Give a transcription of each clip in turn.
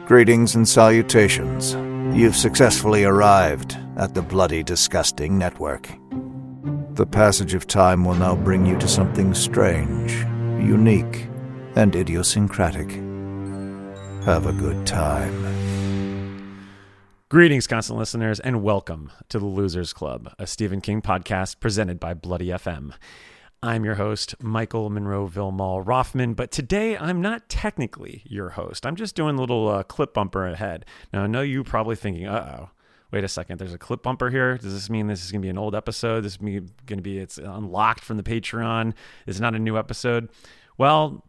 Greetings and salutations. You've successfully arrived at the Bloody Disgusting Network. The passage of time will now bring you to something strange, unique, and idiosyncratic. Have a good time. Greetings, constant listeners, and welcome to the Losers Club, a Stephen King podcast presented by Bloody FM. I'm your host, Michael Monroe Vilmall Rothman, but today I'm not technically your host. I'm just doing a little clip bumper ahead. Now, I know you're probably thinking, wait a second, there's a clip bumper here? Does this mean this is going to be an old episode? This is going to be, it's unlocked from the Patreon? It's not a new episode? Well,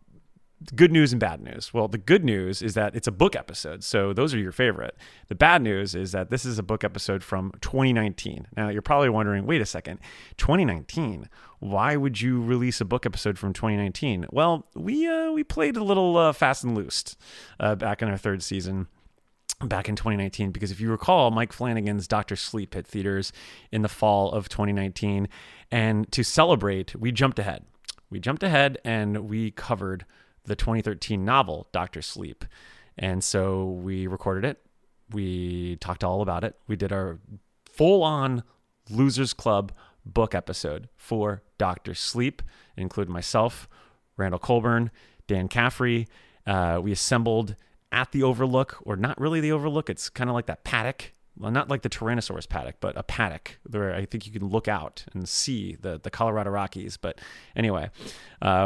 good news and bad news. Well, the good news is that it's a book episode, so those are your favorite. The bad news is that this is a book episode from 2019. Now, you're probably wondering, wait a second, 2019? Why would you release a book episode from 2019? Well, we played a little fast and loose back in our third season, back in 2019, because if you recall, Mike Flanagan's Dr. Sleep hit theaters in the fall of 2019, and to celebrate, we jumped ahead. We jumped ahead and we covered the 2013 novel, Dr. Sleep. And so we recorded it. We talked all about it. We did our full-on Losers Club book episode for Dr. Sleep. It included myself, Randall Colburn, Dan Caffrey. We assembled at the Overlook, or not really the Overlook. It's kind of like that paddock. Well, not like the Tyrannosaurus paddock, but a paddock where I think you can look out and see the Colorado Rockies. But anyway,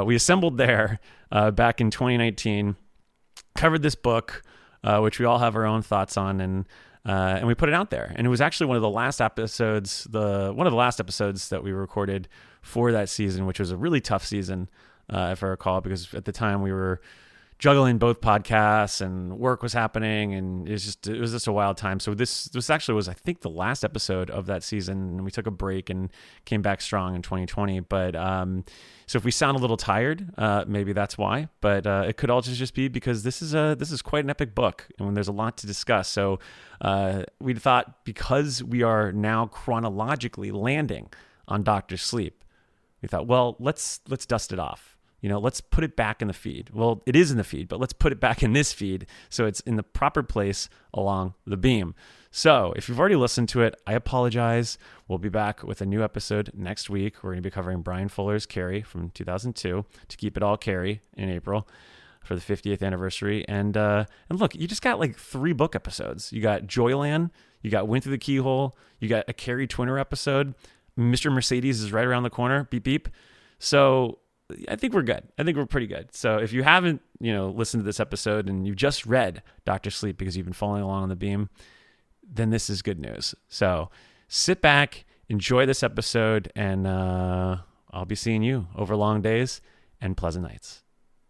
we assembled there back in 2019, covered this book, which we all have our own thoughts on, and we put it out there. And it was actually one of the last episodes, that we recorded for that season, which was a really tough season, if I recall, because at the time we were juggling both podcasts and work was happening, and it was just a wild time. So this actually was, I think, the last episode of that season, and we took a break and came back strong in 2020. But so if we sound a little tired, maybe that's why. But it could also just be because this is quite an epic book, and there's a lot to discuss. So we thought, because we are now chronologically landing on Dr. Sleep, we thought, well, let's dust it off. Let's put it back in the feed. Well, it is in the feed, but let's put it back in this feed so it's in the proper place along the beam. So if you've already listened to it, I apologize. We'll be back with a new episode next week. We're going to be covering Brian Fuller's Carrie from 2002, To Keep It All Carrie, in April for the 50th anniversary. And look, you just got like 3 book episodes. You got Joyland, you got Went Through the Keyhole, you got a Carrie Twinner episode. Mr. Mercedes is right around the corner. Beep, beep. So I think we're good. I think we're pretty good. So if you haven't, listened to this episode and you just read Dr. Sleep because you've been following along on the beam, then this is good news. So sit back, enjoy this episode, and I'll be seeing you over long days and pleasant nights.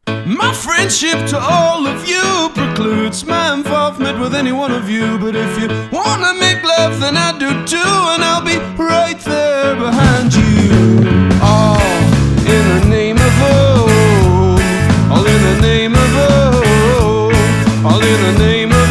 My friendship to all of you precludes my involvement with any one of you. But if you wanna make love, then I do too, and I'll be right there behind you. All in the name of oh, all in the name of oh, all in the name of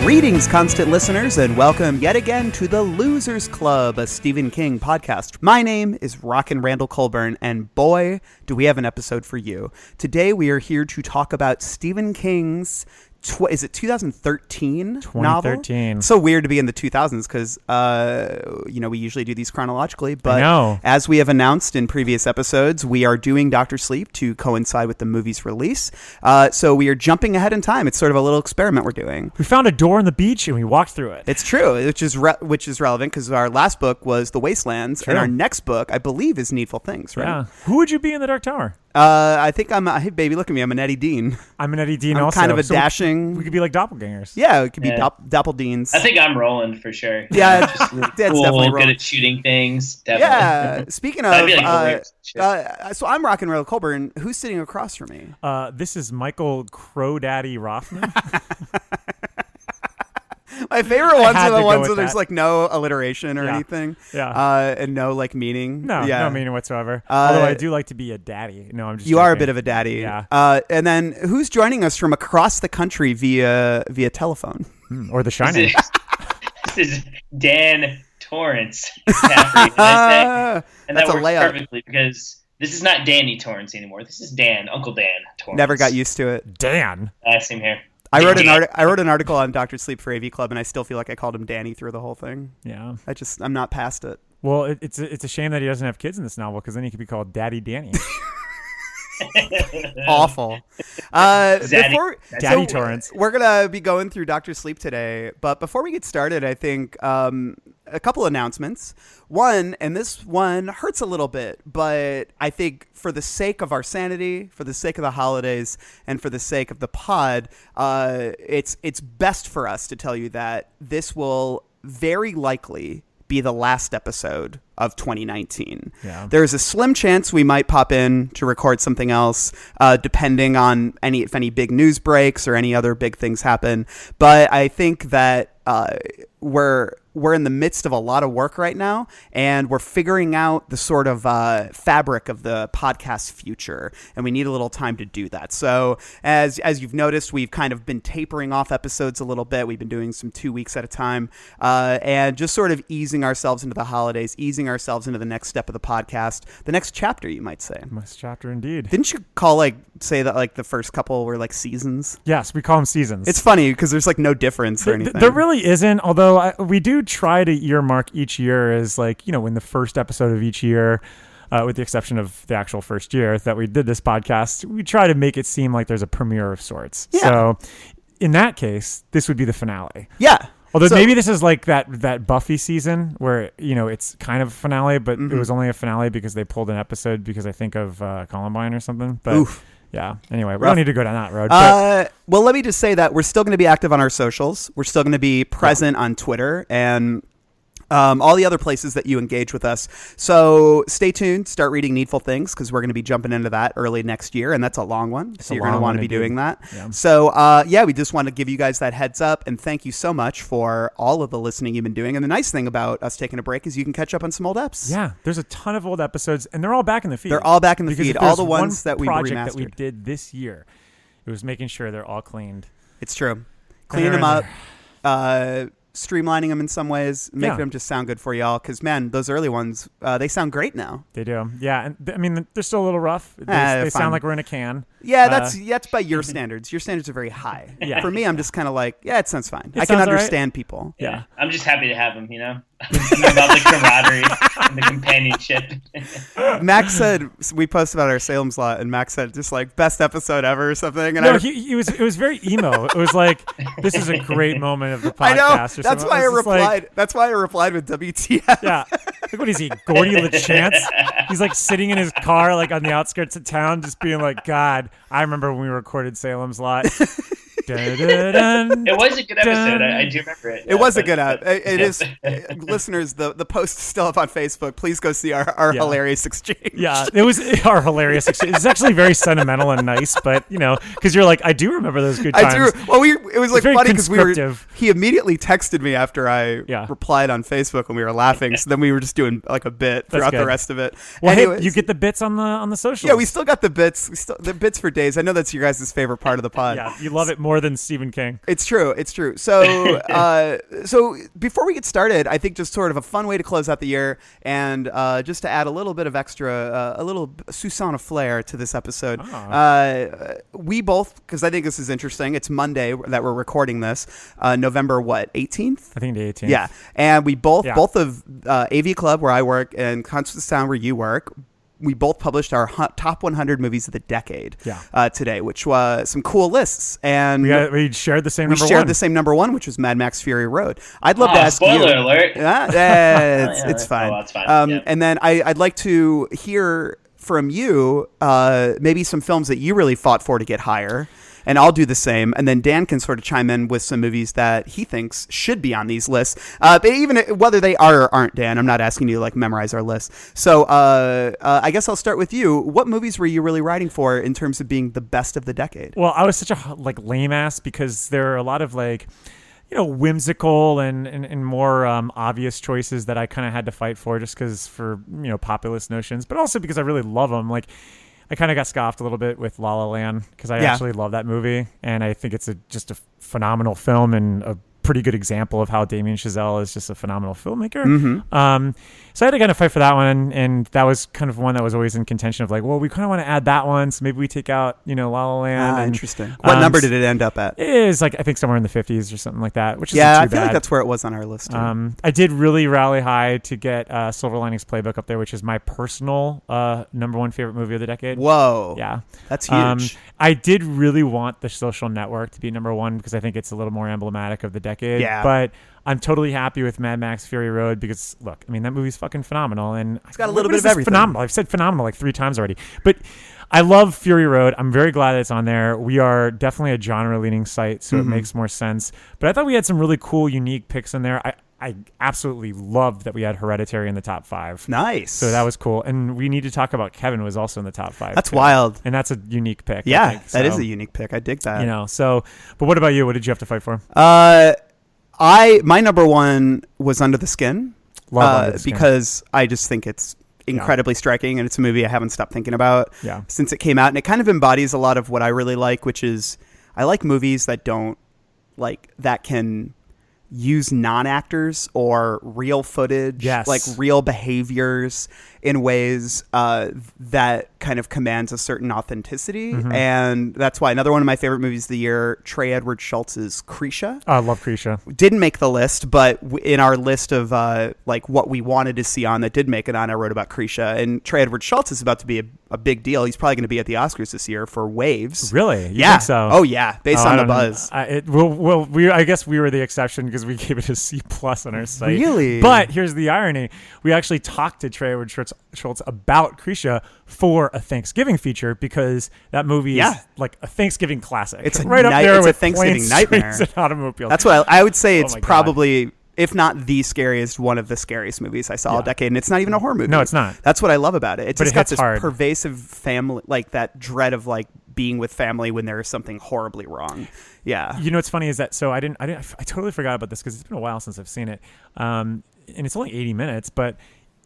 Greetings, constant listeners, and welcome yet again to the Losers Club, a Stephen King podcast. My name is Rockin' Randall Colburn, and boy, do we have an episode for you. Today we are here to talk about Stephen King's is it 2013 2013 novel? So weird to be in the 2000s because we usually do these chronologically, but as we have announced in previous episodes, we are doing Dr. Sleep to coincide with the movie's release, so we are jumping ahead in time. It's sort of a little experiment we're doing. We found a door on the beach and we walked through it. It's true, which is relevant because our last book was The Wastelands. True. And our next book, I believe, is Needful Things, right? Yeah. Who would you be in the Dark Tower? I think hey baby, look at me, I'm an Eddie Dean. I'm an Eddie Dean I'm also. kind of a so dashing. We could be like doppelgangers. Yeah, we could be Doppeldeans. I think I'm Roland for sure. Yeah, that's cool, definitely Roland. Good at shooting things. Definitely. Yeah, speaking of, like so I'm Rockin' Randall Colburn. Who's sitting across from me? This is Michael Crow Daddy Rothman. My favorite ones are the ones where there's like no alliteration or anything. Yeah. And no like meaning. No meaning whatsoever. Although I do like to be a daddy. No, I'm just You joking. are a bit of a daddy. Yeah. And then who's joining us from across the country via telephone? Or The Shining. This is Dan Torrance McCaffrey, did I say? And That's that a works layup. perfectly because this is not Danny Torrance anymore. This is Dan, Uncle Dan Torrance. Never got used to it. Dan. Same here. I wrote an article on Dr. Sleep for AV Club, and I still feel like I called him Danny through the whole thing. Yeah. I'm not past it. Well, it's a shame that he doesn't have kids in this novel because then he could be called Daddy Danny. Awful. Daddy Torrance. We're gonna be going through Dr. Sleep today, but before we get started, I think a couple announcements. One, and this one hurts a little bit, but I think for the sake of our sanity, for the sake of the holidays, and for the sake of the pod, it's best for us to tell you that this will very likely be the last episode of 2019. Yeah. There's a slim chance we might pop in to record something else, depending on if any big news breaks or any other big things happen. But I think that we're in the midst of a lot of work right now, and we're figuring out the sort of fabric of the podcast future, and we need a little time to do that. So as you've noticed, we've kind of been tapering off episodes a little bit. We've been doing some 2 weeks at a time, and just sort of easing ourselves into the holidays, easing ourselves into the next step of the podcast, the next chapter, you might say. Next chapter, indeed. Didn't you say that the first couple were like seasons? Yes, we call them seasons. It's funny because there's no difference or anything. There really isn't, although we do try to earmark each year as in the first episode of each year, with the exception of the actual first year that we did this podcast, we try to make it seem like there's a premiere of sorts. Yeah. So in that case, this would be the finale. Yeah. Although maybe this is like that Buffy season where, it's kind of a finale, but it was only a finale because they pulled an episode because I think of Columbine or something. But oof. Yeah. Anyway, we don't need to go down that road. Well, let me just say that we're still going to be active on our socials. We're still going to be present on Twitter and all the other places that you engage with us. So stay tuned. Start reading Needful Things because we're going to be jumping into that early next year, and that's a long one. So you're going to want to be doing that. Yeah. So we just want to give you guys that heads up, and thank you so much for all of the listening you've been doing. And the nice thing about us taking a break is you can catch up on some old eps. Yeah, there's a ton of old episodes, and they're all back in the feed. They're all back in the feed. All the ones that we remastered. That we did this year, it was making sure they're all cleaned. It's true. Cleaning them up. Streamlining them in some ways, making them just sound good for y'all. Because, man, those early ones, they sound great now. They do. Yeah. And they're still a little rough. They sound like we're in a can. Yeah, that's by your standards. Your standards are very high. Yeah. For me, I'm just kind of like, it sounds fine. I can understand people. Yeah. I'm just happy to have them, about the camaraderie and the companionship. Max said, we posted about our Salem slot, and Max said just best episode ever or something. And it was very emo. It was like, this is a great moment of the podcast. I know. That's why I replied. That's why I replied with WTF. Yeah. Like, what is he, Gordy LaChance? He's sitting in his car, on the outskirts of town, just being like, God, I remember when we recorded Salem's Lot. It was a good episode. I do remember it. It was a good episode. It is. Listeners, the post is still up on Facebook. Please go see our hilarious exchange. Yeah, it was our hilarious exchange. It's actually very sentimental and nice, but because you're like, I do remember those good times. I do. Well, it was funny because he immediately texted me after I replied on Facebook when we were laughing. So then we were just doing a bit throughout the rest of it. Well, anyways, hey, you get the bits on the socials. Yeah, we still got the bits. The bits for days. I know that's your guys' favorite part of the pod. Yeah, you love it more than Stephen King. It's true. So so before we get started, I think just sort of a fun way to close out the year and just to add a little bit of extra, a little Susanna flair to this episode. We both, because I think this is interesting, it's Monday that we're recording this, November 18th? I think the 18th. Yeah. And we both of AV Club, where I work, and Constance Sound, where you work, we both published our top 100 movies of the decade today, which was some cool lists. And we shared the same number one. We shared the same number one, which was Mad Max Fury Road. I'd love to ask you. Spoiler alert. It's fine. That's fine. And then I'd like to hear from you maybe some films that you really fought for to get higher. And I'll do the same. And then Dan can sort of chime in with some movies that he thinks should be on these lists. But even whether they are or aren't, Dan, I'm not asking you to memorize our list. So I guess I'll start with you. What movies were you really writing for in terms of being the best of the decade? Well, I was such a lame ass because there are a lot of whimsical and more obvious choices that I kind of had to fight for just because for, populist notions, but also because I really love them. I kind of got scoffed a little bit with La La Land because I actually love that movie, and I think it's just a phenomenal film and a pretty good example of how Damien Chazelle is just a phenomenal filmmaker. Mm-hmm. So I had to kind of fight for that one, and that was kind of one that was always in contention of like, well, we kind of want to add that one, so maybe we take out, La La Land. And, interesting. What number did it end up at? It is like, I think somewhere in the 50s or something like that, which is I too feel bad. like that's where it was on our list too. I did really rally high to get Silver Linings Playbook up there, which is my personal number one favorite movie of the decade. Whoa. Yeah. That's huge. I did really want The Social Network to be number one because I think it's a little more emblematic of the decade. Yeah. But I'm totally happy with Mad Max Fury Road because, look, I mean, that movie's fucking phenomenal. And it's got a little bit of everything. Phenomenal. I've said phenomenal like 3 times already. But I love Fury Road. I'm very glad that it's on there. We are definitely a genre-leaning site, so it makes more sense. But I thought we had some really cool, unique picks in there. I absolutely loved that we had Hereditary in the top 5. Nice. So that was cool. And we need to talk about Kevin was also in the top 5. That's wild. And that's a unique pick. Yeah, I think. that is a unique pick. I dig that. But what about you? What did you have to fight for? My number one was Under the Skin. Love Under the Skin. Because I just think it's incredibly striking, and it's a movie I haven't stopped thinking about since it came out. And it kind of embodies a lot of what I really like, which is I like movies that that can use non-actors or real footage, like real behaviors in ways that kind of commands a certain authenticity. And that's why another one of my favorite movies of the year, Trey Edward Schultz's Krisha. I love Krisha. Didn't make the list, but in our list of what we wanted to see on that did make it on, I wrote about Krisha. And Trey Edward Schultz is about to be a big deal. He's probably going to be at the Oscars this year for Waves. Really? You Yeah. think so? Oh yeah, based on the buzz. I guess we were the exception because we gave it a C+ on our site. Really? But here's the irony: we actually talked to Trey Edward Schultz about Krisha for a Thanksgiving feature because that movie is like a Thanksgiving classic. It's right up there it's with a Thanksgiving Planes, nightmare. Trains, and Automobiles. That's what I would say. Oh It's my God. probably, if not the scariest, one of the scariest movies I saw all decade. And it's not even a horror movie. No, it's not. That's what I love about it. It's But just it got hits this hard. pervasive family, like that dread of like being with family when there is something horribly wrong. Yeah. What's funny is that I totally forgot about this because it's been a while since I've seen it, and it's only 80 minutes, but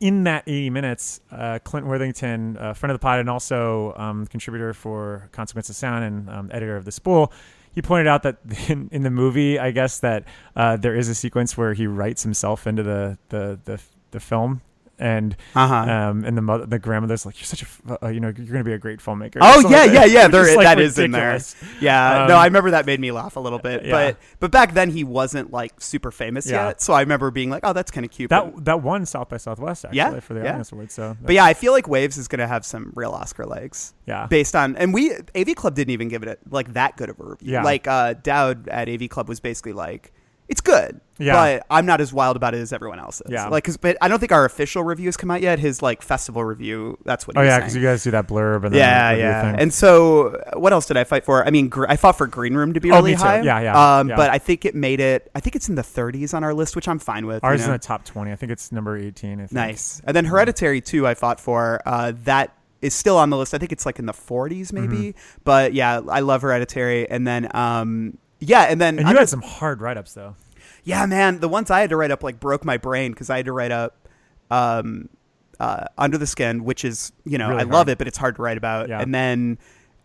in that 80 minutes, Clint Worthington, friend of the pod and also contributor for Consequence of Sound and editor of The Spool, he pointed out that in the movie, I guess that there is a sequence where he writes himself into the film. And and the grandmother's like, you're such a you're gonna be a great filmmaker. Oh yeah. That ridiculous. is in there. Yeah, no, I remember that made me laugh a little bit. Yeah. But back then he wasn't like super famous yet, so I remember being like, oh, that's kind of cute. That won South by Southwest actually for the Audience Award. So, but yeah, I feel like Waves is gonna have some real Oscar legs. Yeah, based on AV Club didn't even give it like that good of a review. Yeah, like Dowd at AV Club was basically like, it's good, but I'm not as wild about it as everyone else is. Yeah. But I don't think our official review has come out yet. His like festival review, that's what he was saying. because you guys do that blurb and thing. And so what else did I fight for? I mean, I fought for Green Room to be really me too. high. Yeah. But I think it made it. I think it's in the 30s on our list, which I'm fine with. Ours is in the top 20. I think it's number 18. I think. Nice. And then Hereditary 2 I fought for. That is still on the list. I think it's like in the 40s maybe. But yeah, I love Hereditary. And then and you had some hard write-ups though. Yeah, man, the ones I had to write up like broke my brain because I had to write up Under the Skin, which is, really I love it, but it's hard to write about. Yeah. And then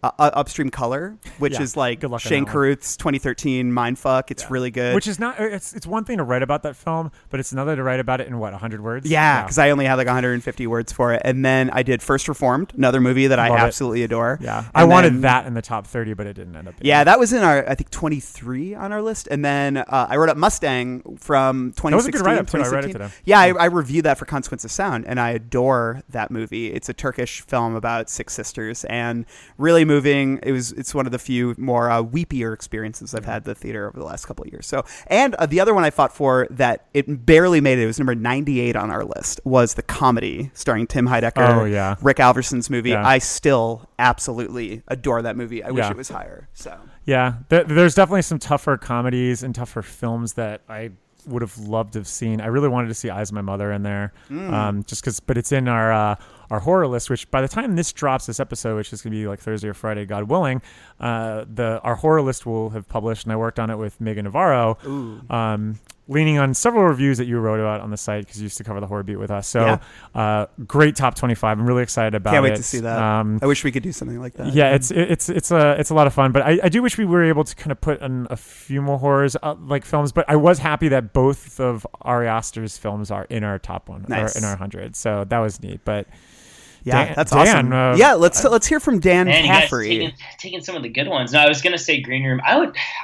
Upstream Color, which is like Shane Carruth's 2013 mindfuck. It's really good. Which is not. It's one thing to write about that film, but it's another to write about it in 100 words. Yeah, because I only had like 150 words for it. And then I did First Reformed, another movie that I absolutely adore. Yeah, I wanted that in the top 30, but it didn't end up. Yeah, that was in our 23 on our list. And then I wrote up Mustang from 2016. That was a good write up too. I read it today. Yeah, I reviewed that for Consequence of Sound, and I adore that movie. It's a Turkish film about 6 sisters, and really moving. It's one of the few more weepier experiences I've had at the theater over the last couple of years. So, and the other one I fought for that it barely made it was number 98 on our list was The Comedy starring Tim Heidecker, Rick Alverson's movie. Yeah. I still absolutely adore that movie. I wish it was higher. So yeah, there's definitely some tougher comedies and tougher films that I would have loved to have seen. I really wanted to see Eyes of My Mother in there, just because. But it's in our horror list, which by the time this drops, this episode, which is going to be like Thursday or Friday, God willing, our horror list will have published, and I worked on it with Megan Navarro. leaning on several reviews that you wrote about on the site because you used to cover the horror beat with us. So great top 25. I'm really excited about it. Can't wait to see that. I wish we could do something like that. Yeah, it's a lot of fun. But I do wish we were able to kind of put in a few more horrors like films. But I was happy that both of Ari Aster's films are in our top one, or in our 100. So that was neat. But yeah, that's awesome. Let's hear from Dan Caffrey. Taking some of the good ones. No, I was gonna say Green Room. I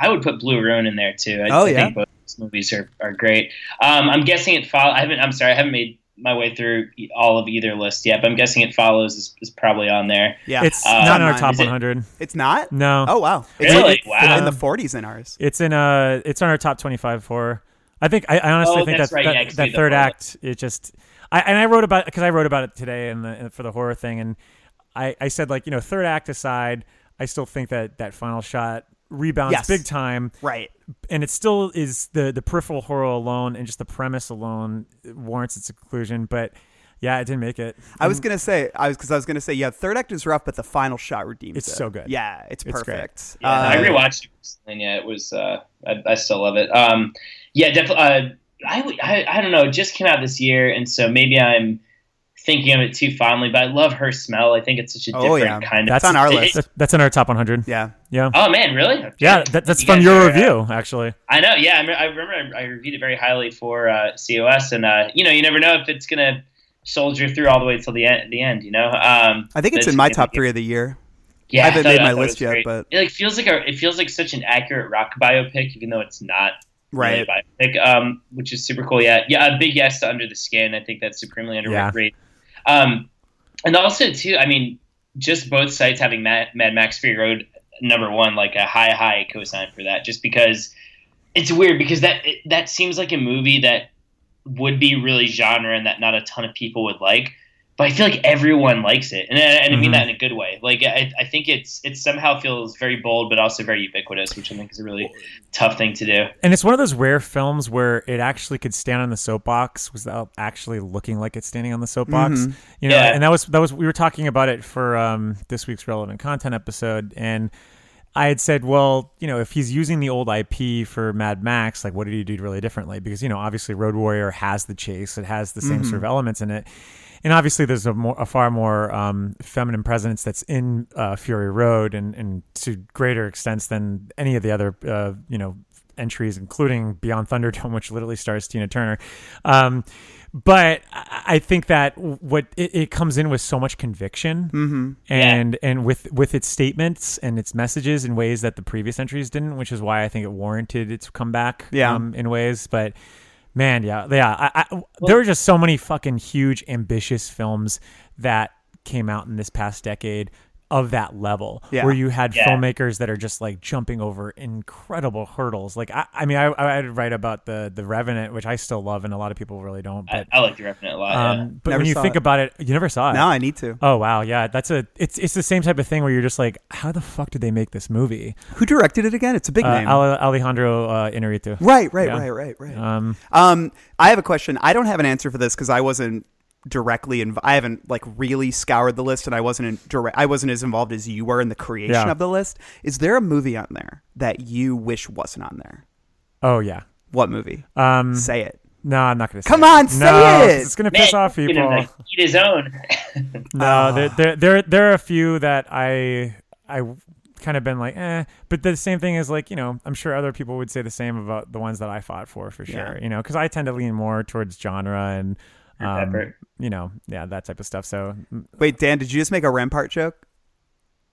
would put Blue Ruin in there too. I think both these movies are great. I'm guessing it follows. I haven't made my way through all of either list yet, but I'm guessing It Follows is probably on there. Yeah, it's not in our top 100. It's not. No. Oh wow. Really? It's in the 40s in ours. It's on our top 25 for. I think I honestly think that third act. It just. I wrote about it today for the horror thing, and I said, like, third act aside, I still think that final shot rebounds big time, right? And it still is the peripheral horror alone and just the premise alone warrants its inclusion, but yeah, it didn't make it. I was gonna say, third act is rough, but the final shot redeems it. It's so good. Yeah, it's perfect. Yeah, I rewatched it recently, and it was I still love it. Yeah, definitely. I don't know. It just came out this year, and so maybe I'm thinking of it too fondly. But I love Her Smell. I think it's such a different kind of. That's on our list. That's in our top 100. Yeah. Oh man, really? Okay. Yeah, that's from your review, actually. I know. Yeah, I remember I reviewed it very highly for COS, and you never know if it's gonna soldier through all the way till the end. I think it's in my top 3 of the year. Yeah, I haven't made my list yet, but it feels like such an accurate rock biopic, even though it's not. Right, which is super cool. Yeah, a big yes to Under the Skin. I think that's supremely underrated. Yeah. And also too, I mean, just both sites having Mad Max Fury Road #1, like a high cosign for that, just because it's weird because that seems like a movie that would be really genre and that not a ton of people would like. But I feel like everyone likes it, and I mean that in a good way. Like I think it somehow feels very bold, but also very ubiquitous, which I think is a really tough thing to do. And it's one of those rare films where it actually could stand on the soapbox without actually looking like it's standing on the soapbox. And that was we were talking about it for this week's relevant content episode, and I had said, well, if he's using the old IP for Mad Max, like what did he do really differently? Because obviously Road Warrior has the chase, it has the same sort of elements in it. And obviously, there's a far more feminine presence that's in Fury Road, and to greater extents than any of the other, entries, including Beyond Thunderdome, which literally stars Tina Turner. But I think that what it comes in with so much conviction, and with its statements and its messages in ways that the previous entries didn't, which is why I think it warranted its comeback. In ways, but. Man, yeah. There were just so many fucking huge, ambitious films that came out in this past decade of that level, where you had filmmakers that are just like jumping over incredible hurdles. Like, I'd write about the Revenant, which I still love, and a lot of people really don't. But I like the Revenant a lot. But when you think about it, you never saw it. No, I need to. Oh wow, yeah. It's the same type of thing where you're just like, how the fuck did they make this movie? Who directed it again? It's a big name. Alejandro Inarritu. Right. I have a question. I don't have an answer for this because I wasn't directly I haven't like really scoured the list, and I wasn't as involved as you were in the creation of the list. Is there a movie on there that you wish wasn't on there? Oh yeah. What movie? Say it. No, I'm not going to say Come on, say it. It's going to piss off people. Like, eat his own. No, there are a few that I kind of been like, but the same thing is like, I'm sure other people would say the same about the ones that I fought for sure. Because I tend to lean more towards genre and that type of stuff. So wait, Dan, did you just make a Rampart joke?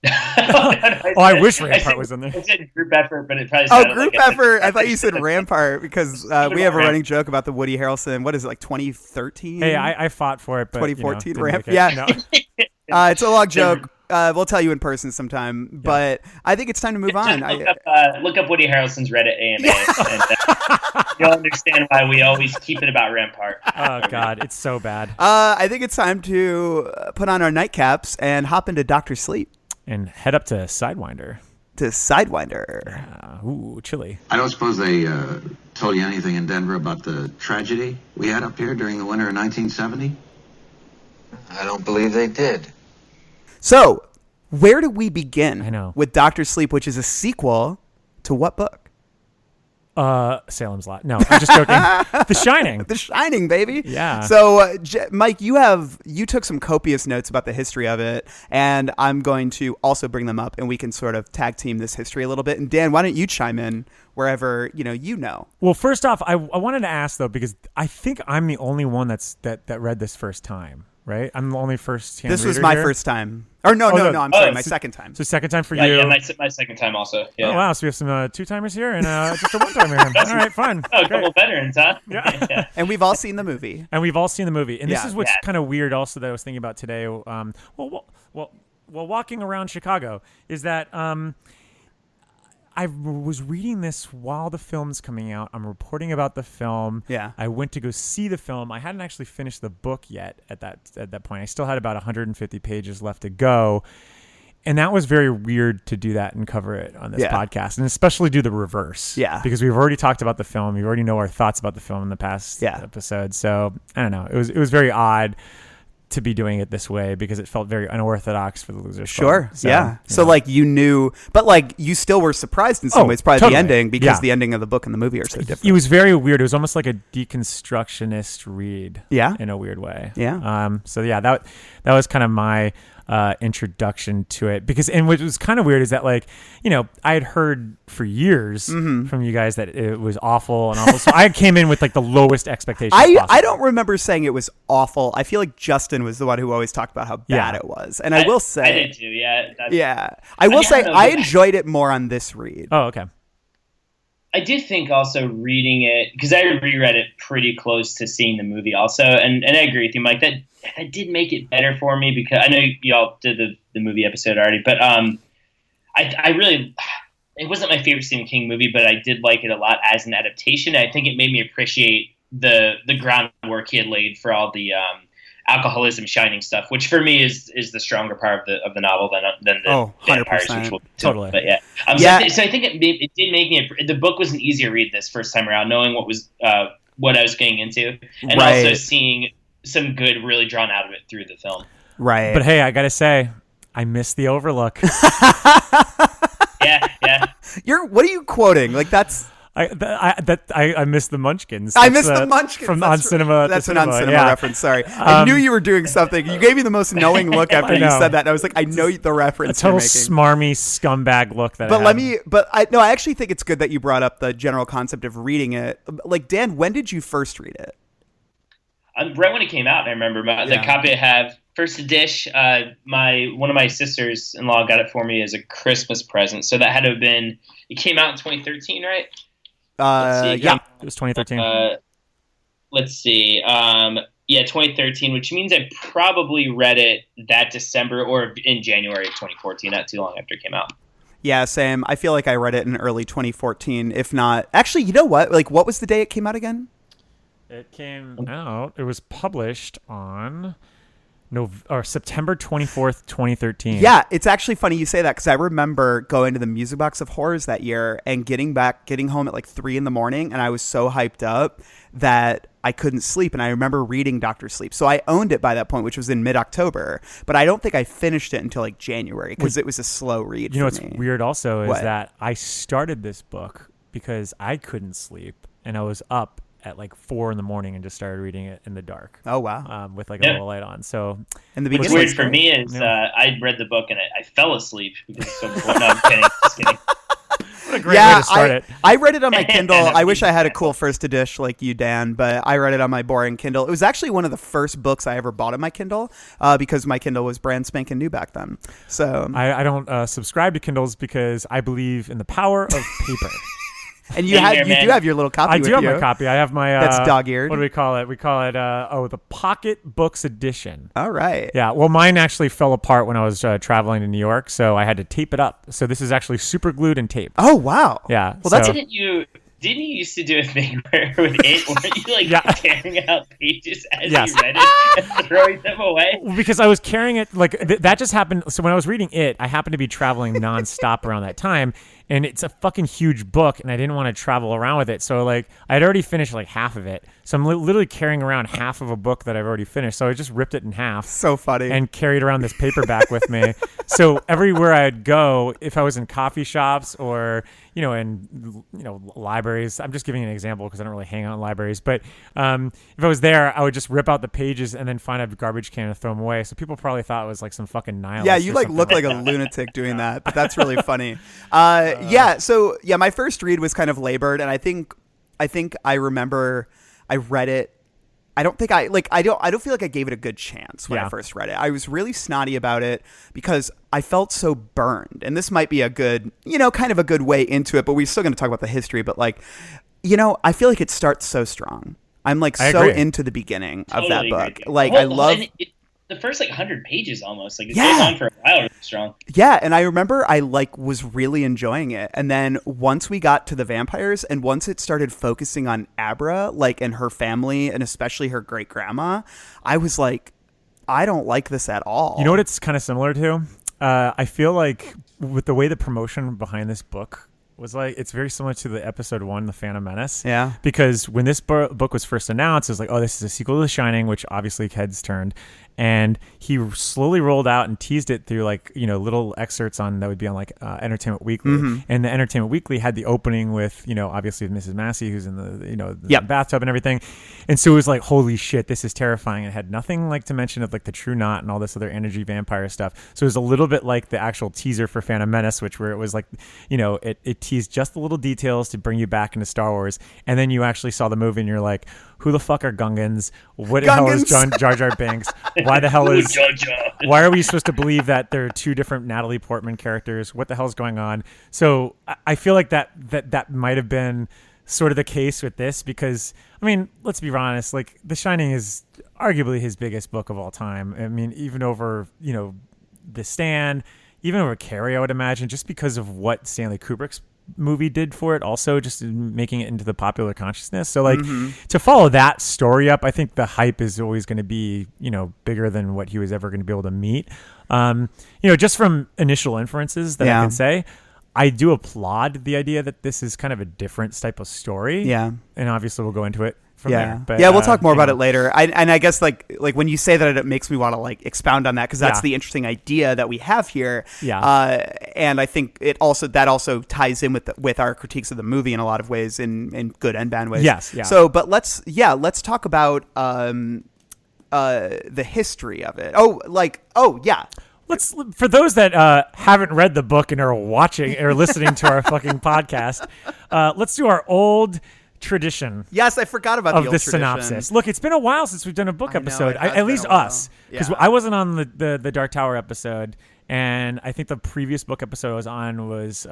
I wish Rampart was in there. I said group effort, but it probably group effort. I thought you said Rampart because we have a running joke about the Woody Harrelson. What is it, like 2013? Hey, I fought for it, but 2014 Ramp. Yeah, no. It's a long joke. We'll tell you in person sometime, but I think it's time to move on. Look up Woody Harrelson's Reddit AMA, and you'll understand why we always keep it about Rampart. Oh God, it's so bad. I think it's time to put on our nightcaps and hop into Dr. Sleep. And head up to Sidewinder. Yeah. Ooh, chilly. I don't suppose they told you anything in Denver about the tragedy we had up here during the winter of 1970? I don't believe they did. So, where do we begin? I know. With Dr. Sleep, which is a sequel to what book? Salem's Lot. No, I'm just joking. The Shining. The Shining, baby. Yeah. So, Mike, you took some copious notes about the history of it, and I'm going to also bring them up, and we can sort of tag team this history a little bit. And Dan, why don't you chime in wherever you know? Well, first off, I wanted to ask though, because I think I'm the only one that read this first time. Right, I'm the only first-hand This was reader my here. first time. Or no, I'm sorry, my second time. So second time for Yeah, you. yeah, my second time also. Yeah. Oh wow, so we have some two-timers here and just a one-timer here. All right, fine. Oh, a couple veterans, huh? Yeah. And we've all seen the movie. And we've all seen the movie. And this Yeah. is what's Yeah. kind of weird also that I was thinking about today. Well, walking around Chicago is that I was reading this while the film's coming out. I'm reporting about the film. Yeah. I went to go see the film. I hadn't actually finished the book yet at that point. I still had about 150 pages left to go. And that was very weird to do that and cover it on this podcast, and especially do the reverse. Yeah. Because we've already talked about the film. You already know our thoughts about the film in the past episode. So I don't know. It was very odd to be doing it this way because it felt very unorthodox for the Losers Club. Sure. So, yeah. So know. like you knew, but like you still were surprised in some ways, probably totally. the ending because Yeah. the ending of the book and the movie are so different. It was very weird. It was almost like a deconstructionist read. Yeah. In a weird way. Yeah. So yeah, that was kind of my introduction to it and what was kind of weird is that I had heard for years from you guys that it was awful. So I came in with like the lowest expectations possible. I don't remember saying it was awful. I feel like Justin was the one who always talked about how bad it was. And I will say I did too, yeah. I will say know, I but- enjoyed it more on this read. Oh, okay. I did think also reading it, because I reread it pretty close to seeing the movie also, and I agree with you, Mike, that did make it better for me, because I know y'all did the movie episode already, but I really, it wasn't my favorite Stephen King movie, but I did like it a lot as an adaptation. I think it made me appreciate the groundwork he had laid for all the alcoholism Shining stuff, which for me is the stronger part of the novel than the vampires, 100%. which will Totally. But yeah, so I think it did make me. The book was an easier read this first time around, knowing what I was getting into, and also seeing some good really drawn out of it through the film. Right. But hey, I gotta say, I missed the Overlook. Yeah. What are you quoting? Like that's. I missed the Munchkins. I missed the Munchkins from On Cinema. That's an On Cinema reference. Sorry, I knew you were doing something. You gave me the most knowing look after you said that. And I was like, I know the reference. A total you're making. smarmy scumbag look that. I actually think it's good that you brought up the general concept of reading it. Like Dan, when did you first read it? Right when it came out, I remember the copy I have. First edition, one of my sisters-in-law got it for me as a Christmas present. So that had to have been. It came out in 2013, right? It was 2013. Let's see. 2013, which means I probably read it that December or in January of 2014, not too long after it came out. Yeah, same. I feel like I read it in early 2014, if not. Actually, you know what? Like, what was the day it came out again? It came out. It was published on September 24th, 2013. Yeah, it's actually funny you say that because I remember going to the Music Box of Horrors that year and getting home at like 3 a.m, and I was so hyped up that I couldn't sleep, and I remember reading Dr. Sleep. So I owned it by that point, which was in mid-October, but I don't think I finished it until like January because it was a slow read. You know for what's me. weird also is that I started this book because I couldn't sleep, and I was up at like 4 a.m. and just started reading it in the dark. Oh wow! With like a little light on. So, in the beginning, what's weird for me is I read the book and I fell asleep because it's so cool. No, I'm kidding. Just kidding. What a great way to start it. I read it on my Kindle. I wish I had a cool first edition like you, Dan, but I read it on my boring Kindle. It was actually one of the first books I ever bought on my Kindle because my Kindle was brand spanking new back then. So I don't subscribe to Kindles because I believe in the power of paper. And you do have your little copy. I with do have you. my copy. I have my. That's dog-eared. What do we call it? We call it the Pocket Books Edition. All right. Yeah. Well, mine actually fell apart when I was traveling to New York, so I had to tape it up. So this is actually super glued and taped. Oh wow. Yeah. Well, that's Didn't you used to do a thing where with it, weren't you tearing out pages as you read it and throwing them away? Well, because I was carrying it, like that just happened. So when I was reading it, I happened to be traveling nonstop around that time, and it's a fucking huge book, and I didn't want to travel around with it. So like I had already finished like half of it, so I'm literally carrying around half of a book that I've already finished. So I just ripped it in half. So funny. And carried around this paperback with me. So everywhere I'd go, if I was in coffee shops or in libraries. I'm just giving an example because I don't really hang out in libraries. But if I was there, I would just rip out the pages and then find a garbage can and throw them away. So people probably thought it was like some fucking nihilist. Yeah, you or like something. look like a lunatic doing that, but that's really funny. So my first read was kind of labored, and I think I remember I read it. I don't feel like I gave it a good chance when I first read it. I was really snotty about it because I felt so burned. And this might be a good, kind of a good way into it, but we're still going to talk about the history. But I feel like it starts so strong. I'm like I so agree. into the beginning of Totally that book. agree. Like I love the first 100 pages almost. Like it Yeah. goes on for a while. Really strong. Yeah, and I remember I was really enjoying it. And then once we got to the vampires and once it started focusing on Abra, and her family and especially her great grandma, I was like, I don't like this at all. You know what it's kind of similar to? I feel like with the way the promotion behind this book was like, it's very similar to the episode 1, The Phantom Menace. Yeah. Because when this book was first announced, it was like, oh, this is a sequel to The Shining, which obviously heads turned. And he slowly rolled out and teased it through little excerpts that would be on Entertainment Weekly. Mm-hmm. And the Entertainment Weekly had the opening with, obviously Mrs. Massey, who's in the bathtub and everything. And so it was like, holy shit, this is terrifying. It had nothing to mention of the True Knot and all this other energy vampire stuff. So it was a little bit like the actual teaser for Phantom Menace, where it was it teased just the little details to bring you back into Star Wars. And then you actually saw the movie and you're like, who the fuck are Gungans? What the hell is Jar Jar Binks? Why the hell is... Why are we supposed to believe that there are two different Natalie Portman characters? What the hell is going on? So I feel like that might have been sort of the case with this because, let's be honest, The Shining is arguably his biggest book of all time. Even over, The Stand, even over Carrie, I would imagine, just because of what Stanley Kubrick's movie did for it, also just making it into the popular consciousness. So to follow that story up, I think the hype is always going to be bigger than what he was ever going to be able to meet. Just from initial inferences that I can say, I do applaud the idea that this is kind of a different type of story. Yeah, and obviously we'll go into it from there. But, we'll talk more about it later. I guess like when you say that, it makes me want to expound on that because that's the interesting idea that we have here. Yeah. And I think it also ties in with our critiques of the movie in a lot of ways, in good and bad ways. Yes. Yeah. So, but let's talk about the history of it. For those that haven't read the book and are watching or listening to our fucking podcast, let's do our old tradition. Yes, I forgot about of the old this tradition. synopsis. Look, it's been a while since we've done a book episode. At least us, because I wasn't on the Dark Tower episode, and I think the previous book episode I was on was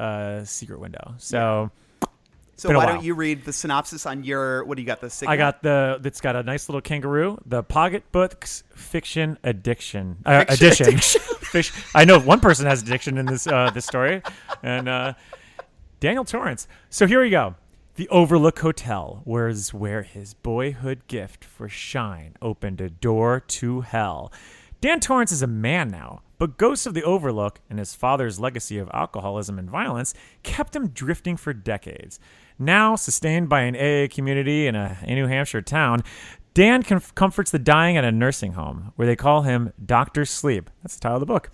Secret Window. So. So why don't you read the synopsis on your, what do you got, the Sigma? I got it's got a nice little kangaroo, the Pocket Books Fiction Edition. I know one person has addiction in this story, and Daniel Torrance. So here we go. The Overlook Hotel, where his boyhood gift for Shine opened a door to hell. Dan Torrance is a man now, but ghosts of the Overlook and his father's legacy of alcoholism and violence kept him drifting for decades. Now, sustained by an AA community in a New Hampshire town, Dan comforts the dying at a nursing home, where they call him Dr. Sleep. That's the title of the book.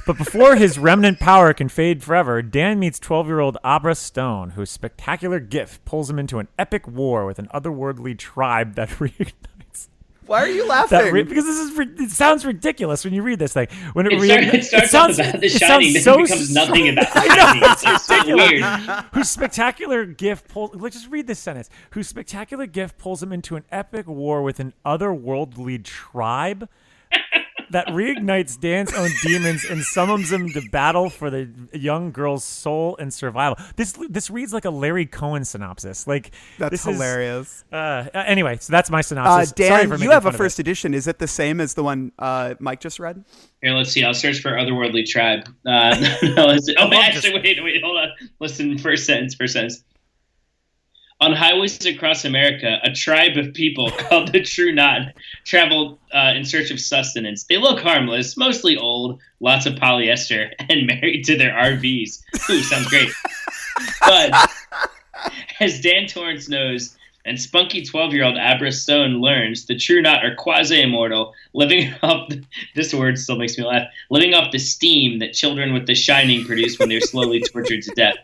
But before his remnant power can fade forever, Dan meets 12-year-old Abra Stone, whose spectacular gift pulls him into an epic war with an otherworldly tribe that reignites. Why are you laughing? Because it sounds ridiculous when you read this thing. When it starts off about The Shining, then it becomes nothing about The Shining. It's so weird. Whose spectacular gift pulls... Let's just read this sentence. Whose spectacular gift pulls him into an epic war with an otherworldly tribe that reignites Dan's own demons and summons him to battle for the young girl's soul and survival. This reads like a Larry Cohen synopsis. That's hilarious. Anyway, so that's my synopsis. Dan, you have a first edition. Is it the same as the one Mike just read? Here, let's see. I'll search for otherworldly tribe. Wait, hold on. Listen, first sentence. On highways across America, a tribe of people called the True Knot travel in search of sustenance. They look harmless, mostly old, lots of polyester, and married to their RVs. Ooh, sounds great. But as Dan Torrance knows, and spunky 12-year-old Abra Stone learns the true knot are quasi-immortal, living off this word still makes me laugh, living off the steam that children with The Shining produce when they're slowly tortured to death.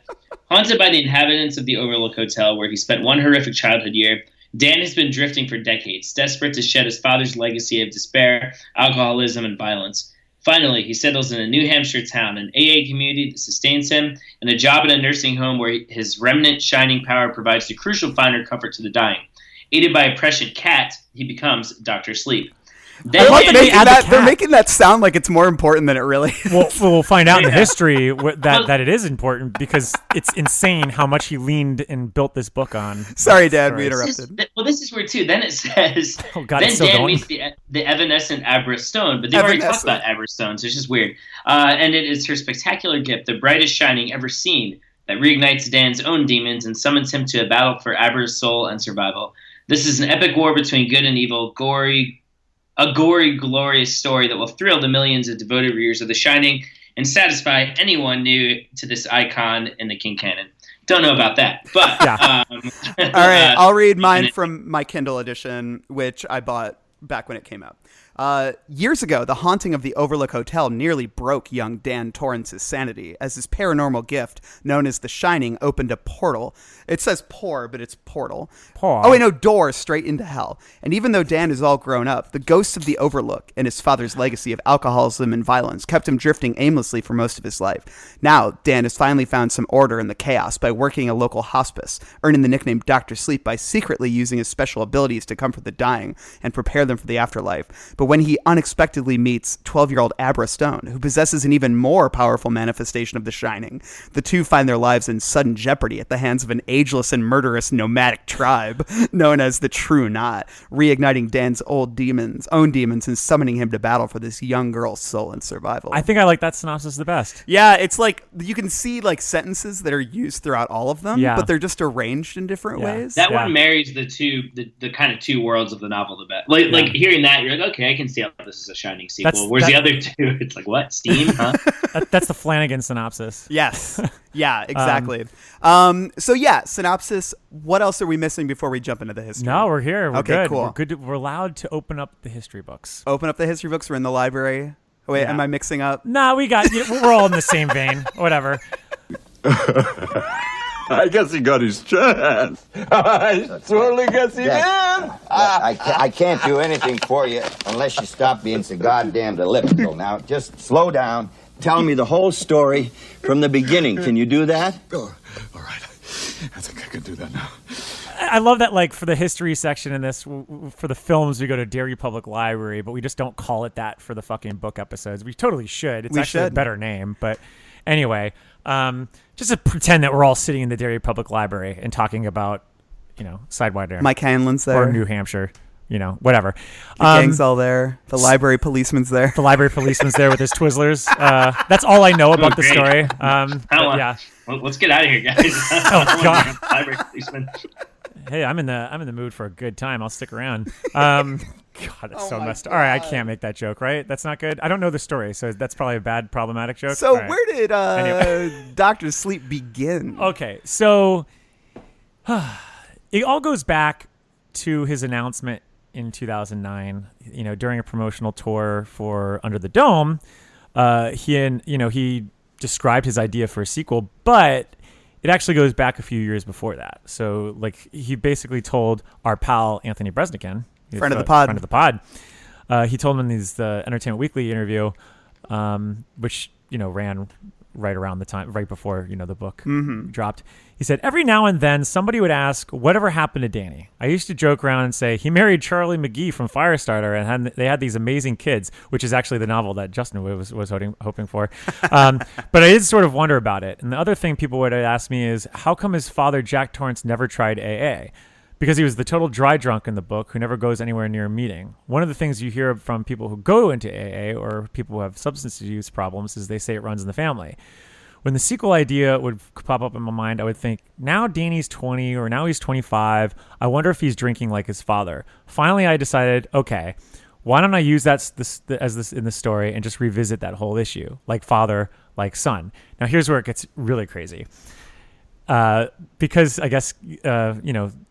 Haunted by the inhabitants of the Overlook Hotel, where he spent one horrific childhood year, Dan has been drifting for decades, desperate to shed his father's legacy of despair, alcoholism, and violence. Finally, he settles in a New Hampshire town, an AA community that sustains him, and a job in a nursing home where his remnant shining power provides the crucial final comfort to the dying. Aided by a prescient cat, he becomes Dr. Sleep. They're making that sound like it's more important than it really is. Well, we'll find out in the history that it is important, because it's insane how much he leaned and built this book on. Sorry, Dad, we interrupted. This is weird, too. Then it says, then Dan meets the evanescent Abra Stone, but they've already talked about Abra Stone, so it's just weird. And it is her spectacular gift, the brightest shining ever seen, that reignites Dan's own demons and summons him to a battle for Abra's soul and survival. This is an epic war between good and evil, a gory, glorious story that will thrill the millions of devoted readers of The Shining and satisfy anyone new to this icon in the King canon. Don't know about that, but... Yeah. All right, I'll read mine from my Kindle edition, which I bought back when it came out. Years ago, the haunting of the Overlook Hotel nearly broke young Dan Torrance's sanity as his paranormal gift, known as The Shining, opened a portal. It says pour, but it's portal. Pour. Oh, wait, no, door straight into hell. And even though Dan is all grown up, the ghosts of the Overlook and his father's legacy of alcoholism and violence kept him drifting aimlessly for most of his life. Now, Dan has finally found some order in the chaos by working a local hospice, earning the nickname Dr. Sleep by secretly using his special abilities to comfort the dying and prepare them for the afterlife. But when he unexpectedly meets 12-year-old Abra Stone, who possesses an even more powerful manifestation of The Shining, the two find their lives in sudden jeopardy at the hands of an ageless and murderous nomadic tribe known as the True Knot, reigniting Dan's own demons and summoning him to battle for this young girl's soul and survival. I think I like that synopsis the best. Yeah, it's like you can see like sentences that are used throughout all of them, but they're just arranged in different ways. That one marries the kind of two worlds of the novel the best. Like hearing that, you're like, okay, I can see how this is a Shining sequel. Whereas the other two, it's like, what? Steam? Huh? That's the Flanagan synopsis. Yes. Yeah, exactly. Synopsis. What else are we missing before we jump into the history? No, we're here. We're okay, good. Cool. We're good. We're allowed to open up the history books. Open up the history books. We're in the library. Oh, wait, am I mixing up? No, we're all in the same vein. Whatever. I guess he got his chance. I totally guess he did. I can't do anything for you unless you stop being so goddamn elliptical. Now, just slow down. Tell me the whole story from the beginning. Can you do that? Oh, all right. I think I can do that now. I love that, like, for the history section in this, for the films, we go to Dairy Public Library, but we just don't call it that for the fucking book episodes. We totally should. It's actually a better name. But anyway, just to pretend that we're all sitting in the Dairy Public Library and talking about, Sidewinder. Mike Hanlon's there. Or New Hampshire. Whatever. The gang's all there. The library policeman's there. The library policeman's there with his Twizzlers. That's all I know about the story. Yeah. Let's get out of here, guys. Oh God. Library policeman. Hey, I'm in the mood for a good time. I'll stick around. God, it's so messed up. All right, I can't make that joke, right? That's not good. I don't know the story, so that's probably a bad, problematic joke. So right. Where did anyway. Dr. Sleep begin? Okay, so it all goes back to his announcement in 2009, during a promotional tour for Under the Dome. He described his idea for a sequel, but it actually goes back a few years before that. So, he basically told our pal Anthony Bresnikan, friend of the pod, he told him in the Entertainment Weekly interview, which ran right around the time, right before the book dropped. He said, every now and then somebody would ask, whatever happened to Danny? I used to joke around and say, he married Charlie McGee from Firestarter and they had these amazing kids, which is actually the novel that Justin was hoping for. But I did sort of wonder about it. And the other thing people would ask me is, how come his father, Jack Torrance, never tried AA? Because he was the total dry drunk in the book who never goes anywhere near a meeting. One of the things you hear from people who go into AA or people who have substance use problems is they say it runs in the family. When the sequel idea would pop up in my mind, I would think, now Danny's 20 or now he's 25. I wonder if he's drinking like his father. Finally, I decided, okay, why don't I use that as in the story and just revisit that whole issue, like father, like son. Now, here's where it gets really crazy. because I guess,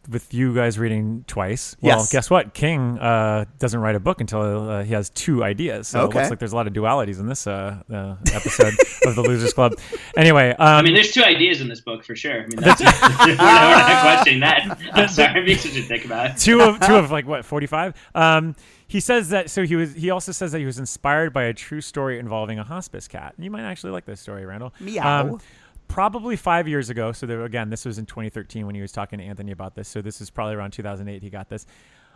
with you guys reading twice, well, Yes. guess what? King doesn't write a book until he has two ideas. So it looks like there's a lot of dualities in this episode of the Losers Club. Anyway. There's two ideas in this book for sure. We're not questioning that. I'm sorry, it makes me think about it. Two of like, what, 45? He says that, he also says that he was inspired by a true story involving a hospice cat. You might actually like this story, Randall. Meow. Probably 5 years ago. So again, this was in 2013 when he was talking to Anthony about this. So this is probably around 2008 he got this.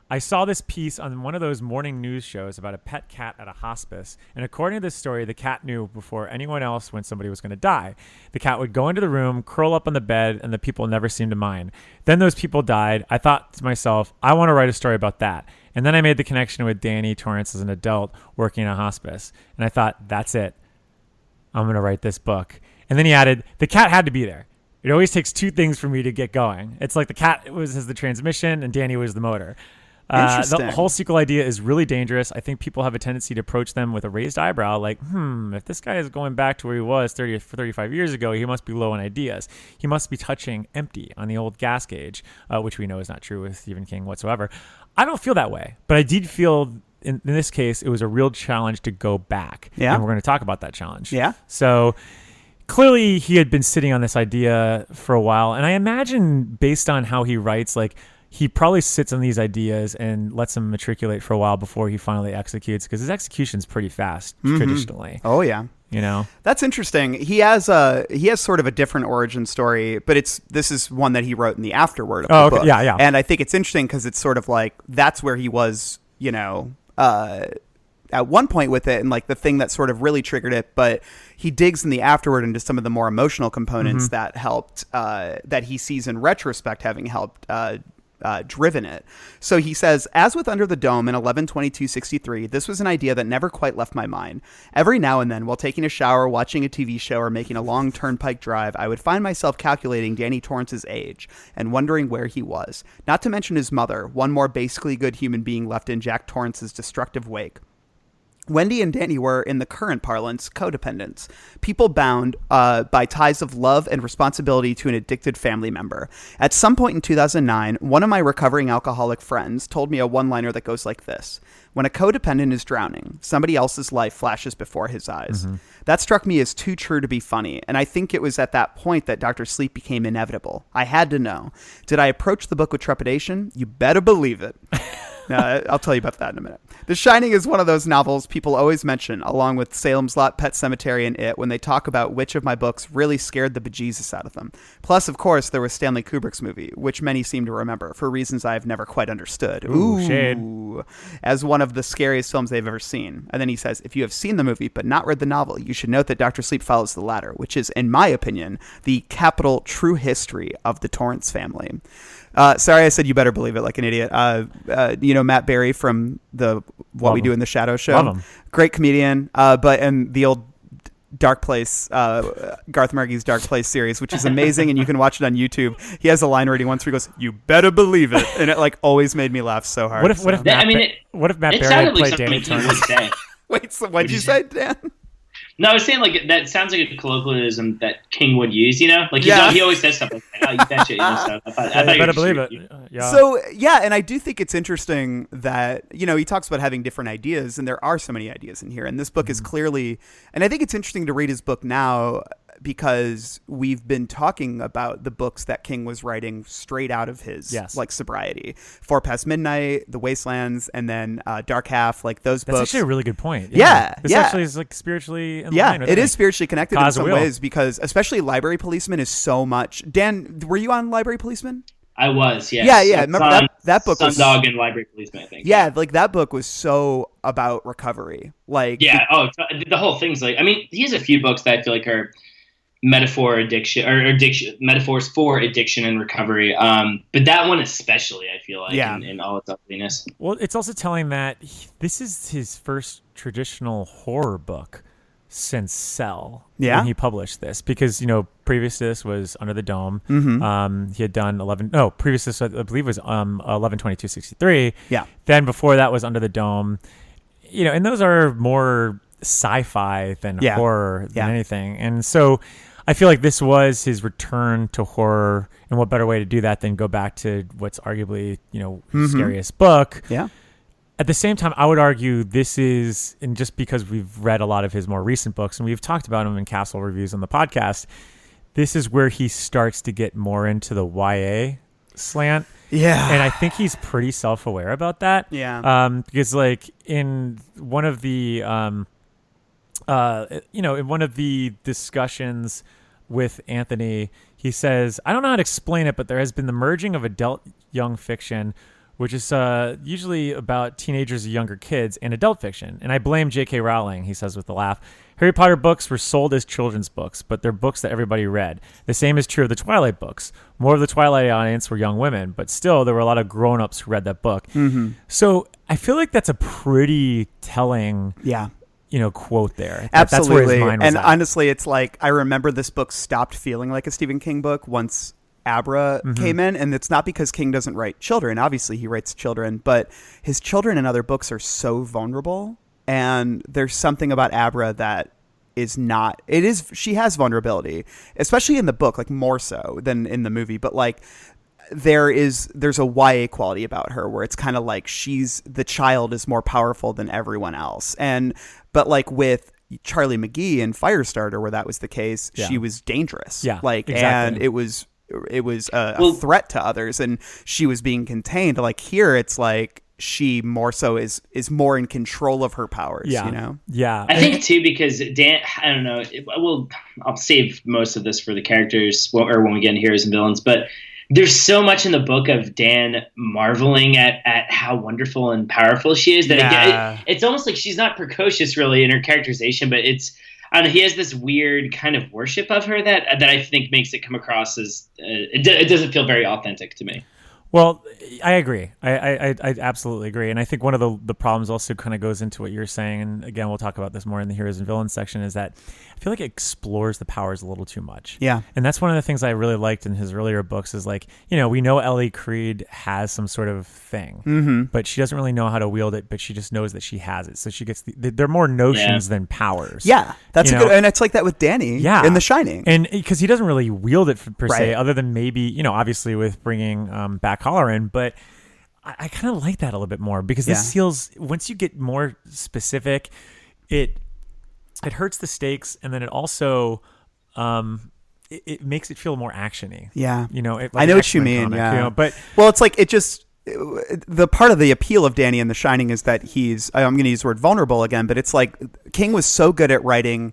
I saw this piece on one of those morning news shows about a pet cat at a hospice. And according to this story, the cat knew before anyone else when somebody was going to die. The cat would go into the room, curl up on the bed, and the people never seemed to mind. Then those people died. I thought to myself, I want to write a story about that. And then I made the connection with Danny Torrance as an adult working in a hospice. And I thought, that's it. I'm going to write this book. And then he added, the cat had to be there. It always takes two things for me to get going. It's like the cat was the transmission and Danny was the motor. The whole sequel idea is really dangerous. I think people have a tendency to approach them with a raised eyebrow, like, if this guy is going back to where he was 35 years ago, he must be low on ideas. He must be touching empty on the old gas gauge, which we know is not true with Stephen King whatsoever. I don't feel that way, but I did feel in this case it was a real challenge to go back. Yeah. And we're going to talk about that challenge. Yeah. So clearly he had been sitting on this idea for a while, and I imagine based on how he writes, like, he probably sits on these ideas and lets them matriculate for a while before he finally executes, because his execution's pretty fast traditionally. Oh yeah. That's interesting. He has sort of a different origin story, but this is one that he wrote in the afterword of the book. Yeah. And I think it's interesting because it's sort of like that's where he was, at one point with it, and like the thing that sort of really triggered it. But he digs in the afterword into some of the more emotional components that helped, that he sees in retrospect having helped driven it. So he says, as with Under the Dome in 11/22/63, this was an idea that never quite left my mind. Every now and then, while taking a shower, watching a TV show, or making a long turnpike drive, I would find myself calculating Danny Torrance's age and wondering where he was. Not to mention his mother, one more basically good human being left in Jack Torrance's destructive wake. Wendy and Danny were, in the current parlance, codependents, people bound by ties of love and responsibility to an addicted family member. At some point in 2009, one of my recovering alcoholic friends told me a one-liner that goes like this: when a codependent is drowning, somebody else's life flashes before his eyes. That struck me as too true to be funny, and I think it was at that point that Dr. Sleep became inevitable. I had to know. Did I approach the book with trepidation? You better believe it. I'll tell you about that in a minute. The Shining is one of those novels people always mention, along with Salem's Lot, Pet Sematary, and It, when they talk about which of my books really scared the bejesus out of them. Plus, of course, there was Stanley Kubrick's movie, which many seem to remember, for reasons I have never quite understood. Ooh, shade. As one of the scariest films they've ever seen. And then he says, if you have seen the movie but not read the novel, you should note that Dr. Sleep follows the latter, which is, in my opinion, the capital true history of the Torrance family. Sorry, I said you better believe it like an idiot. Matt Berry from the What We Do in the Shadow show. Love him. Great comedian. But in the old Dark Place, Garth Marenghi's Dark Place series, which is amazing, and you can watch it on YouTube. He has a line reading once where he goes, "You better believe it," and it like always made me laugh so hard. What if Matt Berry had played Danny Torrance? Wait, so what'd you say, Dan? No, I was saying, like, that sounds like a colloquialism that King would use, He always says stuff like that. Oh, you betcha, stuff. I thought you better believe it. Yeah. So, yeah, and I do think it's interesting that, he talks about having different ideas, and there are so many ideas in here. And this book is clearly, and I think it's interesting to read his book now because we've been talking about the books that King was writing straight out of his sobriety. 4 Past Midnight, The Wastelands, and then Dark Half, like those books. That's actually a really good point. Yeah. This actually is like spiritually in line with it is spiritually connected in some ways, because especially Library Policeman is so much. Dan, were you on Library Policeman? I was, yeah. Yeah. Remember that book was Sundog and Library Policeman, I think. Yeah, like that book was so about recovery. Like the whole thing's like, I mean, he has a few books that I feel like are metaphors for addiction and recovery. But that one especially, I feel like, in all its ugliness. Well, it's also telling that this is his first traditional horror book since Cell. Yeah. When he published this, because previous to this was Under the Dome. He had done previous to this I believe was 11/22/63. Yeah. Then before that was Under the Dome. And those are more sci-fi than horror than anything. And so I feel like this was his return to horror, and what better way to do that than go back to what's arguably, his scariest book. Yeah. At the same time, I would argue this is, and just because we've read a lot of his more recent books, and we've talked about him in Castle Reviews on the podcast, this is where he starts to get more into the YA slant. Yeah. And I think he's pretty self-aware about that. Yeah. Because like in one of the, in one of the discussions with Anthony, he says, I don't know how to explain it, but there has been the merging of adult young fiction, which is usually about teenagers or younger kids, and adult fiction. And I blame J.K. Rowling, he says with a laugh. Harry Potter books were sold as children's books, but they're books that everybody read. The same is true of the Twilight books. More of the Twilight audience were young women, but still there were a lot of grown-ups who read that book. Mm-hmm. So I feel like that's a pretty telling quote there. Absolutely. That's where his mind was and at. honestly, it's like I remember this book stopped feeling like a Stephen King book once Abra came in, and it's not because King doesn't write children. Obviously, he writes children, but his children in other books are so vulnerable, and there's something about Abra that is not. It is. She has vulnerability, especially in the book, like more so than in the movie. But like, there's a YA quality about her where it's kind of like the child is more powerful than everyone else, but like with Charlie McGee in Firestarter, where that was the case, she was dangerous. Yeah, like exactly. And it was a threat to others, and she was being contained. Like here, it's like she more so is more in control of her powers. Yeah. I think too, because Dan, I don't know. I'll save most of this for the characters or when we get into heroes and villains. But there's so much in the book of Dan marveling at how wonderful and powerful she is that it's almost like she's not precocious really in her characterization, but it's. I don't know, he has this weird kind of worship of her that I think makes it come across as it doesn't feel very authentic to me. Well, I agree. I absolutely agree. And I think one of the problems also kind of goes into what you're saying. And again, we'll talk about this more in the heroes and villains section, is that I feel like it explores the powers a little too much. Yeah. And that's one of the things I really liked in his earlier books is like, we know Ellie Creed has some sort of thing, but she doesn't really know how to wield it, but she just knows that she has it. So she gets, they're more notions than powers. Yeah. That's a good, and it's like that with Danny in The Shining. And because he doesn't really wield it per se, Right. other than maybe, obviously with bringing back Halloran, but I kind of like that a little bit more because this feels, once you get more specific, it hurts the stakes, and then it also it makes it feel more actiony. Yeah. Like I know what you mean. Comic, but it's like it just the part of the appeal of Danny in The Shining is that I'm going to use the word vulnerable again, but it's like King was so good at writing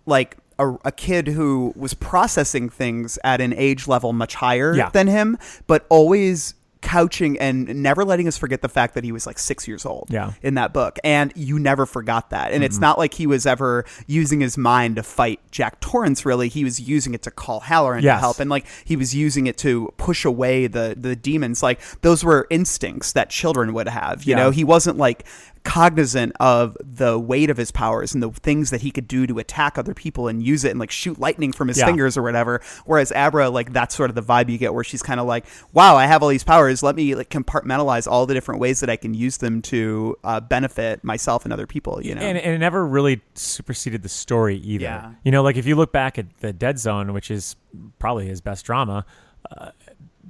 like a kid who was processing things at an age level much higher than him, but always couching and never letting us forget the fact that he was like 6 years old in that book. And you never forgot that. And it's not like he was ever using his mind to fight Jack Torrance, really. He was using it to call Halloran to help. And like he was using it to push away the demons. Like those were instincts that children would have. You know, he wasn't like cognizant of the weight of his powers and the things that he could do to attack other people and use it and like shoot lightning from his fingers or whatever. Whereas Abra, like that's sort of the vibe you get where she's kind of like, wow, I have all these powers. Let me like compartmentalize all the different ways that I can use them to benefit myself and other people, And it never really superseded the story either. Like if you look back at The Dead Zone, which is probably his best drama,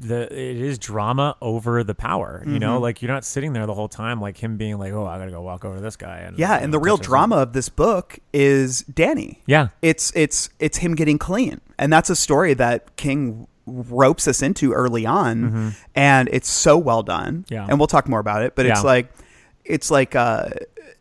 it is drama over the power, like you're not sitting there the whole time like him being like, oh, I gotta go walk over to this guy, and the real drama of this book is Danny. It's him getting clean, and that's a story that King ropes us into early on, and it's so well done. And we'll talk more about it, but it's like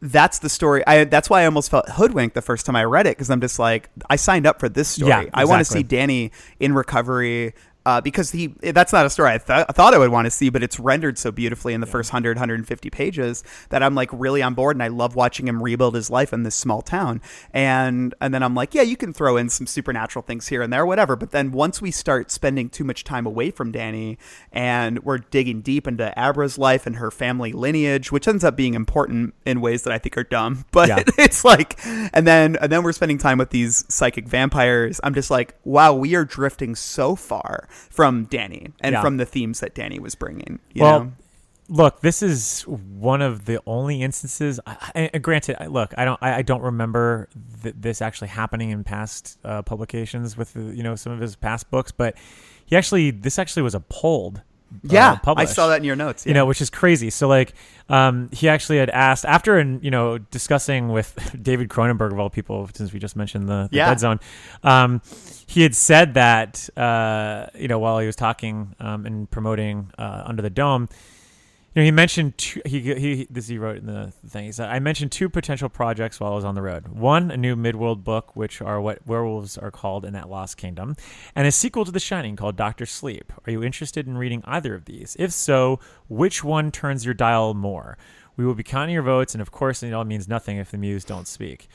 that's the story. That's why I almost felt hoodwinked the first time I read it, because I'm just like, I signed up for this story. Exactly. I want to see Danny in recovery. Because that's not a story I thought I would want to see, but it's rendered so beautifully in the first 150 pages that I'm like really on board, and I love watching him rebuild his life in this small town. And then I'm like, yeah, you can throw in some supernatural things here and there, whatever. But then once we start spending too much time away from Danny and we're digging deep into Abra's life and her family lineage, which ends up being important in ways that I think are dumb, but it's like, and then we're spending time with these psychic vampires. I'm just like, wow, we are drifting so far from Danny and from the themes that Danny was bringing. You know? look, this is one of the only instances. Granted, I don't remember this actually happening in past publications with some of his past books, but this actually was a polled. I saw that in your notes. Yeah. Which is crazy. So he actually had asked after discussing with David Cronenberg of all people, since we just mentioned the Dead Zone. He had said that while he was talking and promoting Under the Dome. He mentioned he wrote in the thing. He said, "I mentioned 2 potential projects while I was on the road. One, a new midworld book, which are what werewolves are called in that lost kingdom, and a sequel to The Shining called Doctor Sleep. Are you interested in reading either of these? If so, which one turns your dial more? We will be counting your votes, and of course, it all means nothing if the muse don't speak."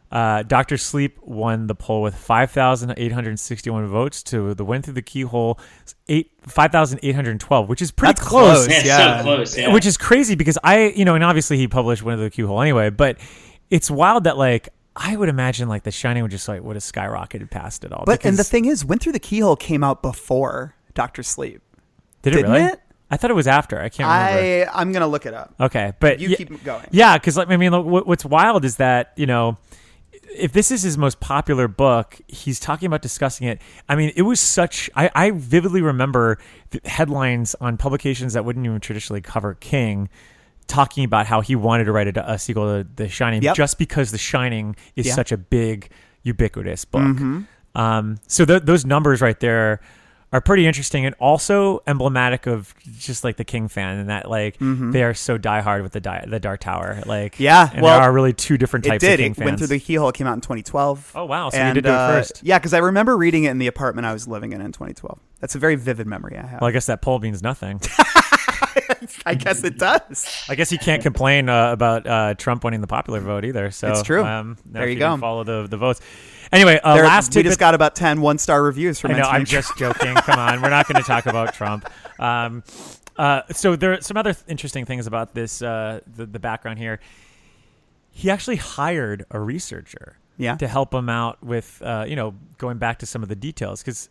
Dr. Sleep won the poll with 5,861 votes to the win through the keyhole 5,812, which is pretty close. So close. Yeah. Which is crazy because and obviously he published Win Through the Keyhole anyway, but it's wild that I would imagine The Shining would just would have skyrocketed past it all. But and the thing is, Win Through the Keyhole came out before Dr. Sleep. Didn't really? It? I thought it was after. I can't remember. I'm gonna look it up. Okay, but you keep going. Yeah, because what's wild is that if this is his most popular book, he's talking about discussing it. It was such... I vividly remember the headlines on publications that wouldn't even traditionally cover King talking about how he wanted to write a sequel to The Shining just because The Shining is such a big, ubiquitous book. Mm-hmm. So those numbers right there are pretty interesting and also emblematic of just the King fan and that they are so diehard with the Dark Tower. And there are really 2 different types of King fans. Went Through the Keyhole came out in 2012. Oh wow! So you did do it first. Yeah, because I remember reading it in the apartment I was living in 2012. That's a very vivid memory I have. Well, I guess that poll means nothing. I guess it does. I guess you can't complain about Trump winning the popular vote either. So it's true. There you go. Follow the votes. Anyway, we just got about 10 one-star reviews from. I know. I'm just joking. Come on, we're not going to talk about Trump. So there are some other interesting things about this. The background here. He actually hired a researcher. To help him out with going back to some of the details because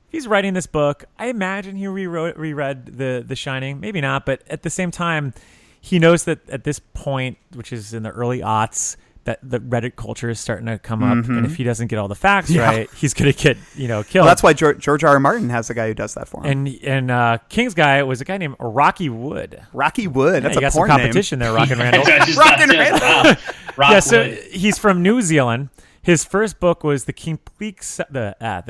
he's writing this book. I imagine he reread the Shining. Maybe not, but at the same time, he knows that at this point, which is in the early aughts, that the Reddit culture is starting to come up, and if he doesn't get all the facts right, he's going to get killed. Well, that's why George R.R. Martin has a guy who does that for him. And King's guy was a guy named Rocky Wood. Rocky Wood. That's you got some competition there, Rock and Randall. Rock and Randall. Wow. So he's from New Zealand. His first book was the complete saga.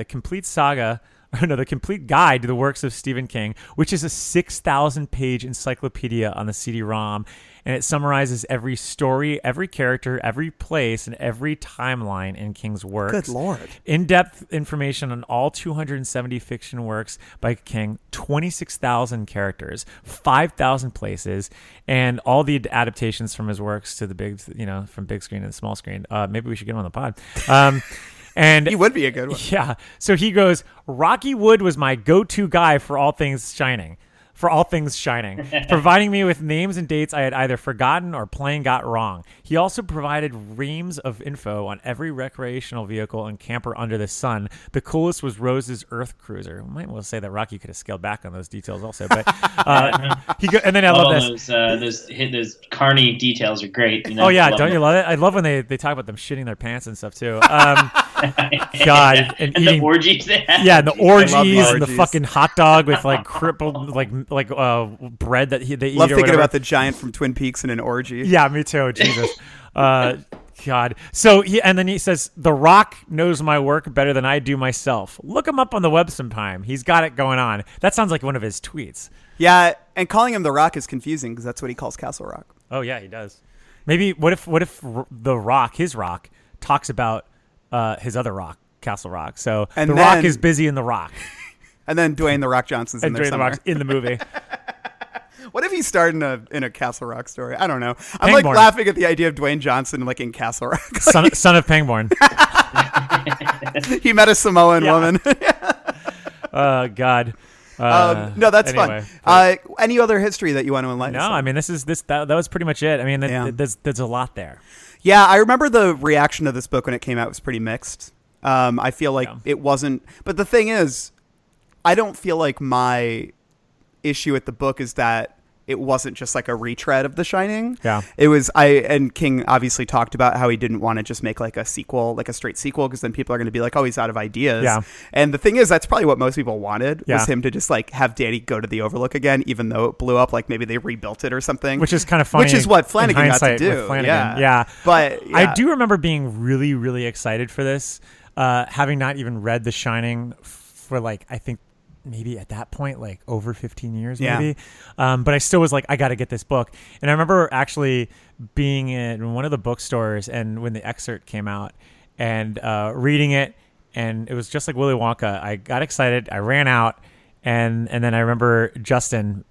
The complete guide to the works of Stephen King, which is a 6,000-page encyclopedia on the CD-ROM, and it summarizes every story, every character, every place, and every timeline in King's works. Good Lord. In-depth information on all 270 fiction works by King, 26,000 characters, 5,000 places, and all the adaptations from his works to the big, from big screen and small screen. Maybe we should get him on the pod. And he would be a good one. Yeah. So he goes, Rocky Wood was my go-to guy for all things Shining. Providing me with names and dates I had either forgotten or plain got wrong. He also provided reams of info on every recreational vehicle and camper under the sun. The coolest was Rose's Earth Cruiser. I might well say that Rocky could have scaled back on those details also, but and then I love this. Those carny details are great. Oh yeah, don't you love it? I love when they talk about them shitting their pants and stuff too. God, and eating the orgies they have. Yeah, and the orgies and the fucking hot dog with crippled bread that they eat. Love thinking whatever. about the giant from Twin Peaks in an orgy. Yeah, me too. Jesus. God. So then he says, The Rock knows my work better than I do myself. Look him up on the web sometime. He's got it going on. That sounds like one of his tweets. Yeah, and calling him The Rock is confusing because that's what he calls Castle Rock. Oh yeah, he does. Maybe what if the Rock, his Rock, talks about his other Rock, Castle Rock. So and Rock is busy in The Rock. And then Dwayne The Rock Johnson's in there somewhere. The Rock's in the movie. What if he starred in a Castle Rock story? I don't know. I'm laughing at the idea of Dwayne Johnson in Castle Rock. Son of Pangborn. He met a Samoan woman. God. No, that's anyway, fun. Any other history that you want to enlighten us on? I mean, that was pretty much it. I mean, there's a lot there. Yeah, I remember the reaction to this book when it came out was pretty mixed. I feel like it wasn't. But the thing is, I don't feel like my issue with the book is that it wasn't just like a retread of The Shining. Yeah. It was, and King obviously talked about how he didn't want to just make like a sequel, like a straight sequel, because then people are going to be like, oh, he's out of ideas. Yeah. And the thing is, that's probably what most people wanted, Yeah. was him to just like have Danny go to the Overlook again, even though it blew up, like maybe they rebuilt it or something. Which is kind of funny. Which is what Flanagan in got to hindsight do. with Flanagan. Yeah. But I do remember being really, really excited for this, having not even read The Shining for like, I think maybe at that point, like over 15 years, maybe. But I still was like, I got to get this book. And I remember actually being in one of the bookstores, and when the excerpt came out, and reading it, and it was just like Willy Wonka. I got excited. I ran out, and then I remember Justin,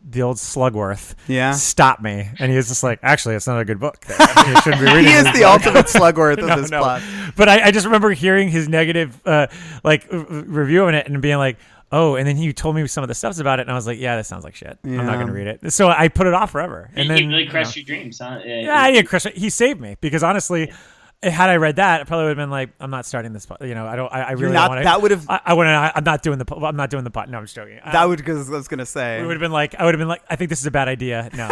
the old Slugworth, stopped me, and he was just like, actually, it's not a good book. You shouldn't be reading he is this the book. ultimate Slugworth of this plot. But I just remember hearing his negative review of it and being like, oh, and then he told me some of the stuffs about it, and I was like, yeah, that sounds like shit. I'm not going to read it. So I put it off forever. And then, he really crushed your dreams, huh? He saved me, because honestly, had I read that, I probably would have been like, I'm not starting this. I really don't want to. That would have. I'm not doing the pot. No, I'm just joking. That would, because I was going to say. I would have been like, I think this is a bad idea. No.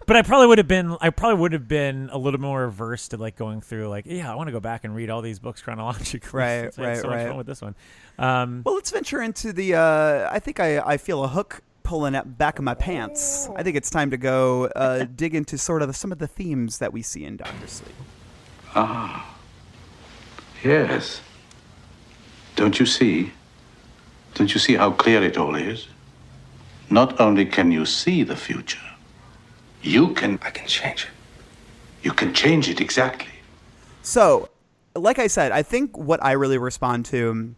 But I probably would have been a little more averse to like going through like, I want to go back and read all these books chronologically. Right. Much fun with this one. Well, let's venture into the. I think I feel a hook pulling at back of my pants. I think it's time to go dig into sort of some of the themes that we see in Dr. Sleep. Ah, yes. Don't you see? Don't you see how clear it all is? Not only can you see the future, I can change it. You can change it, exactly. So, like I said, I think what I really respond to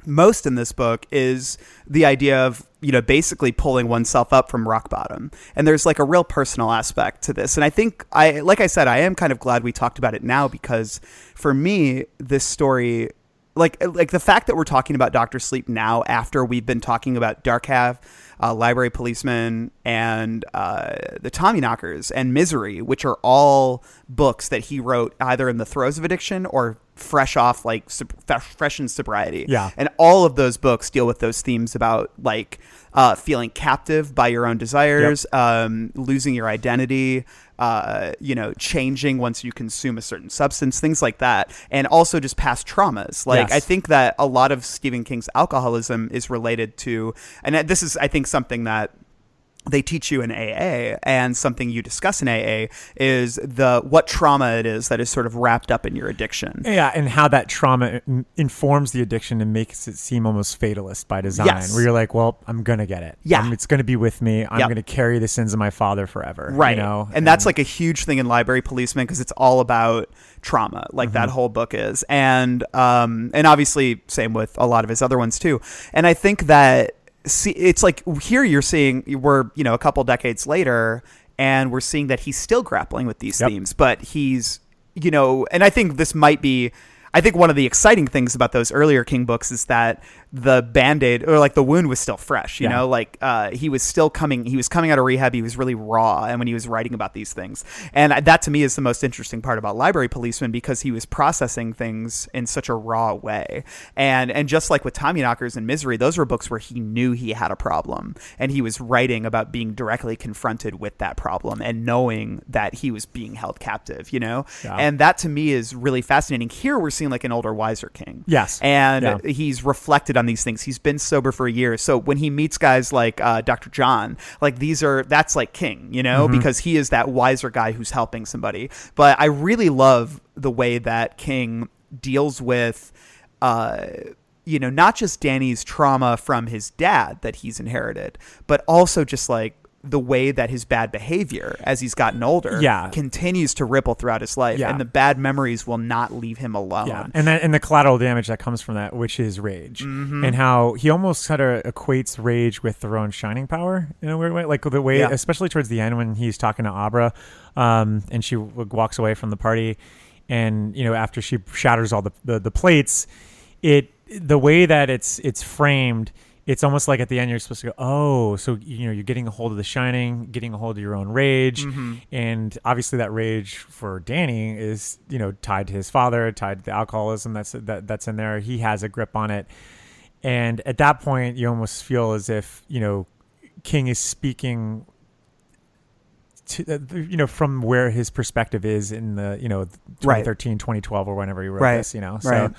most in this book is the idea of, basically pulling oneself up from rock bottom. And there's like a real personal aspect to this. And I think like I said, I am kind of glad we talked about it now, because for me, this story, like the fact that we're talking about Dr. Sleep now, after we've been talking about Dark Half, Library Policeman, and the Tommyknockers, and Misery, which are all books that he wrote either in the throes of addiction or fresh off, like fresh in sobriety. Yeah. And all of those books deal with those themes about like feeling captive by your own desires, losing your identity, changing once you consume a certain substance, things like that. And also just past traumas. Like, I think that a lot of Stephen King's alcoholism is related to, and this is, I think, something that they teach you in AA, and something you discuss in AA is what trauma it is that is sort of wrapped up in your addiction. Yeah, and how that trauma informs the addiction and makes it seem almost fatalist by design. Yes. Where you're like, well, I'm going to get it. Yeah. It's going to be with me. I'm going to carry the sins of my father forever. Right. And that's like a huge thing in Library Policeman, because it's all about trauma, like that whole book is. And obviously same with a lot of his other ones too. And I think that, it's like here we're a couple decades later, and we're seeing that he's still grappling with these themes, but he's, and I think this might be, I think one of the exciting things about those earlier King books is that the Band-Aid, or like the wound, was still fresh, you know, like he was coming out of rehab. He was really raw. And when he was writing about these things, and that to me is the most interesting part about Library Policeman, because he was processing things in such a raw way. And just like with Tommyknockers and Misery, those were books where he knew he had a problem, and he was writing about being directly confronted with that problem and knowing that he was being held captive, and that to me is really fascinating. Here we're seeing like an older, wiser King. Yes. And he's reflected on these things. He's been sober for a year. So when he meets guys like Dr. John, like that's like King, because he is that wiser guy who's helping somebody. But I really love the way that King deals with, not just Danny's trauma from his dad that he's inherited, but also just like the way that his bad behavior as he's gotten older continues to ripple throughout his life, and the bad memories will not leave him alone. And the collateral damage that comes from that, which is rage, and how he almost kind of equates rage with their own shining power in a weird way, like the way, especially towards the end when he's talking to Abra, and she walks away from the party, and after she shatters all the plates, the way that it's framed. It's almost like at the end you're supposed to go, oh, so you're getting a hold of the shining, getting a hold of your own rage, and obviously that rage for Danny is tied to his father, tied to the alcoholism that's in there. He has a grip on it, and at that point you almost feel as if King is speaking to, from where his perspective is in the, 2013, 2012 or whenever he wrote this, so. Right.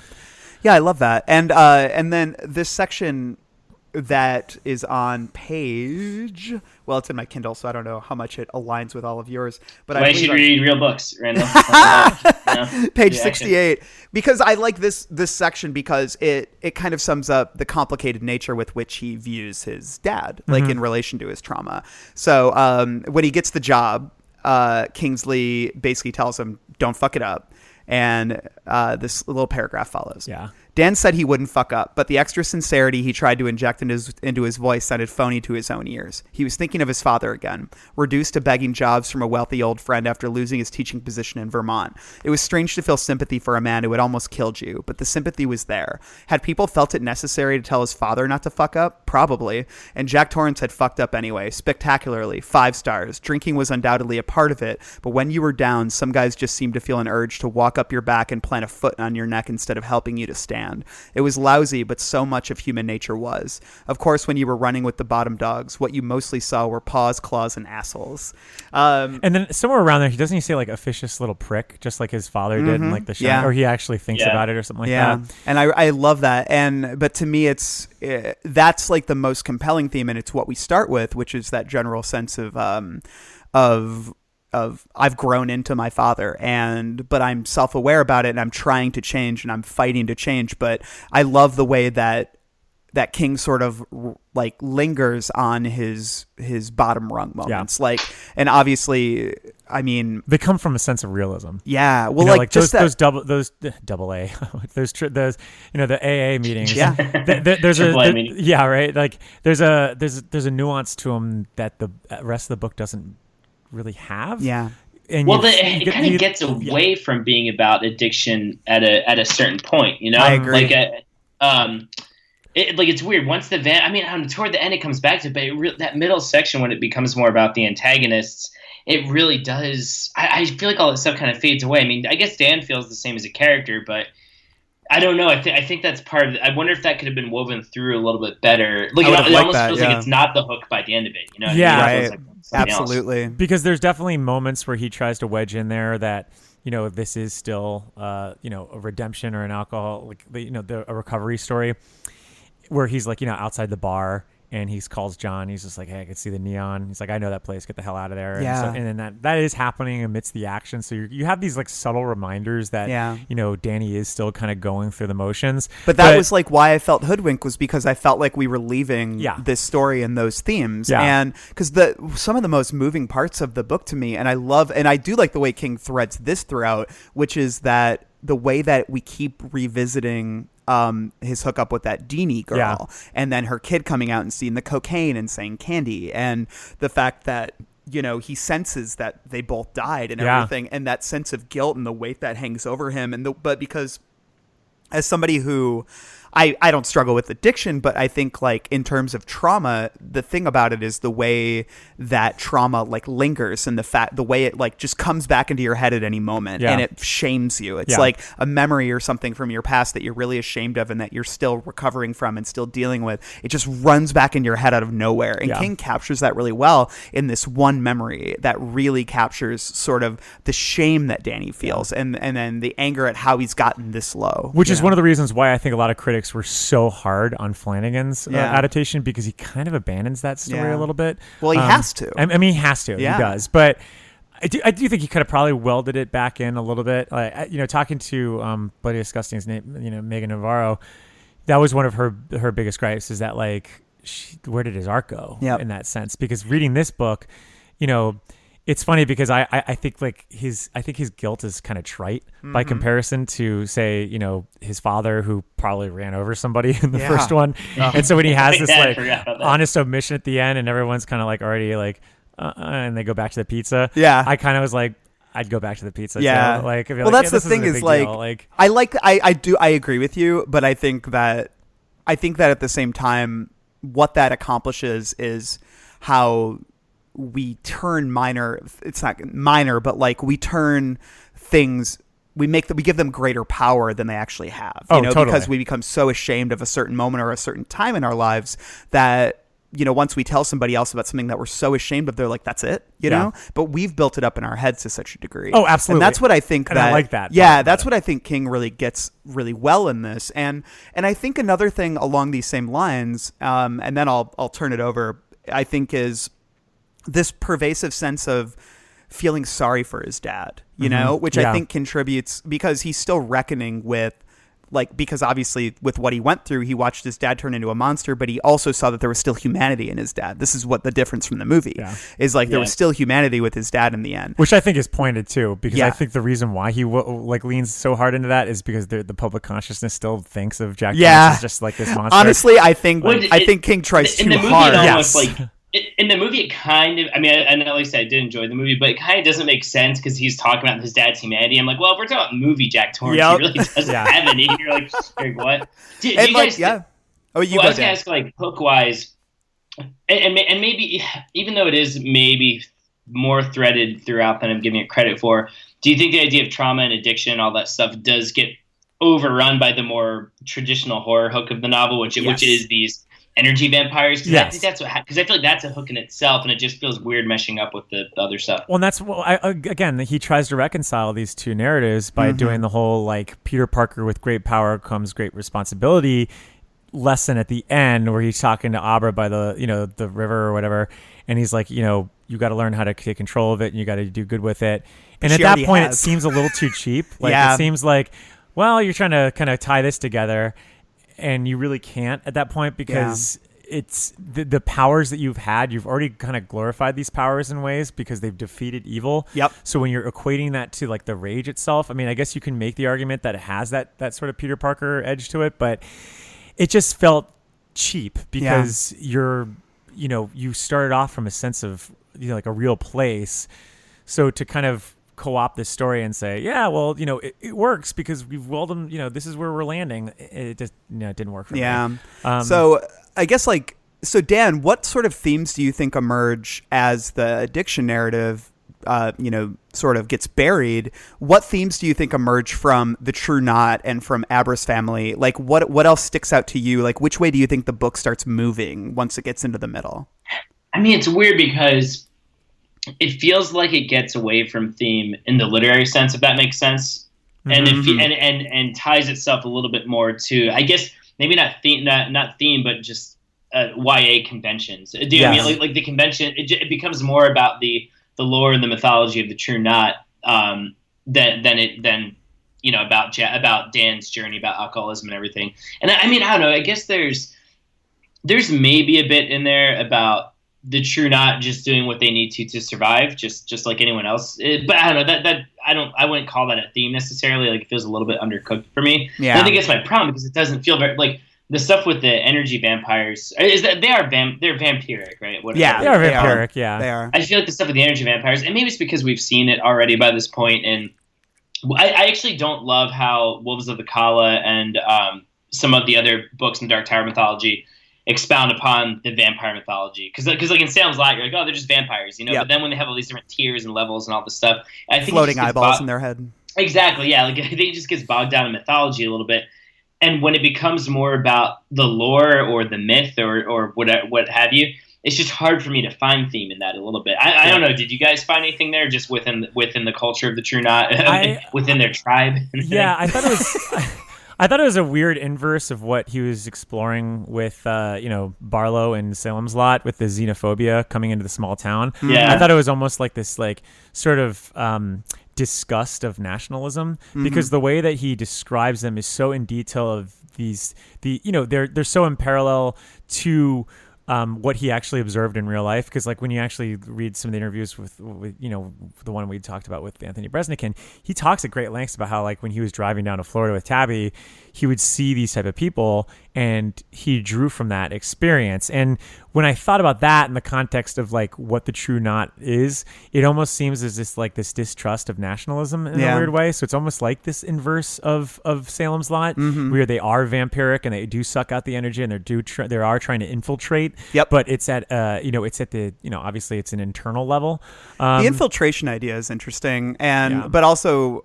Yeah, I love that. And then this section that is on page, well, it's in my Kindle, so I don't know how much it aligns with all of yours. But I should read real books, Randall. Page 68, because I like this section because it kind of sums up the complicated nature with which he views his dad, like in relation to his trauma. So when he gets the job, Kingsley basically tells him, "Don't fuck it up." And this little paragraph follows. Yeah. Dan said he wouldn't fuck up, but the extra sincerity he tried to inject into his voice sounded phony to his own ears. He was thinking of his father again, reduced to begging jobs from a wealthy old friend after losing his teaching position in Vermont. It was strange to feel sympathy for a man who had almost killed you, but the sympathy was there. Had people felt it necessary to tell his father not to fuck up? Probably. And Jack Torrance had fucked up anyway, spectacularly, 5 stars. Drinking was undoubtedly a part of it, but when you were down, some guys just seemed to feel an urge to walk up your back and plant a foot on your neck instead of helping you to stand. It was lousy, but so much of human nature was. Of course, when you were running with the bottom dogs, what you mostly saw were paws, claws, and assholes. And then somewhere around there, doesn't he say like officious little prick, just like his father did in like the show, or he actually thinks about it or something like that. And I love that. But to me, that's like the most compelling theme, and it's what we start with, which is that general sense of I've grown into my father, but I'm self-aware about it, and I'm trying to change, and I'm fighting to change. But I love the way that King sort of like lingers on his bottom rung moments. And obviously, I mean, they come from a sense of realism. Yeah. Well, like just those double A, those the AA meetings. Yeah. Yeah. Right. Like there's a nuance to them that the rest of the book doesn't really have. Yeah. And it kind of gets away from being about addiction at a certain point, I agree. It's weird. Once the van, I mean, toward the end it comes back to, but that middle section when it becomes more about the antagonists, it really does. I feel like all that stuff kind of fades away. I mean, I guess Dan feels the same as a character, but I don't know. I think that's part of it. I wonder if that could have been woven through a little bit better. Like it almost feels like it's not the hook by the end of it. You know? Yeah, right. Absolutely. Else. Because there's definitely moments where he tries to wedge in there that, this is still, a redemption or an alcohol, a recovery story, where he's like, outside the bar. And he calls John. He's just like, "Hey, I can see the neon." He's like, "I know that place. Get the hell out of there." Yeah. And then that is happening amidst the action. So you have these like subtle reminders that Danny is still kind of going through the motions. But that was like why I felt hoodwinked, was because I felt like we were leaving this story and those themes. Yeah. And because some of the most moving parts of the book to me, and I do like the way King threads this throughout, which is that the way that we keep revisiting his hookup with that Deanie girl, and then her kid coming out and seeing the cocaine and saying candy, and the fact that he senses that they both died and everything, and that sense of guilt and the weight that hangs over him, but because as somebody who I don't struggle with addiction, but I think like in terms of trauma, the thing about it is the way that trauma like lingers, and the way it like just comes back into your head at any moment, and it shames you. It's like a memory or something from your past that you're really ashamed of and that you're still recovering from and still dealing with. It just runs back in your head out of nowhere. And King captures that really well in this one memory that really captures sort of the shame that Danny feels, and then the anger at how he's gotten this low. Which is one of the reasons why I think a lot of critics were so hard on Flanagan's adaptation, because he kind of abandons that story a little bit. Well, he has to. I mean, he has to. Yeah. He does. But I do think he could have probably welded it back in a little bit. Like, talking to Bloody Disgusting's name, Megan Navarro, that was one of her biggest gripes, is that like, where did his arc go in that sense? Because reading this book, it's funny because I think like his guilt is kind of trite by comparison to, say, his father, who probably ran over somebody in the first one. And so when he has this like honest omission at the end, and everyone's kind of like already like, and they go back to the pizza. Yeah. I kind of was like, I'd go back to the pizza. Yeah. So, like, well, that's the thing is like, I agree with you, but I think that at the same time, what that accomplishes is how we turn it's not minor, but like we turn things, we give them greater power than they actually have, totally. Because we become so ashamed of a certain moment or a certain time in our lives that once we tell somebody else about something that we're so ashamed of, they're like, that's it, you know? But we've built it up in our heads to such a degree. Oh, absolutely. And that's what I think and I like that. Yeah, that's what I think King really gets really well in this. And I think another thing along these same lines, and then I'll turn it over, I think is this pervasive sense of feeling sorry for his dad, you know, which I think contributes because he's still reckoning with, because obviously with what he went through, he watched his dad turn into a monster, but he also saw that there was still humanity in his dad. This is what the difference from the movie is, there was still humanity with his dad in the end. Which I think is pointed too, because I think the reason why he leans so hard into that is because the public consciousness still thinks of Jack Torrance as just like this monster. Honestly, I think King tries too hard. In the movie, it kind of, I mean, and at least I did enjoy the movie, but it kind of doesn't make sense because he's talking about his dad's humanity. I'm like, well, if we're talking about movie Jack Torrance, he really doesn't have any. You're like what? Do you guys, Oh, you well, go, I was going to ask, hook-wise, and maybe, even though it is maybe more threaded throughout than I'm giving it credit for, do you think the idea of trauma and addiction and all that stuff does get overrun by the more traditional horror hook of the novel, which is these energy vampires? Because I think that's because I feel like that's a hook in itself, and it just feels weird meshing up with the other stuff. Well, and that's again, he tries to reconcile these two narratives by doing the whole Peter Parker with great power comes great responsibility lesson at the end, where he's talking to Abra by the the river or whatever, and he's like, you got to learn how to take control of it, and you got to do good with it. And at that point, it seems a little too cheap. It seems like, well, you're trying to kind of tie this together. And you really can't at that point because it's the powers that you've had. You've already kind of glorified these powers in ways because they've defeated evil. Yep. So when you're equating that to the rage itself, I mean, I guess you can make the argument that it has that sort of Peter Parker edge to it, but it just felt cheap because you started off from a sense of a real place. So to kind of co-opt this story and say, it works because we've willed them, this is where we're landing. It just it didn't work for me. So I guess so Dan, what sort of themes do you think emerge as the addiction narrative sort of gets buried? What themes do you think emerge from the True Knot and from Abra's family? What else sticks out to you? Which way do you think the book starts moving once it gets into the middle? I mean, it's weird because it feels like it gets away from theme in the literary sense, if that makes sense, and and ties itself a little bit more to, I guess, maybe not theme, but just YA conventions. Do you know what I mean? Like the convention, it becomes more about the lore and the mythology of the True Knot than about Dan's journey, about alcoholism and everything. And I mean, I don't know. I guess there's maybe a bit in there about the True Knot just doing what they need to survive, just like anyone else. But I don't know I wouldn't call that a theme necessarily. It feels a little bit undercooked for me. Yeah. And I think that's my problem because it doesn't feel very the stuff with the energy vampires is that they're vampiric, right? They are vampiric. They are. I feel like the stuff with the energy vampires, and maybe it's because we've seen it already by this point, and I actually don't love how Wolves of the Kala and some of the other books in Dark Tower mythology expound upon the vampire mythology, because in Salem's Lot you're like, oh, they're just vampires, but then when they have all these different tiers and levels and all this stuff, I think floating eyeballs in their head, exactly, I think it just gets bogged down in mythology a little bit, and when it becomes more about the lore or the myth or what have you, it's just hard for me to find theme in that a little bit. I don't know, did you guys find anything there just within the culture of the True Knot, within their tribe? I thought it was a weird inverse of what he was exploring with, Barlow and Salem's Lot with the xenophobia coming into the small town. Yeah. I thought it was almost like this, sort of disgust of nationalism, because the way that he describes them is so in detail of they're so in parallel to what he actually observed in real life. Because when you actually read some of the interviews with the one we talked about with Anthony Bresnikan, he talks at great lengths about how when he was driving down to Florida with Tabby, he would see these type of people and he drew from that experience. And when I thought about that in the context of what the True Knot is, it almost seems as this distrust of nationalism in a weird way. So it's almost like this inverse of Salem's Lot, where they are vampiric and they do suck out the energy and they are trying to infiltrate. Yep. But it's at it's at the obviously it's an internal level. The infiltration idea is interesting, but also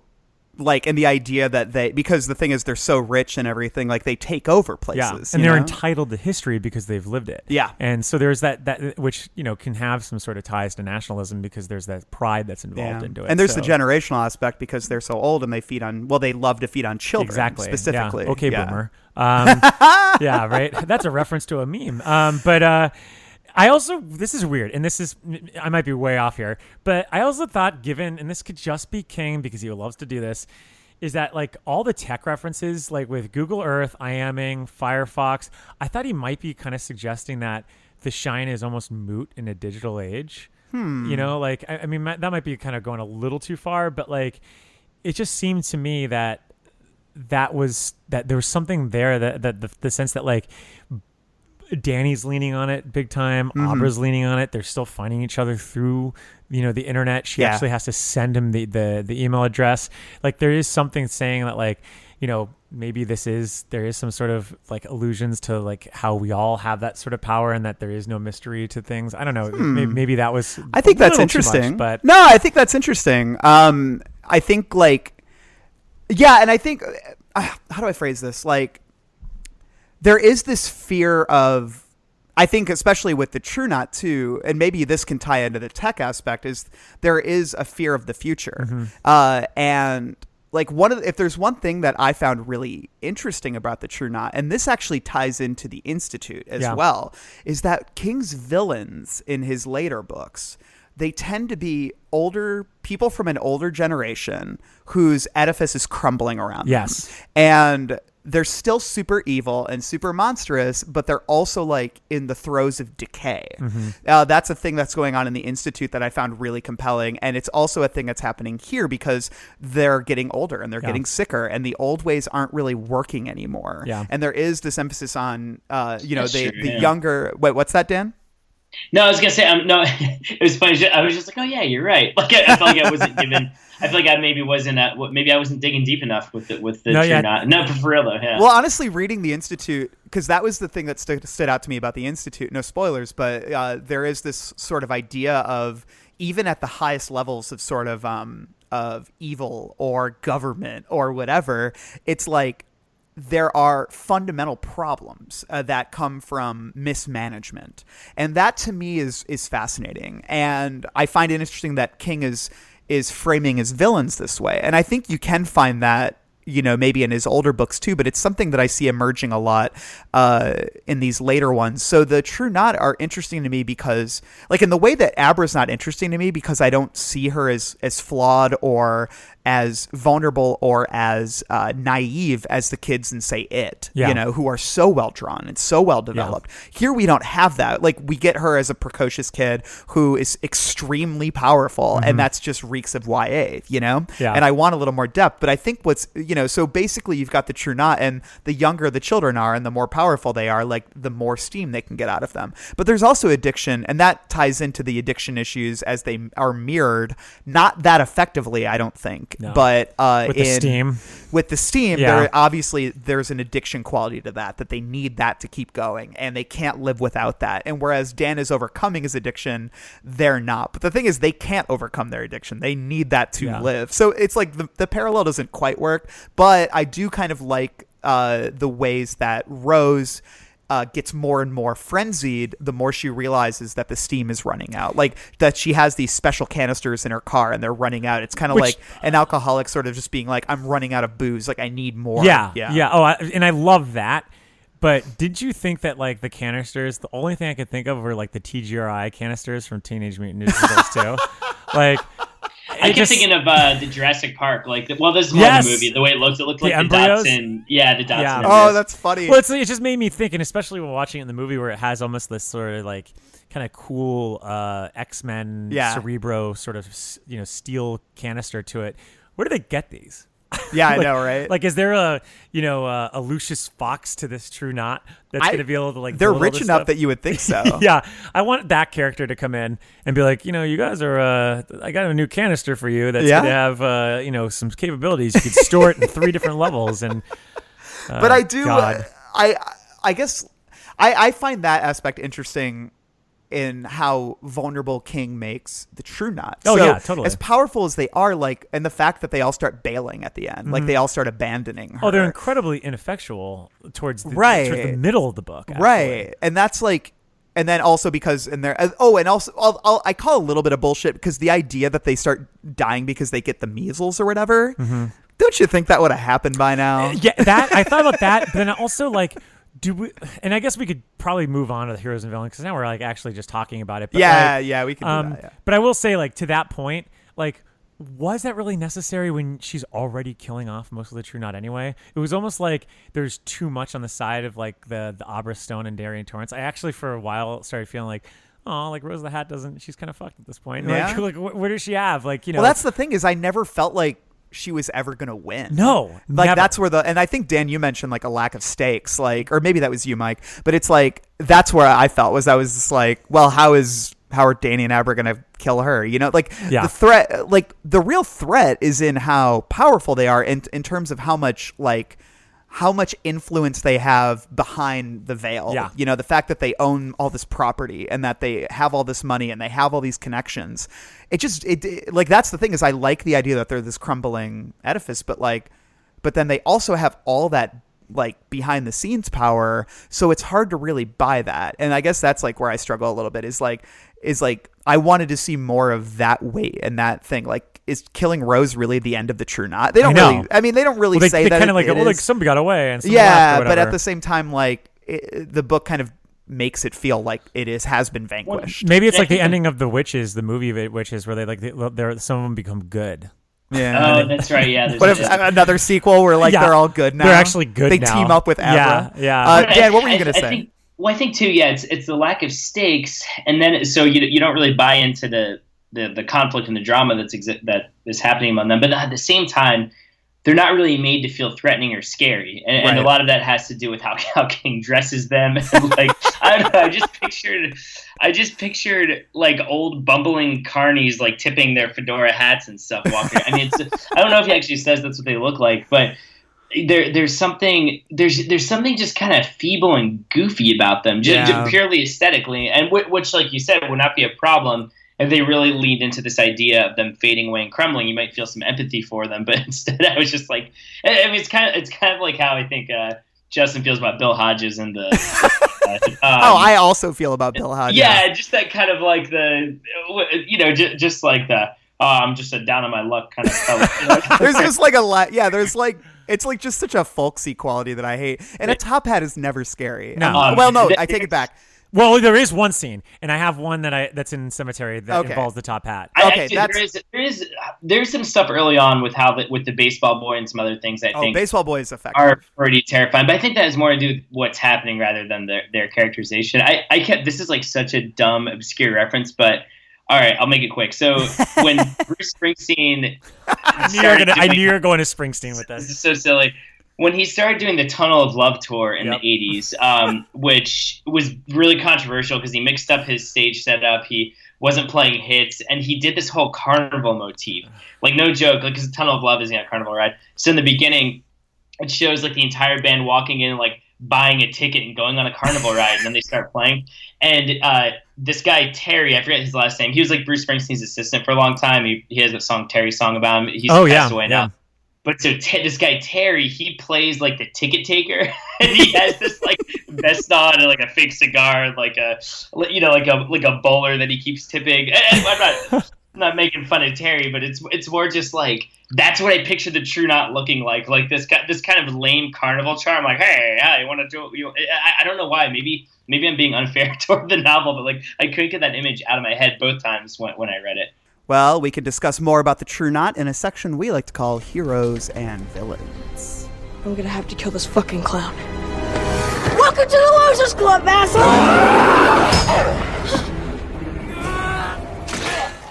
Like, and the idea that because the thing is they're so rich and everything, like they take over places. And they're entitled to history because they've lived it. Yeah. And so there's that which, can have some sort of ties to nationalism because there's that pride that's involved into it. And there's the generational aspect because they're so old and they love to feed on children. Exactly. Specifically. Yeah. Okay, boomer. Yeah, right. That's a reference to a meme. But I also, this is weird, and I might be way off here, but I also thought and this could just be King because he loves to do this, is that like all the tech references, like with Google Earth, IMing, Firefox, I thought he might be kind of suggesting that the shine is almost moot in a digital age. Like, I mean, that might be kind of going a little too far, but like, it just seemed to me that there was something there that the sense that like, Danny's leaning on it big time. Abra's leaning on it. They're still finding each other through, the internet. She actually has to send him the email address. Like there is something saying that like, maybe there is some sort of like allusions to like how we all have that sort of power and that there is no mystery to things. I don't know. Maybe that was, I think that's interesting. Much, but no, I think that's interesting. I think like, yeah. And I think, how do I phrase this? Like, there is this fear of, I think, especially with the True Knot too, and maybe this can tie into the tech aspect, is there is a fear of the future. And like if there's one thing that I found really interesting about the True Knot, and this actually ties into the Institute as well, is that King's villains in his later books, they tend to be older people from an older generation whose edifice is crumbling around them. And they're still super evil and super monstrous, but they're also like in the throes of decay. That's a thing that's going on in the Institute that I found really compelling. And it's also a thing that's happening here because they're getting older and they're getting sicker and the old ways aren't really working anymore. And there is this emphasis on, the younger, wait, what's that, Dan? No, I was gonna say, no. It was funny. I was just like, oh yeah, you're right. Like I felt like I wasn't given. I feel like I maybe wasn't maybe I wasn't digging deep enough with the True Knot. No, for real though. Yeah. Well, honestly, reading the Institute, because that was the thing that stood out to me about the Institute. No spoilers, but there is this sort of idea of, even at the highest levels of sort of evil or government or whatever, it's like there are fundamental problems that come from mismanagement. And that to me is fascinating. And I find it interesting that King is framing his villains this way. And I think you can find that, maybe in his older books too, but it's something that I see emerging a lot in these later ones. So the True Knot are interesting to me because, like, in the way that Abra's not interesting to me, because I don't see her as flawed or as vulnerable or as naive as the kids in, say, It, who are so well drawn and so well developed. Here we don't have that. Like, we get her as a precocious kid who is extremely powerful, and that's just reeks of YA, And I want a little more depth. But I think what's, so basically you've got the True Knot, and the younger the children are and the more powerful they are, like, the more steam they can get out of them. But there's also addiction, and that ties into the addiction issues as they are mirrored, not that effectively, I don't think. No. But with the steam, there's an addiction quality to that they need that to keep going, and they can't live without that. And whereas Dan is overcoming his addiction, they're not. But the thing is, they can't overcome their addiction. They need that to live. So it's like the parallel doesn't quite work, but I do kind of like the ways that Rose gets more and more frenzied the more she realizes that the steam is running out, like that she has these special canisters in her car and they're running out. It's kind of like an alcoholic sort of just being like, I'm running out of booze, like I need more. And I love that. But did you think that, like, the canisters, the only thing I could think of were like the TGRI canisters from Teenage Mutant Ninja Turtles 2? Like, I kept thinking of the Jurassic Park, like, this is more the movie, the way it looked like the Dotson. Yeah, the Dotson. Yeah. Oh, that's funny. Well, it just made me think, and especially when watching it in the movie where it has almost this sort of like kind of cool X-Men Cerebro sort of, steel canister to it. Where do they get these? Yeah, I know, right? Like, is there a Lucius Fox to this True Knot that's going to be able to, like, they're rich enough that you would think so. Yeah, I want that character to come in and be like, you guys are, I got a new canister for you that's going to have, some capabilities. You could store it in 3 different levels. And but I do, I guess I find that aspect interesting in how vulnerable King makes the True Knot. Oh, so yeah, totally. As powerful as they are, like, and the fact that they all start bailing at the end, like they all start abandoning her. Oh, they're incredibly ineffectual towards the middle of the book. Actually. Right. And that's like, and then also because in there, and also I call a little bit of bullshit because the idea that they start dying because they get the measles or whatever. Mm-hmm. Don't you think that would have happened by now? Yeah, that I thought about that, but then also like, do we? And I guess we could probably move on to the heroes and villains because now we're like actually just talking about it. But yeah, we can do that. Yeah. But I will say, like, to that point, like, was that really necessary when she's already killing off most of the True Knot anyway? It was almost like there's too much on the side of like the Abra Stone and Darian Torrance. I actually for a while started feeling like, oh, like Rose the Hat she's kind of fucked at this point. Yeah. Like where does she have? Like, you know. Well, that's the thing is I never felt like she was ever gonna win. No, like never. That's where and I think Dan, you mentioned like a lack of stakes, like, or maybe that was you, Mike, but it's like that's where I felt was I was just like, well, how are Danny and Abra gonna kill her? You know, like the threat, like the real threat is in how powerful they are in terms of how much influence they have behind the veil. Yeah. You know, the fact that they own all this property and that they have all this money and they have all these connections. It like, that's the thing is I like the idea that they're this crumbling edifice, but then they also have all that like behind the scenes power. So it's hard to really buy that. And I guess that's like where I struggle a little bit is like, I wanted to see more of that weight and that thing. Like, is killing Rose really the end of the True Knot? They don't really. I mean, they don't really say that. Kind of like, well, like somebody got away and but at the same time, like the book kind of makes it feel like has been vanquished. Maybe it's like the ending of The Witches, the movie of Witches, where they're some of them become good. Yeah. Oh, that's right. Yeah. What if another sequel where like they're all good now? They're actually good. They now. team up with Abra. Yeah. Dan, what were you gonna say? I think too. Yeah, it's the lack of stakes, and then so you don't really buy into the conflict and the drama that is happening among them. But at the same time, they're not really made to feel threatening or scary, and a lot of that has to do with how King dresses them. And like I don't know, I just pictured like old bumbling carnies like tipping their fedora hats and stuff walking. I mean, I don't know if he actually says that's what they look like, but there's something just kind of feeble and goofy about them, just purely aesthetically, and which, like you said, would not be a problem. If they really leaned into this idea of them fading away and crumbling, you might feel some empathy for them. But instead, I was just like, I mean, it's kind of like how I think Justin feels about Bill Hodges and the. I also feel about Bill Hodges. Yeah, just that kind of like just like the I'm just a down on my luck kind of stuff. There's just like there's like. It's like just such a folksy quality that I hate. And a top hat is never scary. No. I take it back. Well, there is one scene, and I have one that's in Cemetery that involves the top hat. There's some stuff early on with with the baseball boy and some other things I think baseball boy is effective. Are pretty terrifying. But I think that has more to do with what's happening rather than their characterization. This is like such a dumb, obscure reference, but all right, I'll make it quick. So when Bruce Springsteen, I knew you were going to Springsteen with this. This is so silly. When he started doing the Tunnel of Love tour in the 80s, which was really controversial because he mixed up his stage setup, he wasn't playing hits, and he did this whole carnival motif. Like, no joke, because the Tunnel of Love isn't a carnival ride. So in the beginning, it shows like the entire band walking in, like buying a ticket and going on a carnival ride, and then they start playing. And this guy, Terry, I forget his last name, he was like Bruce Springsteen's assistant for a long time. He has a song, Terry song, about him. He's passed away now. But so this guy Terry, he plays like the ticket taker, and he has this like vest on and like a fake cigar, like a bowler that he keeps tipping. And I'm not making fun of Terry, but it's more just like that's what I picture the True Knot looking like this kind of lame carnival charm. Like, hey, you want to do it? I don't know why. Maybe I'm being unfair toward the novel, but like I couldn't get that image out of my head both times when I read it. Well, we can discuss more about the True Knot in a section we like to call Heroes and Villains. I'm gonna have to kill this fucking clown. Welcome to the Losers Club, asshole!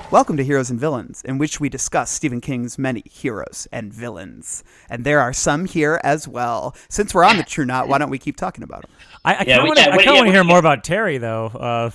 Welcome to Heroes and Villains, in which we discuss Stephen King's many heroes and villains. And there are some here as well. Since we're on the True Knot, why don't we keep talking about them? I kind of want to hear more about Terry, though.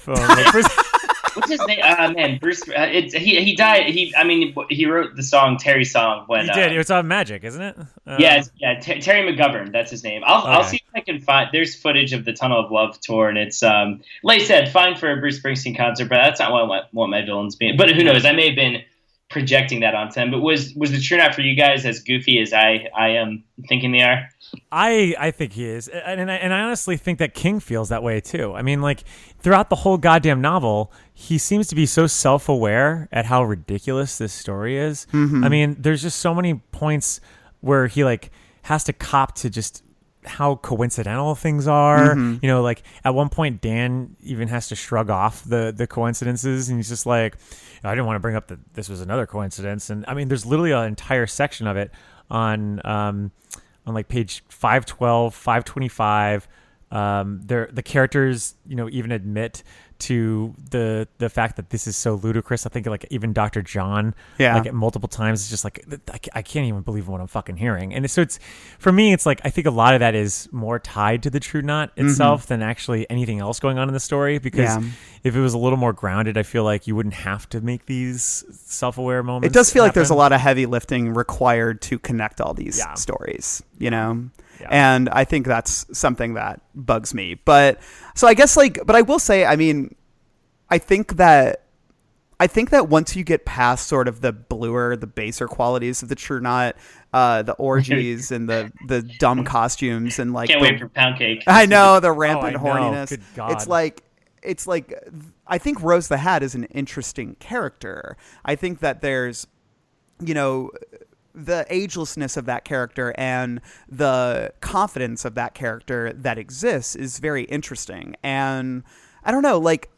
What's his name? Man, Bruce. He died. He wrote the song Terry's song when he did. It was on Magic, isn't it? Terry McGovern. That's his name. I'll see if I can find. There's footage of the Tunnel of Love tour, and it's like I said, fine for a Bruce Springsteen concert, but that's not what my villains being. But who knows? I may have been projecting that onto them. But was the True Knot for you guys as goofy as I am thinking they are? I think he is, and I honestly think that King feels that way too. I mean, like throughout the whole goddamn novel, he seems to be so self-aware at how ridiculous this story is. Mm-hmm. I mean, there's just so many points where he like has to cop to just how coincidental things are. Mm-hmm. You know, like at one point Dan even has to shrug off the coincidences, and he's just like, I didn't want to bring up that this was another coincidence. And I mean, there's literally an entire section of it on like page 512, 525. The characters, you know, even admit to the fact that this is so ludicrous. I think like even Dr. John, like at multiple times, it's just like, I can't even believe what I'm fucking hearing. And so it's, for me, it's like, I think a lot of that is more tied to the True Knot itself than actually anything else going on in the story. Because if it was a little more grounded, I feel like you wouldn't have to make these self-aware moments. It does feel like there's a lot of heavy lifting required to connect all these stories, you know? Yeah. And I think that's something that bugs me. But so I guess but I will say, I mean, I think that once you get past sort of the bluer, the baser qualities of the True Knot, the orgies and the dumb costumes and like, can't wait for Poundcake. I know, the rampant horniness. Good God. It's like, I think Rose the Hat is an interesting character. I think that there's, you know, the agelessness of that character and the confidence of that character that exists is very interesting. And I don't know, like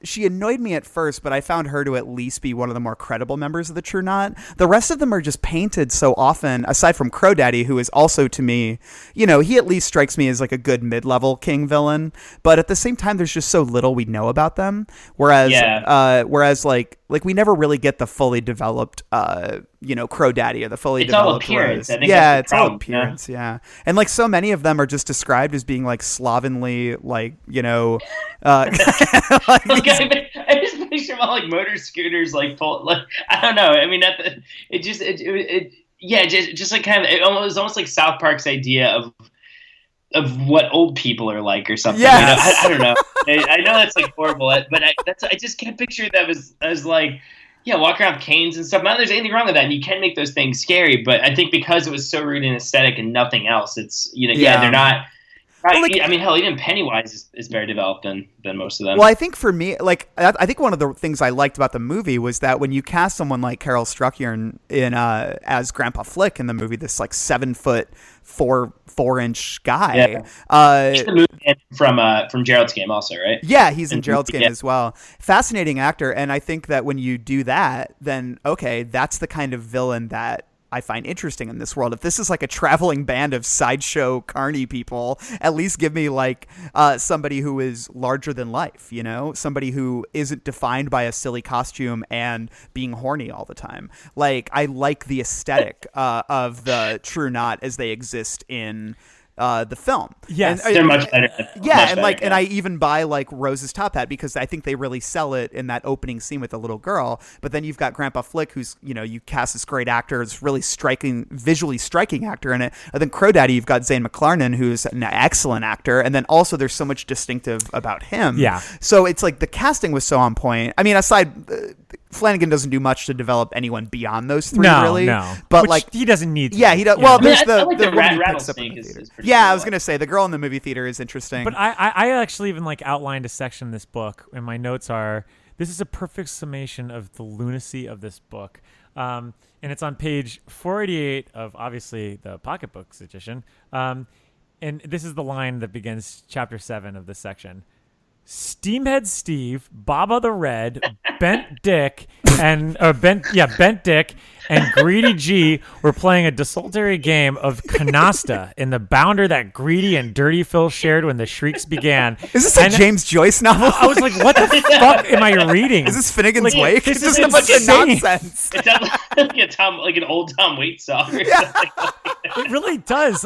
she annoyed me at first, but I found her to at least be one of the more credible members of the True Knot. The rest of them are just painted so often, aside from Crow Daddy, who is also, to me, you know, he at least strikes me as like a good mid-level King villain. But at the same time, there's just so little we know about them. Whereas like we never really get the fully developed, you know, Crow Daddy or the fully developed appearance. Rose. I think that's the problem, all appearance. Yeah. And like so many of them are just described as being like slovenly, like, you know, I just picture them all like motor scooters, like I don't know. I mean, just like kind of, it was almost like South Park's idea of what old people are like or something. Yes. You know? I don't know. I know that's like horrible, but I just can't picture that as like, walk around with canes and stuff. Not that there's anything wrong with that, and you can make those things scary, but I think because it was so rooted in aesthetic and nothing else, it's, you know, they're not. Well, like, I mean, hell, even Pennywise is better developed than most of them. Well, I think for me, like, I think one of the things I liked about the movie was that when you cast someone like Carol Struckjorn in as Grandpa Flick in the movie, this like 7 foot 4-inch guy. The movie from Gerald's Game also, right? Yeah, he's in Gerald's Game as well. Fascinating actor, and I think that when you do that, then okay, that's the kind of villain that I find interesting in this world. If this is like a traveling band of sideshow carny people, at least give me like somebody who is larger than life, you know, somebody who isn't defined by a silly costume and being horny all the time. Like, I like the aesthetic of the True Knot as they exist in the film. Yes, they're much better. And I even buy like Rose's top hat because I think they really sell it in that opening scene with the little girl. But then you've got Grandpa Flick, who's, you know, you cast this great actor, this really visually striking actor in it. And then Crow Daddy, you've got Zane McLarnon, who's an excellent actor. And then also there's so much distinctive about him. Yeah. So it's like the casting was so on point. I mean, aside, Flanagan doesn't do much to develop anyone beyond those three, really. No, but which like he doesn't need to. Yeah, he does. Yeah. Well, there's I like the woman who picks up in rattlesnake the theater. is pretty Yeah, cool. I was gonna say the girl in the movie theater is interesting. But I actually even like outlined a section in this book, and my notes are: this is a perfect summation of the lunacy of this book, and it's on page 488 of obviously the pocketbooks edition. And this is the line that begins chapter 7 of this section. Steamhead Steve, Baba the Red, Bent Dick, and Greedy G were playing a desultory game of canasta in the bounder that Greedy and Dirty Phil shared when the shrieks began. Is this a James Joyce novel? I was like, what the fuck am I reading? Is this Finnegan's Wake? This It's is just a bunch of insane. nonsense. It sounds like an old Tom Waits song or something. It really does.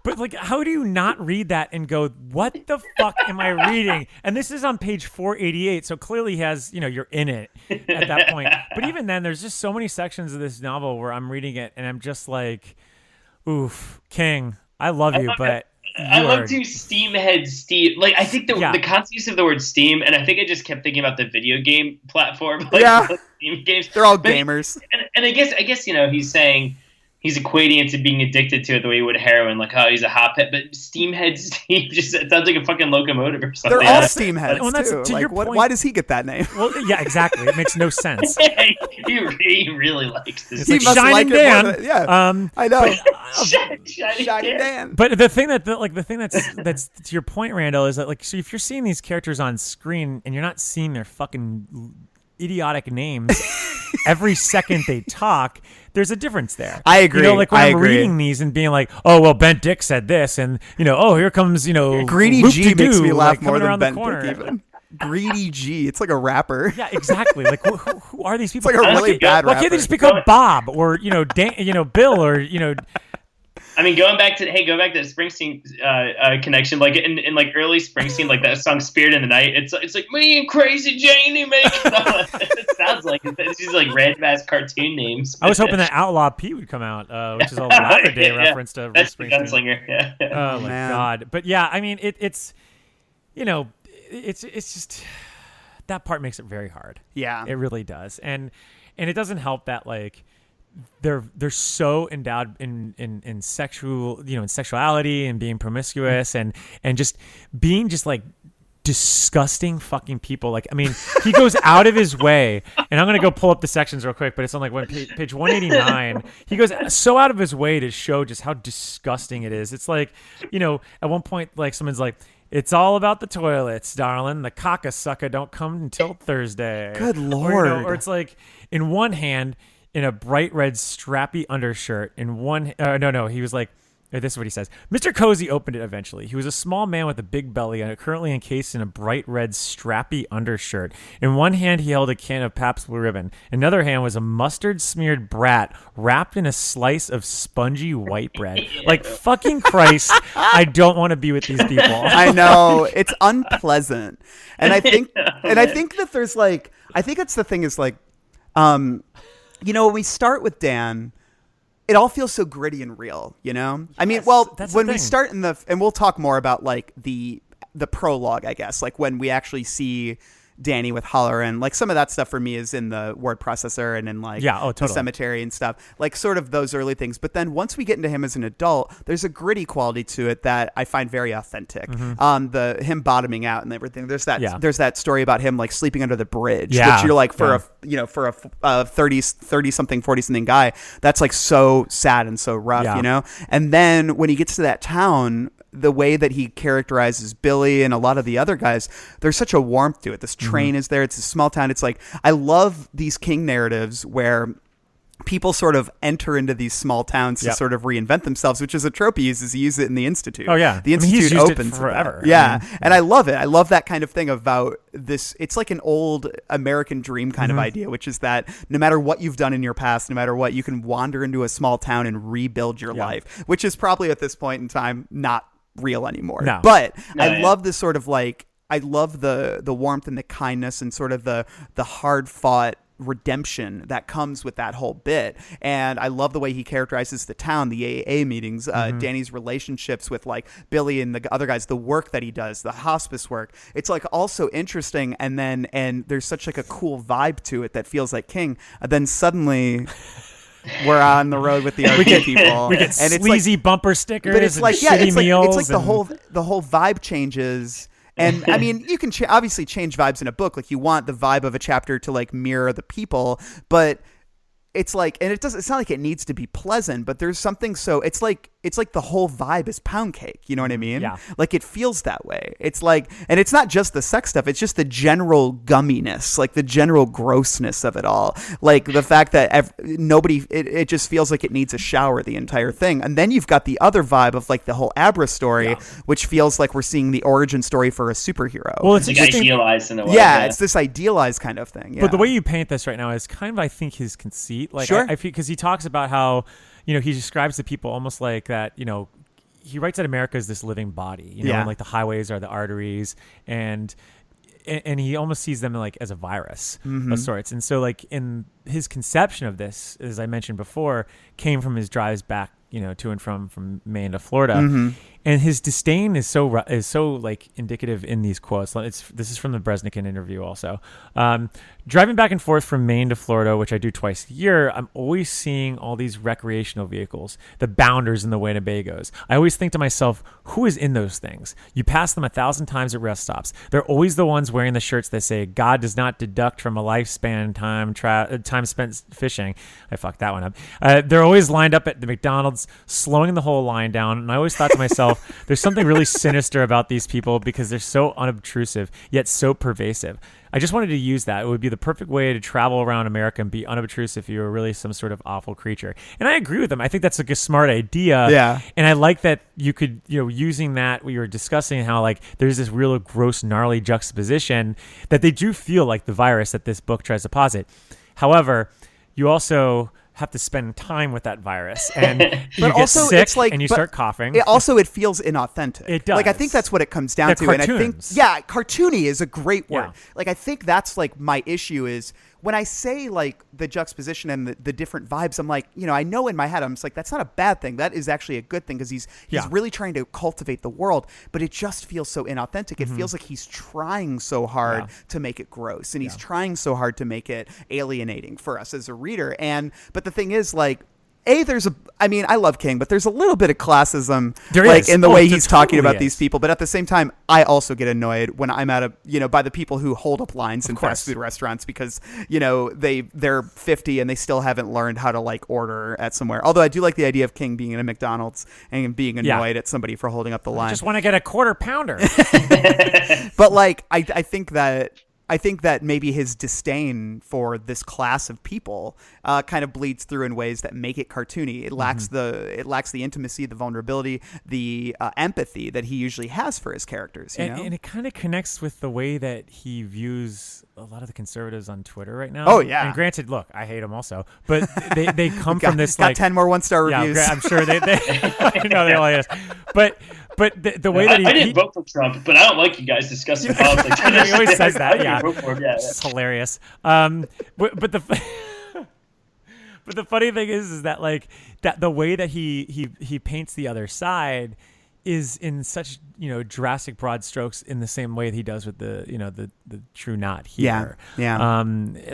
But how do you not read that and go, what the fuck am I reading? And this is on page 488, so clearly he has, you're in it at that point. But even then, there's just so many sections of this novel where I'm reading it and I'm just like, oof, King, I love you, but I love to Steamhead Steam. Like, I think the constant use of the word Steam, and I think I just kept thinking about the video game platform. Steam games. They're all gamers. And I guess he's saying he's equating it to being addicted to it the way he would heroin. Like, oh, he's a hot pet. But Steamhead Steam it sounds like a fucking locomotive or something. They're all Steamheads too. To your point, why does he get that name? Well, yeah, exactly. It makes no sense. He really likes this. He must Shining like Dan. it. Yeah, I know. Shining Dan. But the thing that's to your point, Randall, is that so if you're seeing these characters on screen and you're not seeing their fucking idiotic names every second they talk, there's a difference there. I agree. When I'm reading these and being like, oh well, Bent Dick said this, and oh, here comes Greedy G makes me laugh more than Bent Dick even. Greedy G, it's like a rapper. Yeah, exactly. Like who are these people? It's like a really bad rapper. Why can't they just pick up Bob or Dan, Bill or I mean, going back to the Springsteen connection, like in like early Springsteen, like that song "Spirit in the Night." It's like me and Crazy Janie making. It sounds like it's just like random ass cartoon names. I was hoping that Outlaw Pete would come out, which is a latter day reference to that's Springsteen. The gunslinger. Yeah. Oh my god! But yeah, I mean, it's just that part makes it very hard. Yeah, it really does, and it doesn't help that they're so endowed in sexual in sexuality and being promiscuous and just being just disgusting fucking people. Like, I mean, he goes out of his way, and I'm gonna go pull up the sections real quick, but it's on page 189. He goes so out of his way to show just how disgusting it is. It's at one point someone's like, it's all about the toilets, darling. The cockasucker don't come until Thursday. Good Lord. Or it's in one hand, in a bright red strappy undershirt. In one, he was like, this is what he says. Mr. Cozy opened it eventually. He was a small man with a big belly and currently encased in a bright red strappy undershirt. In one hand, he held a can of Pabst Blue Ribbon. In another hand was a mustard-smeared brat wrapped in a slice of spongy white bread. Like, fucking Christ, I don't want to be with these people. I know. It's unpleasant. And I think that there's I think it's the thing is when we start with Dan, it all feels so gritty and real, I mean, when we start and we'll talk more about the prologue, I guess, when we actually see Danny with Halloran, some of that stuff for me is in the word processor and in the cemetery and stuff, sort of those early things. But then once we get into him as an adult, there's a gritty quality to it that I find very authentic. Mm-hmm. Him bottoming out and everything. There's that story about him sleeping under the bridge, which you're for a 30 something 40 something guy, that's so sad and so rough, And then when he gets to that town, the way that he characterizes Billy and a lot of the other guys, there's such a warmth to it. This train is there. It's a small town. It's I love these King narratives where people sort of enter into these small towns to sort of reinvent themselves, which is a trope he uses. He uses it in the Institute. Oh yeah. The Institute he's used opens it forever. Yeah. And I love it. I love that kind of thing about this. It's like an old American dream kind of idea, which is that no matter what you've done in your past, no matter what, you can wander into a small town and rebuild your life, which is probably at this point in time not real anymore. No. But I love this sort of I love the warmth and the kindness and sort of the hard fought redemption that comes with that whole bit. And I love the way he characterizes the town, the AA meetings, Danny's relationships with Billy and the other guys, the work that he does, the hospice work. It's also interesting, and there's such a cool vibe to it that feels like King. And then suddenly we're on the road with the RP people. We get and sleazy bumper stickers, but it's shitty meals. It's the whole vibe changes. And I mean, you can obviously change vibes in a book. You want the vibe of a chapter to mirror the people, but it's and it's not like it needs to be pleasant, but there's something it's like the whole vibe is pound cake. You know what I mean? Yeah. It feels that way. It's and it's not just the sex stuff. It's just the general gumminess, the general grossness of it all. The fact that it just feels like it needs a shower, the entire thing. And then you've got the other vibe of the whole Abra story, which feels like we're seeing the origin story for a superhero. Well, it's idealized in a way. Yeah, it's this idealized kind of thing. Yeah. But the way you paint this right now is kind of, I think, his conceit. Sure. I feel, because he talks about how, you know, he describes the people almost like that, you know, he writes that America is this living body, you know, and like the highways are the arteries, and he almost sees them like as a virus of sorts. And so like in his conception of this, as I mentioned before, came from his drives back, you know, to and from Maine to Florida. And his disdain is so like indicative in these quotes. This is from the Bresnikan interview also. Driving back and forth from Maine to Florida, which I do twice a year, I'm always seeing all these recreational vehicles, the Bounders and the Winnebagos. I always think to myself, who is in those things? You pass them 1,000 times at rest stops. They're always the ones wearing the shirts that say, God does not deduct from a lifespan time spent fishing. I fucked that one up. They're always lined up at the McDonald's, slowing the whole line down. And I always thought to myself, there's something really sinister about these people because they're so unobtrusive, yet so pervasive. I just wanted to use that. It would be the perfect way to travel around America and be unobtrusive if you were really some sort of awful creature. And I agree with him. I think that's like a smart idea. Yeah. And I like that you could, you know, using that, we were discussing how like there's this real gross, gnarly juxtaposition that they do feel like the virus that this book tries to posit. However, you also have to spend time with that virus, and you get sick, it's like, and you start coughing. It feels inauthentic. It does. Like, I think that's what it comes down to. Cartoons. And I think, cartoony is a great word. Yeah. Like, I think that's like my issue is when I say like the juxtaposition and the different vibes, I'm like, you know, I know in my head, I'm just like, that's not a bad thing. That is actually a good thing because he's really trying to cultivate the world, but it just feels so inauthentic. It feels like he's trying so hard to make it gross, and he's trying so hard to make it alienating for us as a reader. But the thing is, like, I love King, but there's a little bit of classism in the way he's talking about these people. But at the same time, I also get annoyed when I'm by the people who hold up lines in fast food restaurants because, you know, they're 50 and they still haven't learned how to like order at somewhere. Although I do like the idea of King being in a McDonald's and being annoyed at somebody for holding up the line. I just want to get a quarter pounder. But like, I think that maybe his disdain for this class of people kind of bleeds through in ways that make it cartoony. It lacks the intimacy, the vulnerability, the empathy that he usually has for his characters. You know? And it kind of connects with the way that he views a lot of the conservatives on Twitter right now. Oh yeah. And granted, look, I hate them also, but they come from this got like 10 more 1-star reviews. Yeah, I'm sure they no, they all yes. But the way that I didn't vote for Trump, but I don't like you guys discussing politics. He always says that. Yeah, it's hilarious. But the funny thing is that like that the way that he paints the other side is in such, you know, drastic broad strokes in the same way that he does with the, you know, the true not here. Yeah.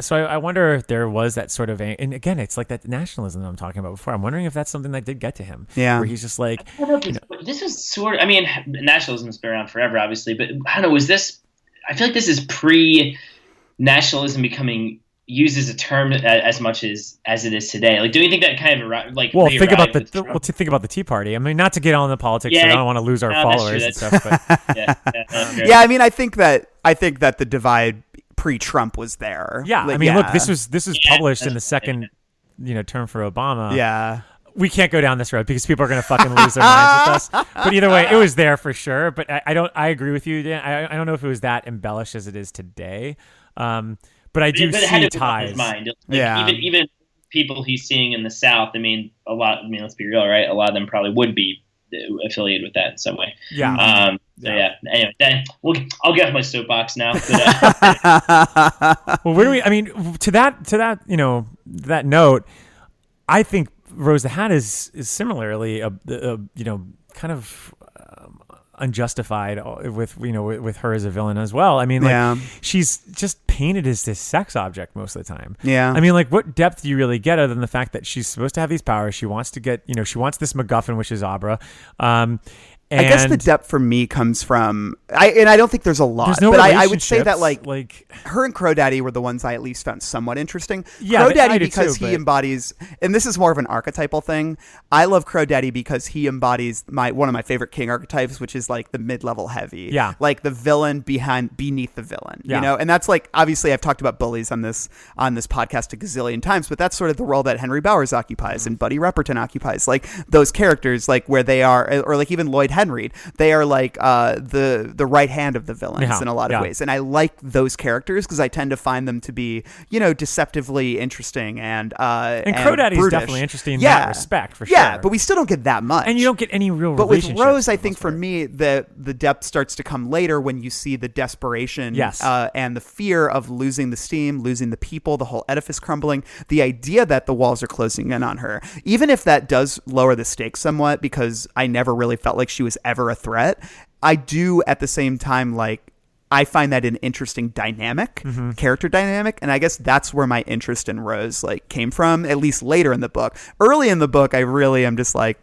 So I wonder if there was that sort of, and again, it's like that nationalism that I'm talking about before. I'm wondering if that's something that did get to him. Yeah. Where he's just like, I don't know if this was sort of, I mean, nationalism's been around forever, obviously, but I don't know, I feel like this is pre-nationalism becoming used as a term as much as it is today. Like, do you think that kind of think about the Tea Party? I mean, not to get on the politics, I don't want to lose our followers and stuff. But I mean, I think that the divide pre-Trump was there. Yeah, I mean, look, this was published in the second, you know, term for Obama. Yeah. We can't go down this road because people are going to fucking lose their minds with us. But either way, it was there for sure. But I agree with you, Dan. I don't know if it was that embellished as it is today. But I do see ties. Even people he's seeing in the South. I mean, let's be real, right? A lot of them probably would be affiliated with that in some way. Yeah. Anyway, I'll get off my soapbox now. Well, where do we? I mean, to that, you know, that note, I think Rose the Hat is similarly you know, kind of unjustified with her as a villain as well. I mean, like, she's just painted as this sex object most of the time. Yeah. I mean, like, what depth do you really get other than the fact that she's supposed to have these powers? She wants to get, you know, she wants this MacGuffin, which is Abra. I guess the depth for me comes from, I don't think there's a lot, but I would say that like her and Crow Daddy were the ones I at least found somewhat interesting. Yeah, Crow Daddy because he embodies, and this is more of an archetypal thing. I love Crow Daddy because he embodies one of my favorite King archetypes, which is like the mid-level heavy. Yeah, like the villain beneath the villain. Yeah. You know, and that's like, obviously I've talked about bullies on this podcast a gazillion times, but that's sort of the role that Henry Bowers occupies and Buddy Repperton occupies. Like those characters, like where they are, or like even Lloyd Henry. They are like the right hand of the villains in a lot of ways. And I like those characters because I tend to find them to be, deceptively interesting and Crow Daddy's brutish. Definitely interesting in that respect, for sure. Yeah, but we still don't get that much. And you don't get any real But with relationships. Rose, I think for me, the depth starts to come later when you see the desperation and the fear of losing the steam, losing the people, the whole edifice crumbling, the idea that the walls are closing in on her. Even if that does lower the stakes somewhat, because I never really felt like she was ever a threat, I do at the same time, like, I find that an interesting dynamic, character dynamic, and I guess that's where my interest in Rose like came from, at least later in the book. Early in the book, I really am just like,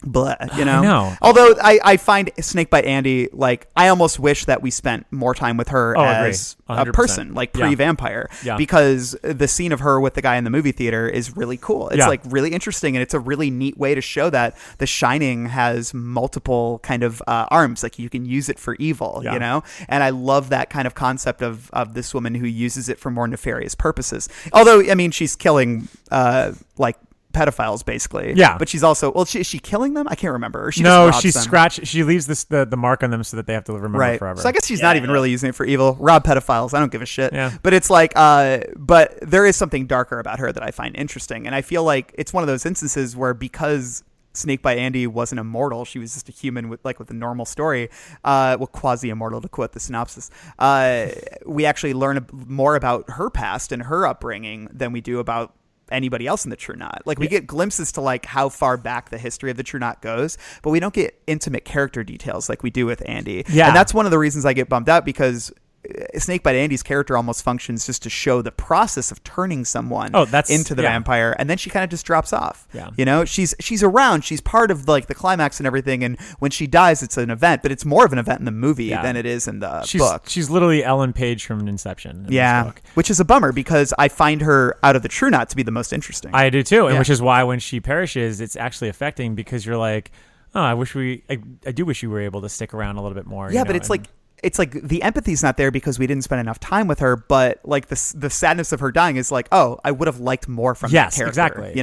blah, I know. Although I find Snakebite Andy, like, I almost wish that we spent more time with her as a person, like pre-vampire, because the scene of her with the guy in the movie theater is really cool. It's like really interesting, and it's a really neat way to show that The Shining has multiple kind of arms. Like, you can use it for evil, and I love that kind of concept of this woman who uses it for more nefarious purposes. Although, I mean, she's killing like pedophiles basically, but she's also is she killing them? I can't remember. Or she she leaves the mark on them so that they have to remember forever. So I guess she's not even really using it for evil. Rob pedophiles, I don't give a shit. But it's like but there is something darker about her that I find interesting, and I feel like it's one of those instances where, because Snakebite Andy wasn't immortal, she was just a human with a normal story, quasi-immortal to quote the synopsis, we actually learn more about her past and her upbringing than we do about anybody else in the True Knot. Like, we get glimpses to like how far back the history of the True Knot goes, but we don't get intimate character details like we do with Andy. And that's one of the reasons I get bummed out, because Snakebite Andy's character almost functions just to show the process of turning someone into the vampire, and then she kind of just drops off. She's around, she's part of like the climax and everything, and when she dies, it's an event, but it's more of an event in the movie than it is in the book. She's literally Ellen Page from Inception in this book. Which is a bummer, because I find her out of the True Knot to be the most interesting. I do too, and which is why when she perishes, it's actually affecting, because you're like, oh, I do wish you were able to stick around a little bit more. But it's like the empathy's not there because we didn't spend enough time with her, but like the sadness of her dying is like, oh, I would have liked more from that character. Exactly.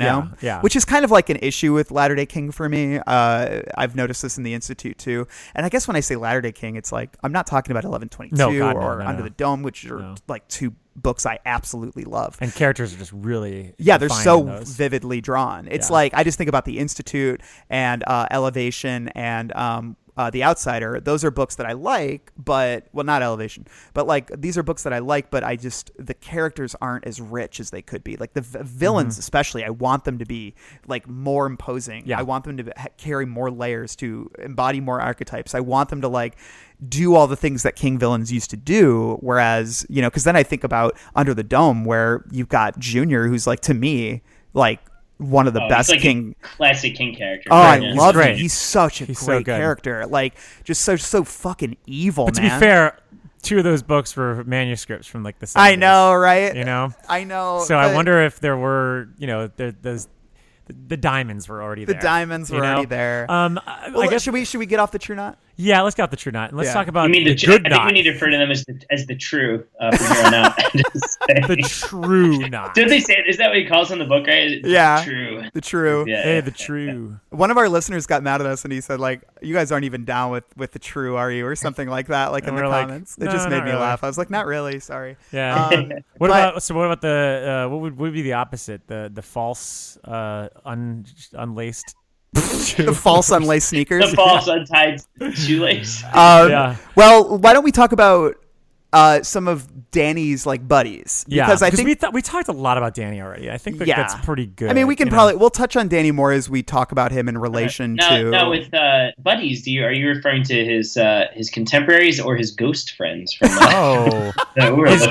Which is kind of like an issue with Latter-day King for me. I've noticed this in the Institute too. And I guess when I say Latter-day King, it's like, I'm not talking about 1122 or Under the Dome, which are like two books I absolutely love. And characters are just really they're so vividly drawn. It's like, I just think about the Institute and Elevation and The Outsider. Those are books that I like, but not Elevation, but like, these are books that I like, but the characters aren't as rich as they could be. Like the villains, especially, I want them to be like more imposing. I want them to carry more layers, to embody more archetypes. I want them to like do all the things that King villains used to do. Whereas, because then I think about Under the Dome, where you've got Junior, who's like, to me, like one of the best like King, classic King character. Oh, I love him. He's such a great character. Like, just so fucking evil. But man. To be fair, two of those books were manuscripts from like the 70s. I know, right? I know. So I wonder if there were, the diamonds were already there. The diamonds were already there. I guess should we get off the True Knot? Yeah, let's get off the True Knot. Let's talk about the good knot. I think we need to refer to them as the True from here on out. The True Knot. Don't they say it? Is that what he calls in the book, right? Yeah. True. The True. Yeah. Hey, the True. One of our listeners got mad at us and he said, like, you guys aren't even down with the True, are you? Or something like that, like in the comments. It just made me laugh. I was like, not really, sorry. Yeah. What about the what would be the opposite? The false unlaced the false unlaced sneakers. The false untied shoelace. Well, why don't we talk about some of Danny's like buddies? Because I think we talked a lot about Danny already. I think that's pretty good. I mean, we can we'll touch on Danny more as we talk about him in relation to. Now with buddies, are you referring to his contemporaries or his ghost friends from? His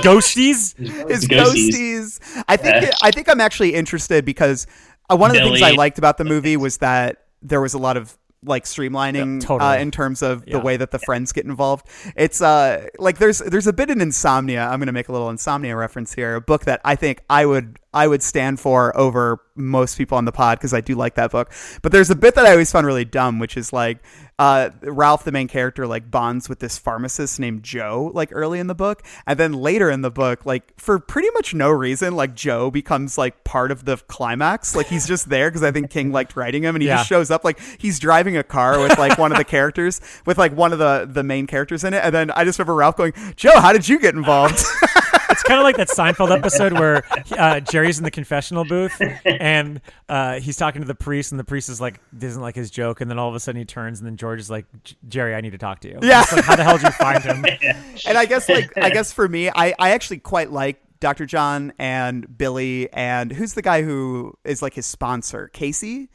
ghosties. His ghosties. I think I'm actually interested because. One of the things I liked about the movie was that there was a lot of like streamlining in terms of the way that the friends get involved. It's like there's a bit in Insomnia. I'm going to make a little Insomnia reference here. A book that I think I would stand for over most people on the pod because I do like that book. But there's a bit that I always found really dumb, which is like Ralph, the main character, like bonds with this pharmacist named Joe, like early in the book. And then later in the book, like for pretty much no reason, like Joe becomes like part of the climax. Like he's just there because I think King liked writing him, and he just shows up like he's driving a car with like one of the characters, with like one of the main characters in it. And then I just remember Ralph going, Joe, how did you get involved? It's kind of like that Seinfeld episode where Jerry's in the confessional booth and he's talking to the priest, and the priest is like, doesn't like his joke, and then all of a sudden he turns, and then George is like, Jerry, I need to talk to you. Yeah. It's like, how the hell did you find him? And I guess for me, I actually quite like Dr. John and Billy, and who's the guy who is like his sponsor, Casey?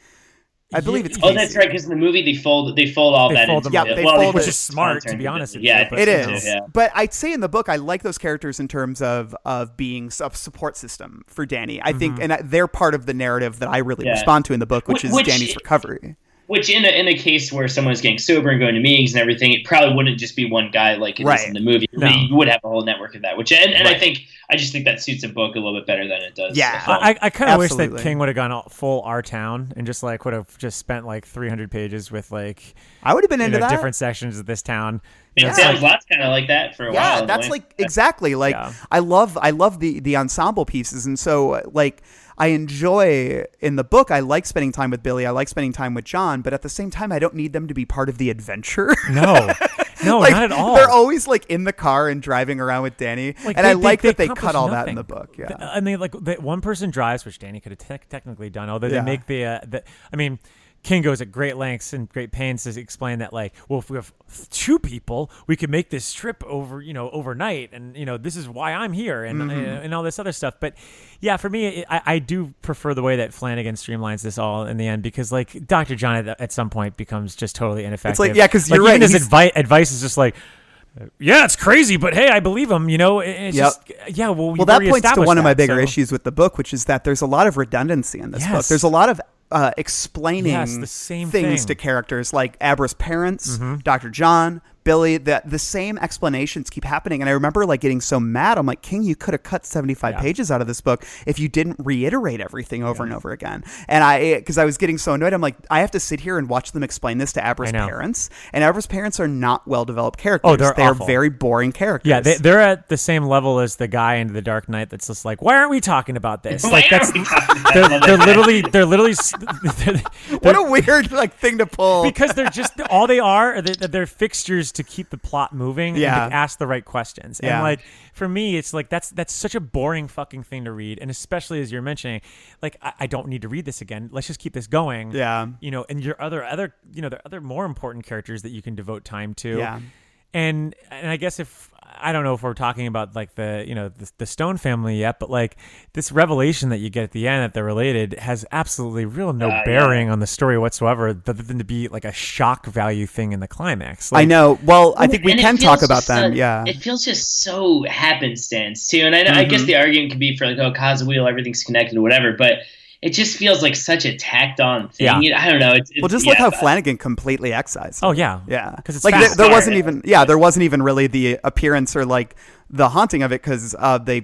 I believe it's Casey. Oh, that's right. Because in the movie they fold all that into it. Which is smart, to be honest. Yeah, it is. Yeah. But I'd say in the book, I like those characters in terms of being a support system for Danny. I think, and they're part of the narrative that I really respond to in the book, which is Danny's recovery. Which in a case where someone's getting sober and going to meetings and everything, it probably wouldn't just be one guy like it is in the movie. No. You would have a whole network of that. Which I just think that suits a book a little bit better than it does. Yeah, I kind of wish that King would have gone full Our Town and just like would have just spent like 300 pages with like I would have been into that, different sections of this town. It sounds lots kind of like that for a while. Yeah, that's like exactly like I love the ensemble pieces, and so like. I enjoy in the book. I like spending time with Billy. I like spending time with John, but at the same time, I don't need them to be part of the adventure. No, like, not at all. They're always like in the car and driving around with Danny, and I like that they cut all that in the book. Yeah, I mean, like one person drives, which Danny could have technically done. Although they make the I mean. King goes at great lengths and great pains to explain that, like, well, if we have two people, we could make this trip overnight, and this is why I'm here, and all this other stuff. But yeah, for me, I do prefer the way that Flanagan streamlines this all in the end, because like Dr. John at some point becomes just totally ineffective. It's like because you're right. Even his advice is just like. Yeah, it's crazy, but hey, I believe him. It's just Well, that points to one of my bigger issues with the book, which is that there's a lot of redundancy in this book. There's a lot of explaining the same things to characters like Abra's parents, Dr. John, Billy. The same explanations keep happening, and I remember like getting so mad. I'm like, King, you could have cut 75 pages out of this book if you didn't reiterate everything over and over again. And because I was getting so annoyed, I'm like, I have to sit here and watch them explain this to Abra's parents, and Abra's parents are not well developed characters. Oh, they're very boring characters. Yeah, they're at the same level as the guy in The Dark Knight that's just like, why aren't we talking about this? Like that's they're literally what a weird like thing to pull, because they're just all they are they're fixtures to keep the plot moving and to ask the right questions. And like for me, it's like that's such a boring fucking thing to read, and especially as you're mentioning, like I don't need to read this again. Let's just keep this going. Yeah, and your other there are other more important characters that you can devote time to. Yeah. And I guess if I don't know if we're talking about like the Stone family yet, but like this revelation that you get at the end that they're related has absolutely no bearing on the story whatsoever, other than to be like a shock value thing in the climax. Like, I know. Well, I think we can talk about them. It feels just so happenstance too, and I guess the argument could be for like, oh, cause wheel, everything's connected or whatever, but. It just feels like such a tacked on thing. Yeah. I don't know. It's like how Flanagan completely excised. Oh yeah, because it's like there wasn't even really the appearance or like the haunting of it, because they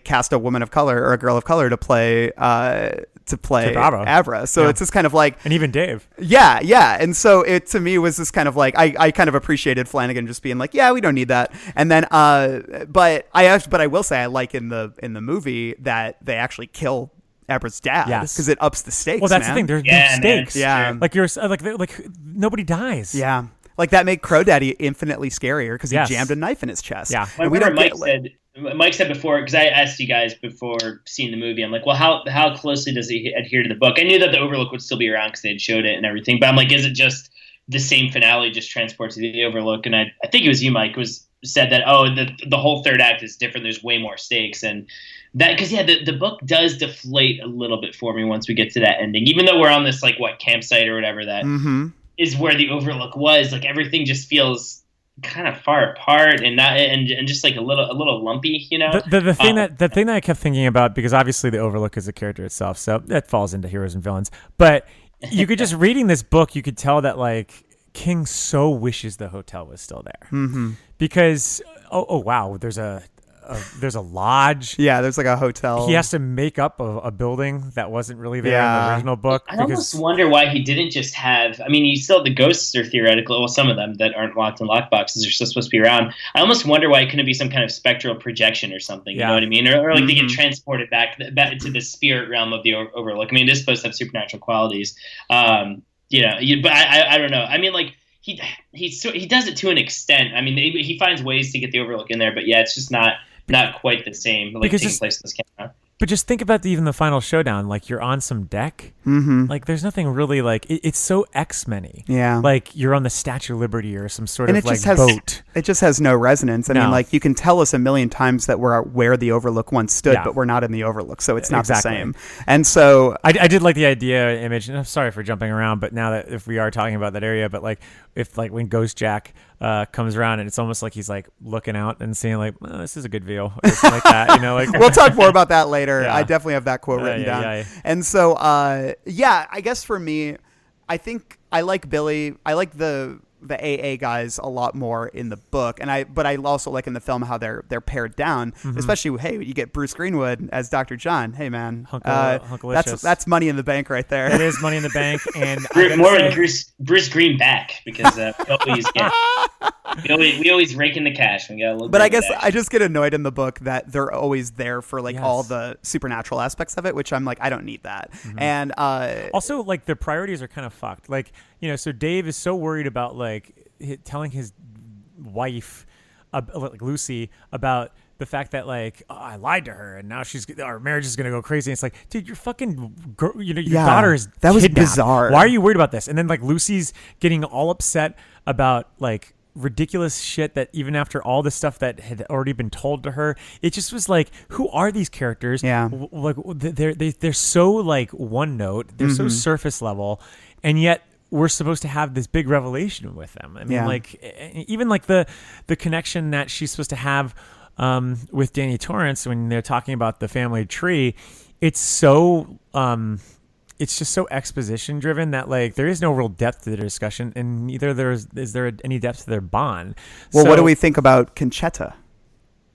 cast a woman of color or a girl of color to play Abra. So it's just kind of like, and even Dave. Yeah. And so it to me was this kind of like I kind of appreciated Flanagan just being like, yeah, we don't need that. And then but I will say I like in the movie that they actually kill Abra's dad, because it ups the stakes. Well, that's the thing. There's stakes. Yeah, like you're like nobody dies. Yeah, like that made Crow Daddy infinitely scarier because he jammed a knife in his chest. Yeah, and Mike said before, because I asked you guys before seeing the movie, I'm like, well, how closely does he adhere to the book? I knew that the Overlook would still be around because they had showed it and everything, but I'm like, is it just the same finale just transports to the Overlook? And I think it was you, Mike, said that the whole third act is different. There's way more stakes and. That because the book does deflate a little bit for me once we get to that ending. Even though we're on this campsite or whatever that is where the Overlook was, like everything just feels kind of far apart and not and just like a little lumpy, The thing that I kept thinking about, because obviously the Overlook is a character itself, so that falls into heroes and villains. But you could just reading this book, you could tell that like King so wishes the hotel was still there, because oh wow, there's a there's a lodge. Yeah, there's like a hotel. He has to make up a building that wasn't really there in the original book. I almost wonder why he didn't just have. I mean, you still the ghosts are theoretical. Well, some of them that aren't locked in lockboxes are still supposed to be around. I almost wonder why it couldn't be some kind of spectral projection or something. You know what I mean? Or like they get transported back into the spirit realm of the Overlook. I mean, this is supposed to have supernatural qualities. But I don't know. I mean, like. He does it to an extent. I mean, he finds ways to get the Overlook in there, but yeah, it's just not quite the same. Like taking place in this camera. But just think about even the final showdown. Like you're on some deck. Mm-hmm. Like there's nothing really like it's so X-Men-y. Yeah. Like you're on the Statue of Liberty or some sort of like boat. It just has no resonance. I mean, like you can tell us a million times that we're where the Overlook once stood, but we're not in the Overlook, so it's not the same. And so I did like the idea image, and I'm sorry for jumping around, but now that if we are talking about that area, but like if like when Ghost Jack comes around and it's almost like he's like looking out and seeing like, oh, this is a good view or something like that, you know, like we'll talk more about that later. I definitely have that quote written down. And so I guess for me, I think I like Billy. I like the AA guys a lot more in the book, but I also like in the film how they're pared down. Especially, hey, you get Bruce Greenwood as Dr. John. Hey, man, that's money in the bank right there. It is money in the bank, and Bruce Greenback because we always rake in the cash. We got a little. But I guess I just get annoyed in the book that they're always there for like all the supernatural aspects of it, which I'm like, I don't need that. And also like their priorities are kind of fucked. Like, you know, so Dave is so worried about like telling his wife, like Lucy, about the fact that like, oh, I lied to her and now our marriage is gonna go crazy. And it's like, dude, your fucking your daughter is that was kidnapped. Bizarre. Why are you worried about this? And then like Lucy's getting all upset about like ridiculous shit that even after all the stuff that had already been told to her, it just was like, who are these characters? Like they're so like one note, they're so surface level, and yet we're supposed to have this big revelation with them. I mean, like even like the connection that she's supposed to have with Danny Torrance when they're talking about the family tree, it's so it's just so exposition driven that like there is no real depth to the discussion, and neither is there any depth to their bond. Well, what do we think about Conchetta?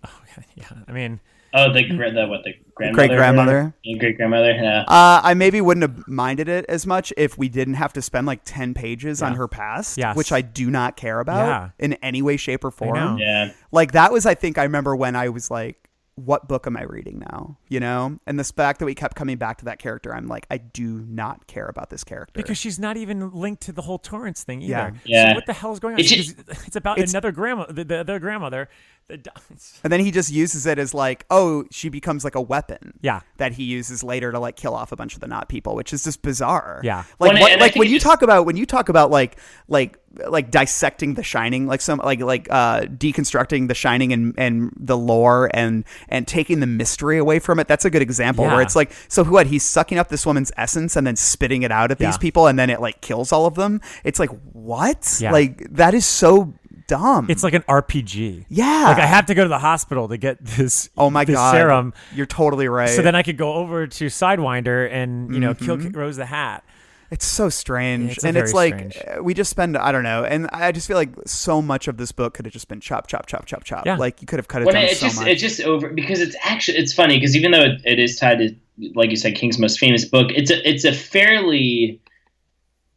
Oh yeah, I mean, the grandmother? Great grandmother. Great grandmother. Yeah. I maybe wouldn't have minded it as much if we didn't have to spend like 10 pages on her past, which I do not care about in any way, shape, or form. Yeah. Like that was, I think, I remember when I was like, what book am I reading now? You know? And the fact that we kept coming back to that character, I'm like, I do not care about this character. Because she's not even linked to the whole Torrance thing either. Yeah. So what the hell is going on? It's about another grandma, the other grandmother. And then he just uses it as like, oh, she becomes like a weapon. Yeah. That he uses later to like kill off a bunch of the Knot people, which is just bizarre. Yeah. Like when you talk about like dissecting The Shining, like some like deconstructing The Shining and the lore and taking the mystery away from it. That's a good example where it's like, so what? He's sucking up this woman's essence and then spitting it out at these people, and then it like kills all of them. It's like, what? Yeah. Like that is so dumb. It's like an RPG. Yeah. Like I have to go to the hospital to get this. Oh my God. Serum. You're totally right. So then I could go over to Sidewinder and kill Rose the Hat. It's so strange. Yeah, it's like strange. we just spend, I don't know, and I just feel like so much of this book could have just been chop. Yeah. Like you could have cut it down so much. It's just over because it's funny because even though it is tied to, like you said, King's most famous book, it's a fairly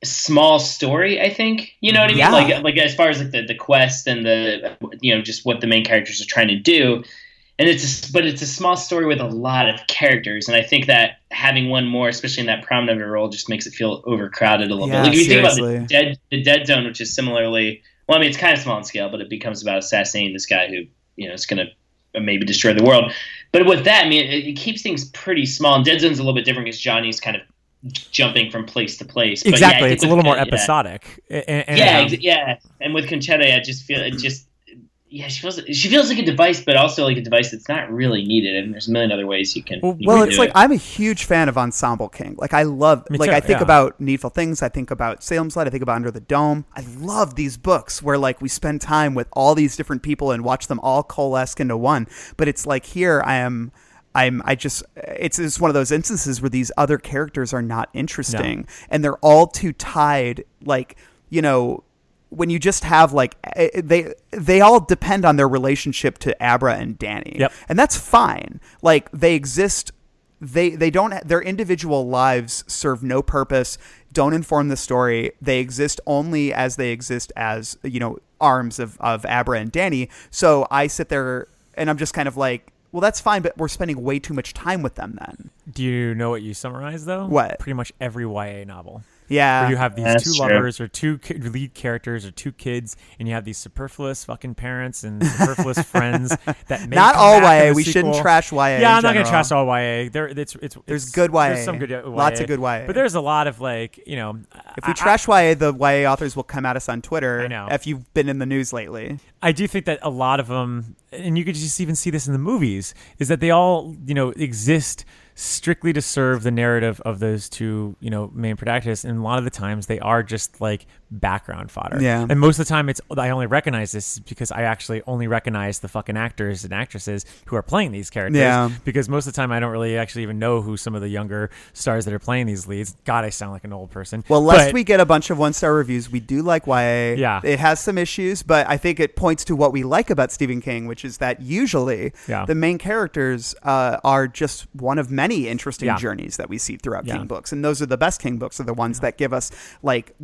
small story, I think. You know what I mean? Yeah. Like as far as like the quest and the just what the main characters are trying to do. And it's a small story with a lot of characters, and I think that having one more, especially in that prominent role, just makes it feel overcrowded a little bit. Like if you think about the Dead Zone, which is similarly, well, I mean, it's kind of small in scale, but it becomes about assassinating this guy who is going to maybe destroy the world. But with that, I mean, it keeps things pretty small. And Dead Zone's a little bit different because Johnny's kind of jumping from place to place. But exactly, it's a little more episodic. Yeah. And with Conchetta, I just feel it just. Yeah, she feels like a device, but also like a device that's not really needed. And there's a million other ways you can. Well, it's like I'm a huge fan of Ensemble King. Like I love, Me like too, I think about Needful Things. I think about Salem's Lot. I think about Under the Dome. I love these books where like we spend time with all these different people and watch them all coalesce into one. But it's like here it's one of those instances where these other characters are not interesting and they're all too tied. Like, when you just have like they all depend on their relationship to Abra and Danny. Yep. And that's fine. Like they exist. They don't, their individual lives serve no purpose, don't inform the story. They exist only as they exist as, arms of Abra and Danny. So I sit there and I'm just kind of like, well, that's fine, but we're spending way too much time with them then. Do you know what you summarize though? What? Pretty much every YA novel. Yeah. Where you have these That's two true. lovers or two lead characters or two kids, and you have these superfluous fucking parents and superfluous friends that may Not come all back in YA. the We sequel. shouldn't trash YA. Yeah, in I'm not gonna general. trash all YA. There's good YA. There's some good YA. Lots of good YA. But there's a lot of like, If we trash YA, the YA authors will come at us on Twitter. I know. If you've been in the news lately. I do think that a lot of them, and you could just even see this in the movies, is that they all, exist strictly to serve the narrative of those two, main protagonists. And a lot of the times they are just like background fodder. Yeah. And most of the time I only recognize this because I actually only recognize the fucking actors and actresses who are playing these characters. Yeah. Because most of the time I don't really actually even know who some of the younger stars that are playing these leads. God, I sound like an old person. Well, lest we get a bunch of 1-star reviews, we do like YA. Yeah. It has some issues, but I think it points to what we like about Stephen King, which is that usually the main characters are just one of many interesting journeys that we see throughout King books. And those are the best King books, are the ones that give us like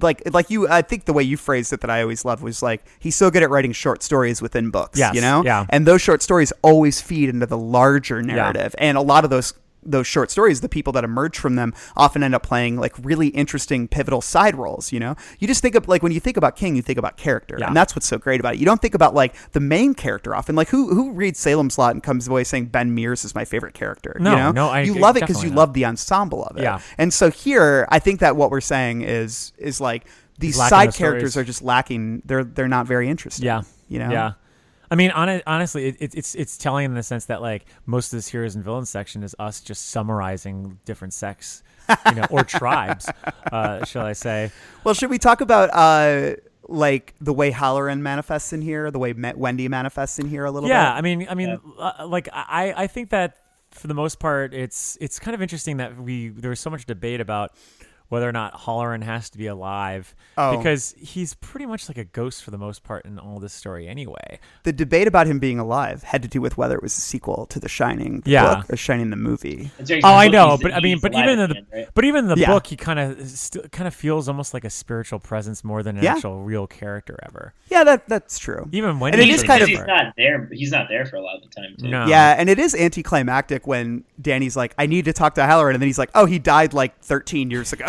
you, I think the way you phrased it that I always loved was like, he's so good at writing short stories within books, Yes. Yeah. And those short stories always feed into the larger narrative. And a lot of those short stories, the people that emerge from them often end up playing like really interesting pivotal side roles. You just think of like, when you think about King, you think about character, and that's what's so great about it. You don't think about like the main character often. Like who reads Salem's Lot and comes away saying Ben Mears is my favorite character? No, you love it because you love the ensemble of it. Yeah. And so here, I think that what we're saying is like these Lacking side the characters stories. are just lacking. They're not very interesting. Yeah. Yeah. I mean, honestly, it's telling in the sense that like most of this heroes and villains section is us just summarizing different sects, or tribes, shall I say? Well, should we talk about like the way Halloran manifests in here, the way Wendy manifests in here a little bit? Yeah, I mean, like I think that for the most part, it's kind of interesting that there was so much debate about whether or not Halloran has to be alive, because he's pretty much like a ghost for the most part in all this story anyway. The debate about him being alive had to do with whether it was a sequel to The Shining, book, or Shining the movie. I know, but I mean, but even in the Yeah. book, he kind of feels almost like a spiritual presence more than an actual real character ever. Yeah, that's true. Even when and it is kind of he's not there. He's not there for a lot of the time too. No. Yeah, and it is anticlimactic when Danny's like, "I need to talk to Halloran," and then he's like, "Oh, he died like 13 years ago."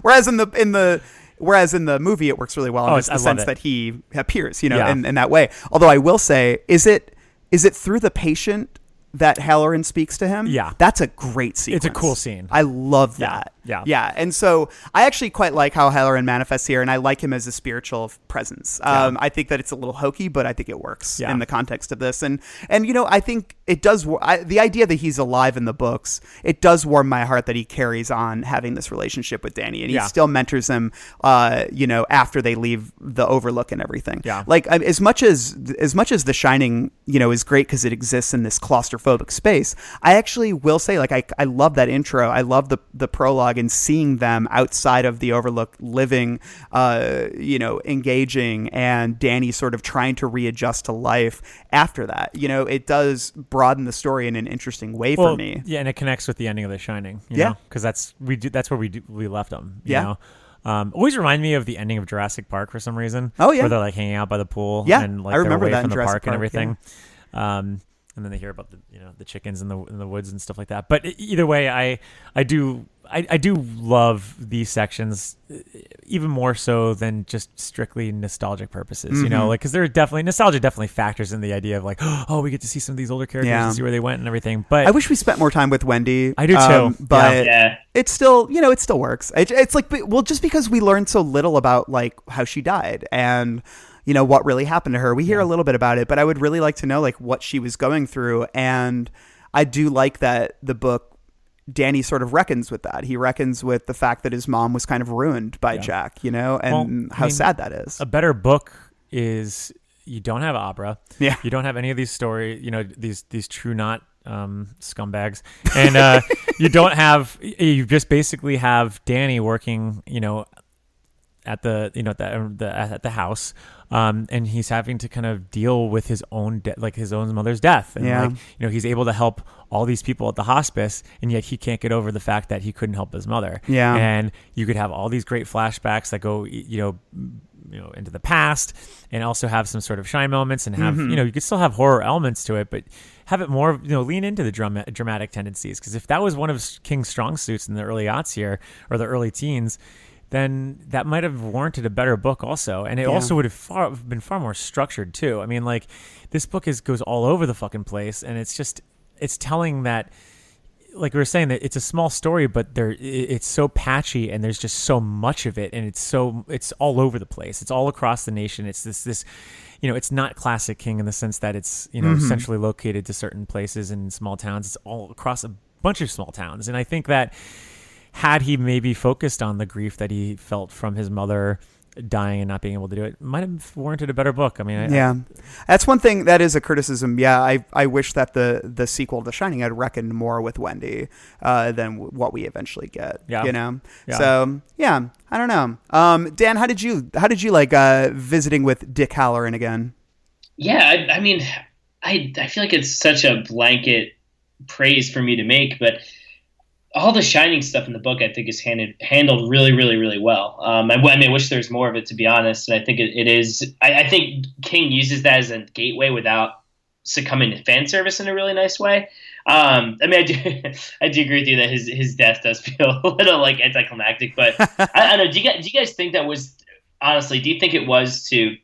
Whereas in the movie, it works really well in the sense that he appears, in that way. Although I will say, is it through the patient that Halloran speaks to him? Yeah. That's a great sequence. It's a cool scene. I love that. Yeah. And so I actually quite like how Halloran manifests here, and I like him as a spiritual presence. I think that it's a little hokey, but I think it works in the context of this. And I think it does, the idea that he's alive in the books, it does warm my heart that he carries on having this relationship with Danny, and he still mentors him, after they leave the Overlook and everything. Yeah. Like as much as The Shining, is great because it exists in this claustrophobic space, I actually will say, like, I love that intro. I love the prologue and seeing them outside of the Overlook living, engaging, and Danny sort of trying to readjust to life after that. It does broaden the story in an interesting way for me. Yeah, and it connects with the ending of The Shining. Because that's where we left them. You know? Always remind me of the ending of Jurassic Park for some reason. Oh yeah, where they're like hanging out by the pool. Yeah, and like I remember they're away that from in the Jurassic park and Park, everything. And then they hear about the chickens in the woods and stuff like that. But either way, I do love these sections even more so than just strictly nostalgic purposes, because nostalgia definitely factors in the idea of like, oh, we get to see some of these older characters and see where they went and everything. But I wish we spent more time with Wendy. I do too. But it's still, it still works. It's like, well, just because we learned so little about like how she died and what really happened to her. We hear a little bit about it, but I would really like to know like what she was going through. And I do like that the book, Danny sort of reckons with that. He reckons with the fact that his mom was kind of ruined by Jack, and how sad that is. A better book is you don't have Abra. Yeah. You don't have any of these stories, these true not scumbags. And you just basically have Danny working, at the at the house, and he's having to kind of deal with his own his own mother's death, and he's able to help all these people at the hospice, and yet he can't get over the fact that he couldn't help his mother. Yeah, and you could have all these great flashbacks that go into the past, and also have some sort of shine moments, and have you could still have horror elements to it, but have it more lean into the dramatic tendencies, because if that was one of King's strong suits in the early aughts here, or the early teens, then that might have warranted a better book also, and it also would have been far more structured too. I mean, like, this book goes all over the fucking place, and it's telling that, like we were saying, that it's a small story, but it's so patchy, and there's just so much of it, and it's all over the place. It's all across the nation. It's this it's not classic King in the sense that it's centrally located to certain places in small towns. It's all across a bunch of small towns, and I think that had he maybe focused on the grief that he felt from his mother dying and not being able to do it, might have warranted a better book. I mean, that's one thing that is a criticism. Yeah, I wish that the sequel to Shining had reckoned more with Wendy than what we eventually get. Yeah. So yeah, I don't know. Dan, how did you like visiting with Dick Halloran again? Yeah, I mean, I feel like it's such a blanket praise for me to make, but all the Shining stuff in the book, I think, is handled really, really, really well. I wish there was more of it, to be honest. And I think it is. I think King uses that as a gateway without succumbing to fan service in a really nice way. I mean, I do agree with you that his death does feel a little like anticlimactic, but I don't know. Do you guys think that was, honestly? Do you think it was to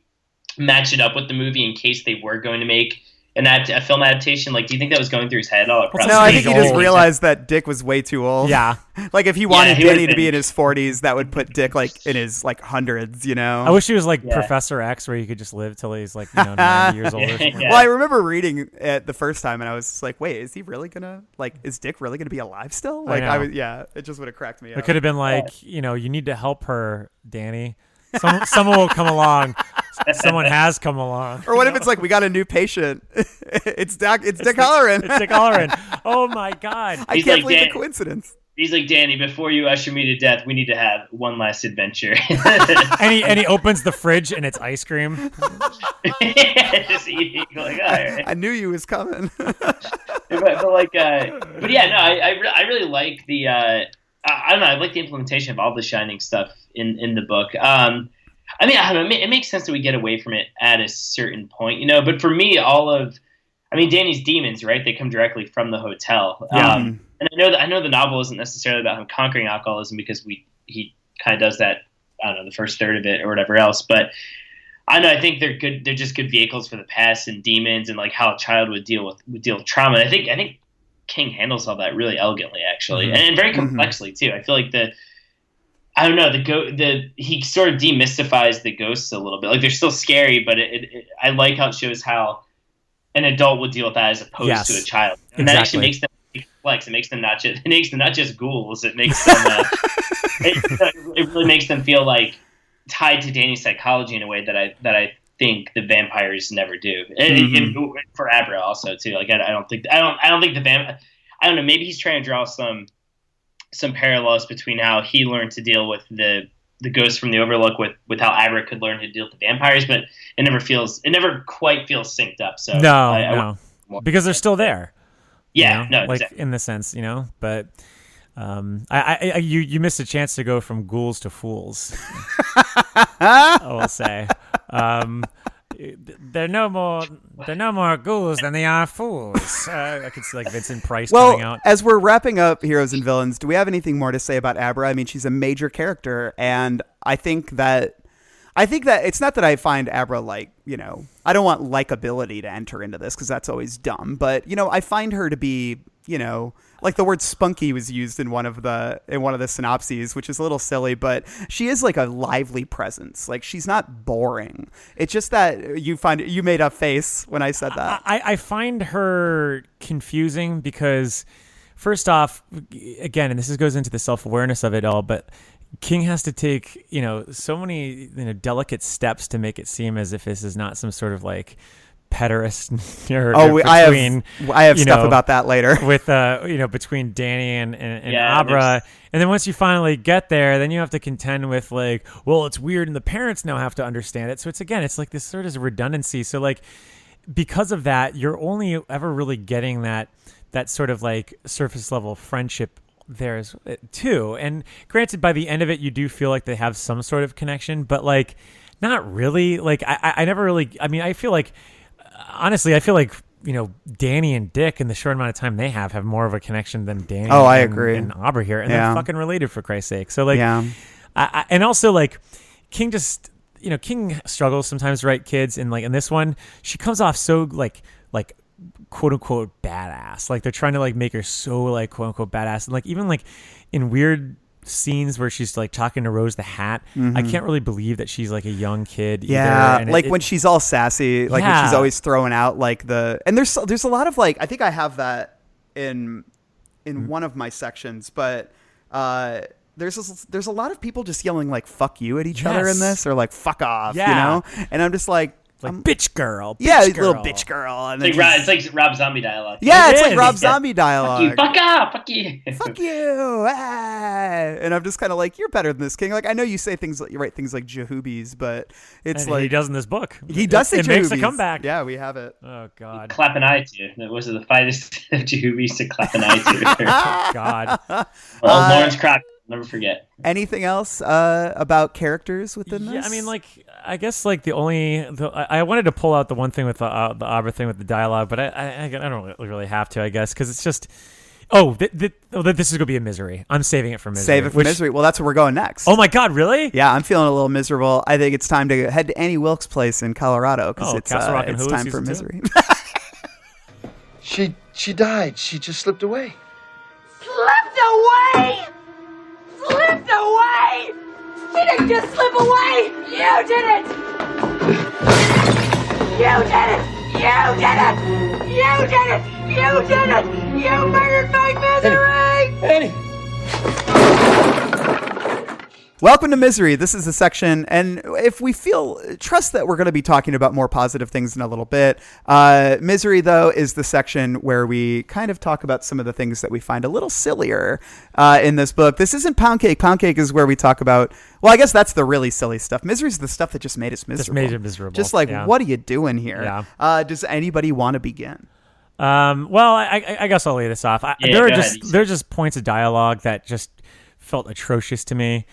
match it up with the movie in case they were going to make a film adaptation? Like, do you think that was going through his head at all? No, I think he just realized that Dick was way too old. Yeah. Like, if he wanted Danny to be in his 40s, that would put Dick, like, in his, like, hundreds, I wish he was like Professor X, where he could just live till he's, like, 90 years old or something. Well, I remember reading it the first time, and I was just like, wait, is Dick really gonna be alive still? Like, it just would have cracked me up. It could have been like, you need to help her, Danny. Someone will come along. Someone has come along. Or what if it's like, we got a new patient? It's Dick Halloran. It's Dick Halloran. Oh my God! I can't believe the coincidence. He's like, Danny, before you usher me to death, we need to have one last adventure. and he opens the fridge and it's ice cream. Just eating, like, all right. I knew you was coming. but yeah, no, I really like the. I don't know. I like the implementation of all the Shining stuff in the book. I mean, I don't know. It makes sense that we get away from it at a certain point, But for me, Danny's demons, right? They come directly from the hotel. Yeah. And I know the novel isn't necessarily about him conquering alcoholism, because he kind of does that. I don't know, the first third of it or whatever else. But I know, I think they're good. They're just good vehicles for the past and demons, and like how a child would deal with trauma. And I think King handles all that really elegantly, actually, and very complexly too. I feel like he sort of demystifies the ghosts a little bit. Like, they're still scary, but I like how it shows how an adult would deal with that as opposed to a child, and that actually makes them complex. It makes them not just ghouls. It makes them it really makes them feel like tied to Danny's psychology in a way that I think the vampires never do. And for Abra also too. Like, I don't think the vampire. I don't know. Maybe he's trying to draw some parallels between how he learned to deal with the ghosts from the Overlook with how Abra could learn to deal with the vampires, but it never quite feels synced up. So no, because they're still there. Yeah, no, like exactly. In the sense, but you missed a chance to go from ghouls to fools. I will say. They're no more ghouls than they are fools. I could see like Vincent Price coming out. As we're wrapping up Heroes and Villains, do we have anything more to say about Abra? I mean, she's a major character, and I think that it's not that I find Abra like, I don't want likability to enter into this, because that's always dumb. But I find her to be, like the word spunky was used in one of the synopses, which is a little silly, but she is like a lively presence. Like, she's not boring. It's just that you made a face when I said that. I find her confusing because, first off, again, and this goes into the self-awareness of it all, but King has to take, so many delicate steps to make it seem as if this is not some sort of like pederast nerd. I have stuff about that later. With between Danny and Abra, and then once you finally get there, then you have to contend with like, well, it's weird, and the parents now have to understand it. So it's like this sort of redundancy. So like, because of that, you're only ever really getting that sort of like surface level friendship there too. And granted, by the end of it, you do feel like they have some sort of connection, but like not really. Like I never really. I mean, I feel like honestly, Danny and Dick in the short amount of time they have more of a connection than Danny. I agree. And Abra here, and they're fucking related for Christ's sake. So like, and also like King just. King struggles sometimes to write kids, and like in this one, she comes off so like quote unquote badass. Like they're trying to like make her so like quote unquote badass, and like even like in weird scenes where she's like talking to Rose the Hat, I can't really believe that she's like a young kid. Yeah, either. And when she's all sassy, like when she's always throwing out like and there's a lot of like I think I have that in one of my sections, but there's a lot of people just yelling like "fuck you" at each other in this, or like "fuck off," and I'm just like bitch girl, little bitch girl, and it's like Rob Zombie dialogue. Yeah, it's like Rob Zombie dialogue. Fuck off, fuck you, fuck you, and I'm just kind of like, you're better than this, King. Like I know you say things, you write things like Jahoobies, but it's like he does in this book. He does say it makes a comeback. Yeah, we have it. Oh God, clap an eye to. That was the finest of Jahoobies to clap an eye to. Oh God, well, Lawrence Crockett. Never forget. Anything else about characters within this? Yeah, I mean, like, I guess like I wanted to pull out the one thing with the Abra thing with the dialogue, but I don't really have to, I guess, because it's just this is gonna be a misery. I'm saving it for misery. Save it for misery. Well, that's where we're going next. Oh my God, really? Yeah, I'm feeling a little miserable. I think it's time to head to Annie Wilkes' place in Colorado because it's time for misery. She died. She just slipped away. Slipped away! Slipped away! She didn't just slip away! You did it! You did it! You did it! You did it! You did it! You murdered my misery! Eddie! Welcome to Misery. This is a section, and if we trust that we're going to be talking about more positive things in a little bit. Misery, though, is the section where we kind of talk about some of the things that we find a little sillier in this book. This isn't Poundcake. Poundcake is where we talk about, well, I guess that's the really silly stuff. Misery is the stuff that just made us miserable. Just made it miserable. Just like, what are you doing here? Yeah. Does anybody want to begin? Well, I guess I'll lay this off. There are just points of dialogue that just felt atrocious to me.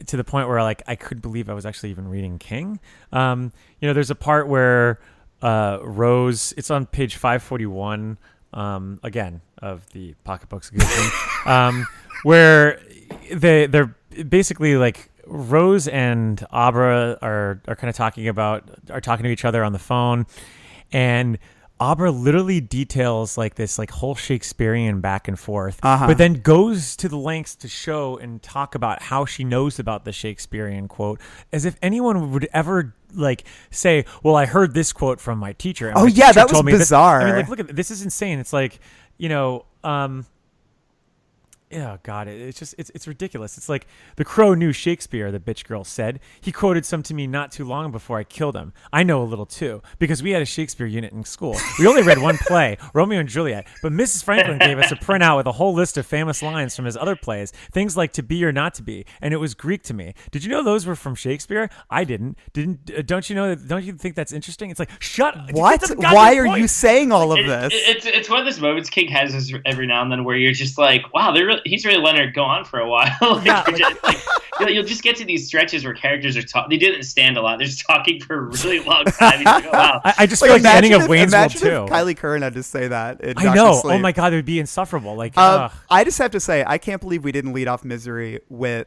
To the point where like I couldn't believe I was actually even reading King. There's a part where Rose, it's on page 541 again of the pocketbooks edition, where they're basically like Rose and Abra are kind of talking to each other on the phone, and Abra literally details like this like whole Shakespearean back and forth, but then goes to the lengths to show and talk about how she knows about the Shakespearean quote, as if anyone would ever like say, well, I heard this quote from my teacher. And that was bizarre. I mean, like, look at this is insane. It's like, oh God, it's ridiculous. It's like the crow knew Shakespeare, the bitch girl said. He quoted some to me not too long before I killed him. I know a little too, because we had a Shakespeare unit in school. We only read one play, Romeo and Juliet, but Mrs. Franklin gave us a printout with a whole list of famous lines from his other plays, things like To Be or Not to Be, and it was Greek to me. Did you know those were from Shakespeare? I didn't. Don't you know that? Don't you think that's interesting? It's like, shut up. What? Why are you saying all of this? It's one of those moments King has every now and then where you're just like, wow, he's really letting her go on for a while. You'll just get to these stretches where characters are talking. They didn't stand a lot. They're just talking for a really long time. Like, oh, wow. I just feel like the ending of Wayne's World 2. Kylie Curran had to say that. I know. Oh my God, it would be insufferable. Like, I just have to say, I can't believe we didn't lead off Misery with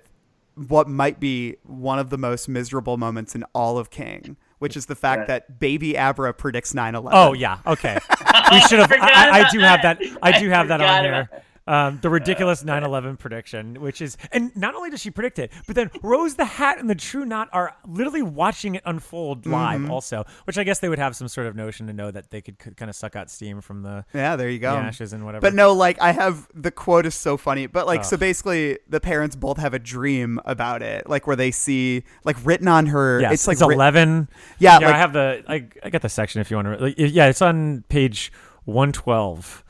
what might be one of the most miserable moments in all of King, which is the fact that baby Abra predicts 9/11. Oh yeah, okay. We should have. I do have that. I do have that on here. The ridiculous 9/11 prediction, which is, and not only does she predict it, but then Rose the Hat and the True Knot are literally watching it unfold live also, which I guess they would have some sort of notion to know that they could kind of suck out steam from the there you go, the ashes and whatever. But no, like I have the quote is so funny, but like so basically the parents both have a dream about it, like where they see like written on her. Yes, it's like 11. Yeah, like, I have I got the section if you want to. Like, yeah, it's on page 112.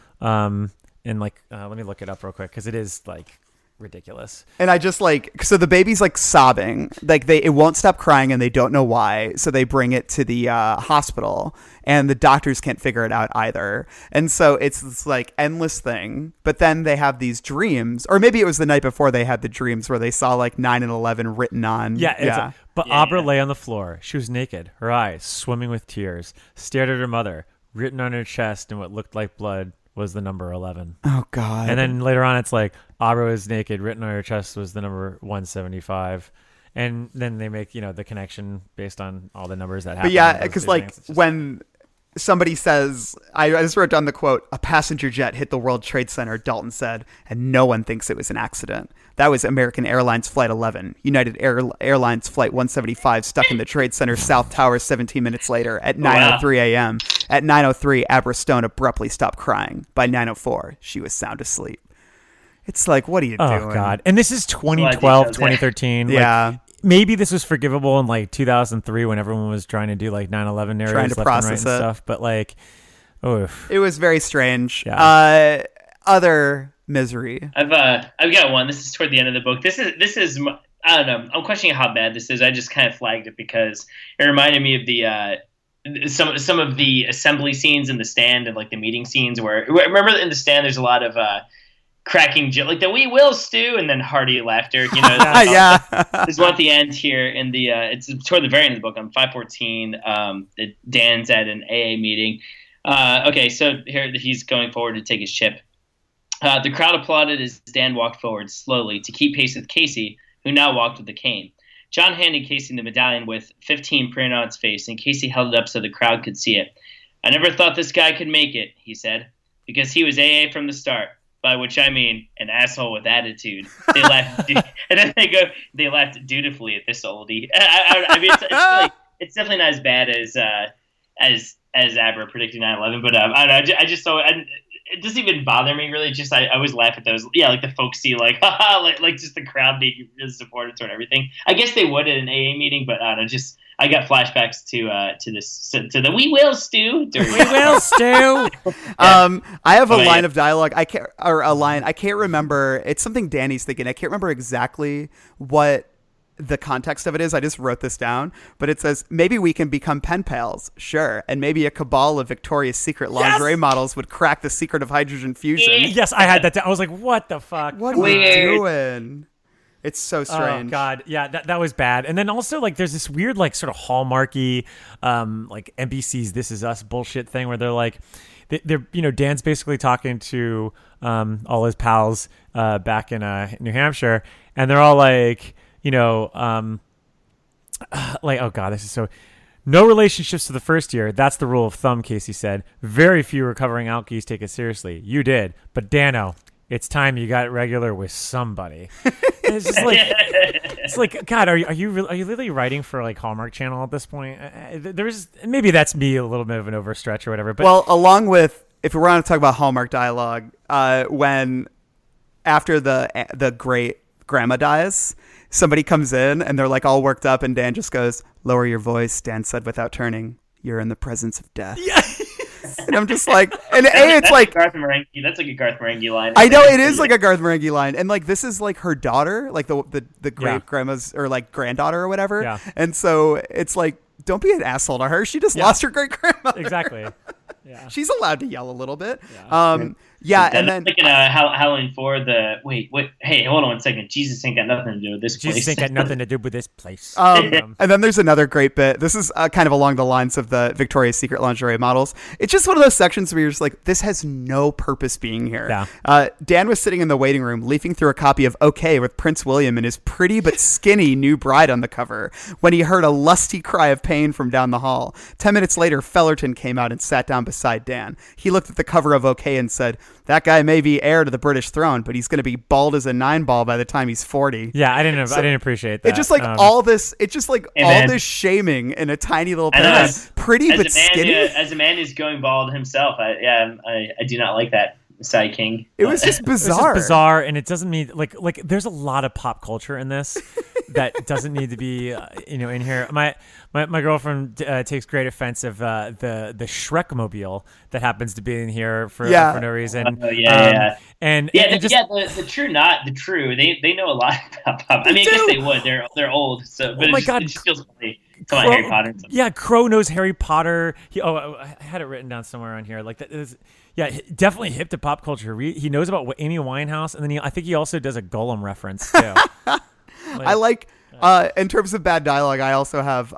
And like, let me look it up real quick because it is like ridiculous. And I just like, so the baby's like sobbing, like it won't stop crying and they don't know why. So they bring it to the hospital and the doctors can't figure it out either. And so it's this like endless thing. But then they have these dreams, or maybe it was the night before they had the dreams where they saw like 9 and 11 written on. But Abra lay on the floor. She was naked, her eyes swimming with tears, stared at her mother, written on her chest in what looked like blood was the number 11. Oh God. And then later on it's like Abra was naked, written on her chest was the number 175. And then they make, the connection based on all the numbers that happen. But yeah, because like when somebody says, I just wrote down the quote, "A passenger jet hit the World Trade Center," Dalton said, "and no one thinks it was an accident. That was American Airlines Flight 11. United Airlines Flight 175 stuck in the Trade Center South Tower 17 minutes later at 9:03 a.m. At 9:03, Abra Stone abruptly stopped crying. By 9:04, she was sound asleep." It's like, what are you doing? Oh, God. And this is 2012, 2013. Yeah. Like, maybe this was forgivable in like 2003 when everyone was trying to do like 9/11 narratives, trying to left process and right and stuff. But like, it was very strange. Yeah. Other misery. I've got one. This is toward the end of the book. This is I don't know. I'm questioning how bad this is. I just kind of flagged it because it reminded me of the some of the assembly scenes in the stand and like the meeting scenes where remember in the stand there's a lot of cracking like the "we will stew" and then hearty laughter. Yeah. There's one at the end here in the it's toward the very end of the book on 514. Dan's at an AA meeting. Okay, so here he's going forward to take his chip. The crowd applauded as Dan walked forward slowly to keep pace with Casey, who now walked with a cane. John handed Casey the medallion with 15 printed on its face, and Casey held it up so the crowd could see it. "I never thought this guy could make it," he said, "because he was AA from the start, by which I mean an asshole with attitude." They laughed, and then they laughed dutifully at this oldie. I mean, it's definitely not as bad as Abra predicting 9/11, but I just so. It doesn't even bother me really. Just I always laugh at those. Yeah, like the folksy, like like just the crowd being really supportive toward everything. I guess they would at an AA meeting, but I don't know. Just I got flashbacks to the "we will stew." We will stew. I have a line of dialogue. I can't remember. It's something Danny's thinking. I can't remember exactly what the context of it is. I just wrote this down, but it says, "Maybe we can become pen pals, sure, and maybe a cabal of Victoria's Secret lingerie models would crack the secret of hydrogen fusion." Yes, I had that. I was like, what the fuck? What are you doing? It's so strange. Oh God, yeah, that was bad. And then also like there's this weird like sort of Hallmarky like NBC's This Is Us bullshit thing where they're like they're Dan's basically talking to all his pals back in New Hampshire, and they're all like like, oh God, this is so. "No relationships to the first year. That's the rule of thumb," Casey said. "Very few recovering alkies take it seriously. You did. But Dano, it's time you got regular with somebody." And it's just like, it's like, God, are you really writing for like Hallmark Channel at this point? There's maybe that's me a little bit of an overstretch or whatever. But well, along with, if we want to talk about Hallmark dialogue, when after the great grandma dies, somebody comes in and they're like all worked up, and Dan just goes, "Lower your voice," Dan said without turning. "You're in the presence of death." Yeah. And I'm just like, and it's like Garth Marenghi. That's like a Garth Marenghi line. I know it is like a Garth Marenghi line, and like this is like her daughter, like the great grandma's or like granddaughter or whatever. Yeah. And so it's like, don't be an asshole to her. She just lost her great grandmother. Exactly. Yeah. She's allowed to yell a little bit. Yeah. And then like in Halloween 4, hey, hold on 1 second. Jesus ain't got nothing to do with this place. Jesus ain't got nothing to do with this place. And then there's another great bit. This is kind of along the lines of the Victoria's Secret lingerie models. It's just one of those sections where you're just like, this has no purpose being here. Yeah. Dan was sitting in the waiting room, leafing through a copy of OK with Prince William and his pretty but skinny new bride on the cover, when he heard a lusty cry of pain from down the hall. 10 minutes later, Fellerton came out and sat down beside Dan. He looked at the cover of OK and said, that guy may be heir to the British throne, but he's going to be bald as a 9-ball by the time he's 40. Yeah, I didn't appreciate that. It's just like all this this shaming in a tiny little paragraph. Pretty but skinny. As a man who's going bald himself, I do not like that. Psy King. It was just bizarre. Bizarre, and it doesn't mean like there's a lot of pop culture in this that doesn't need to be in here. My girlfriend takes great offense of the Shrek-mobile that happens to be in here for no reason. And the true they know a lot about pop. I mean, I guess they would. They're old, so but it just feels funny. Harry Potter. Yeah, Crow knows Harry Potter. I had it written down somewhere on here. Like that is, definitely hip to pop culture. He knows about Amy Winehouse, and then I think he also does a Golem reference too. I like in terms of bad dialogue. I also have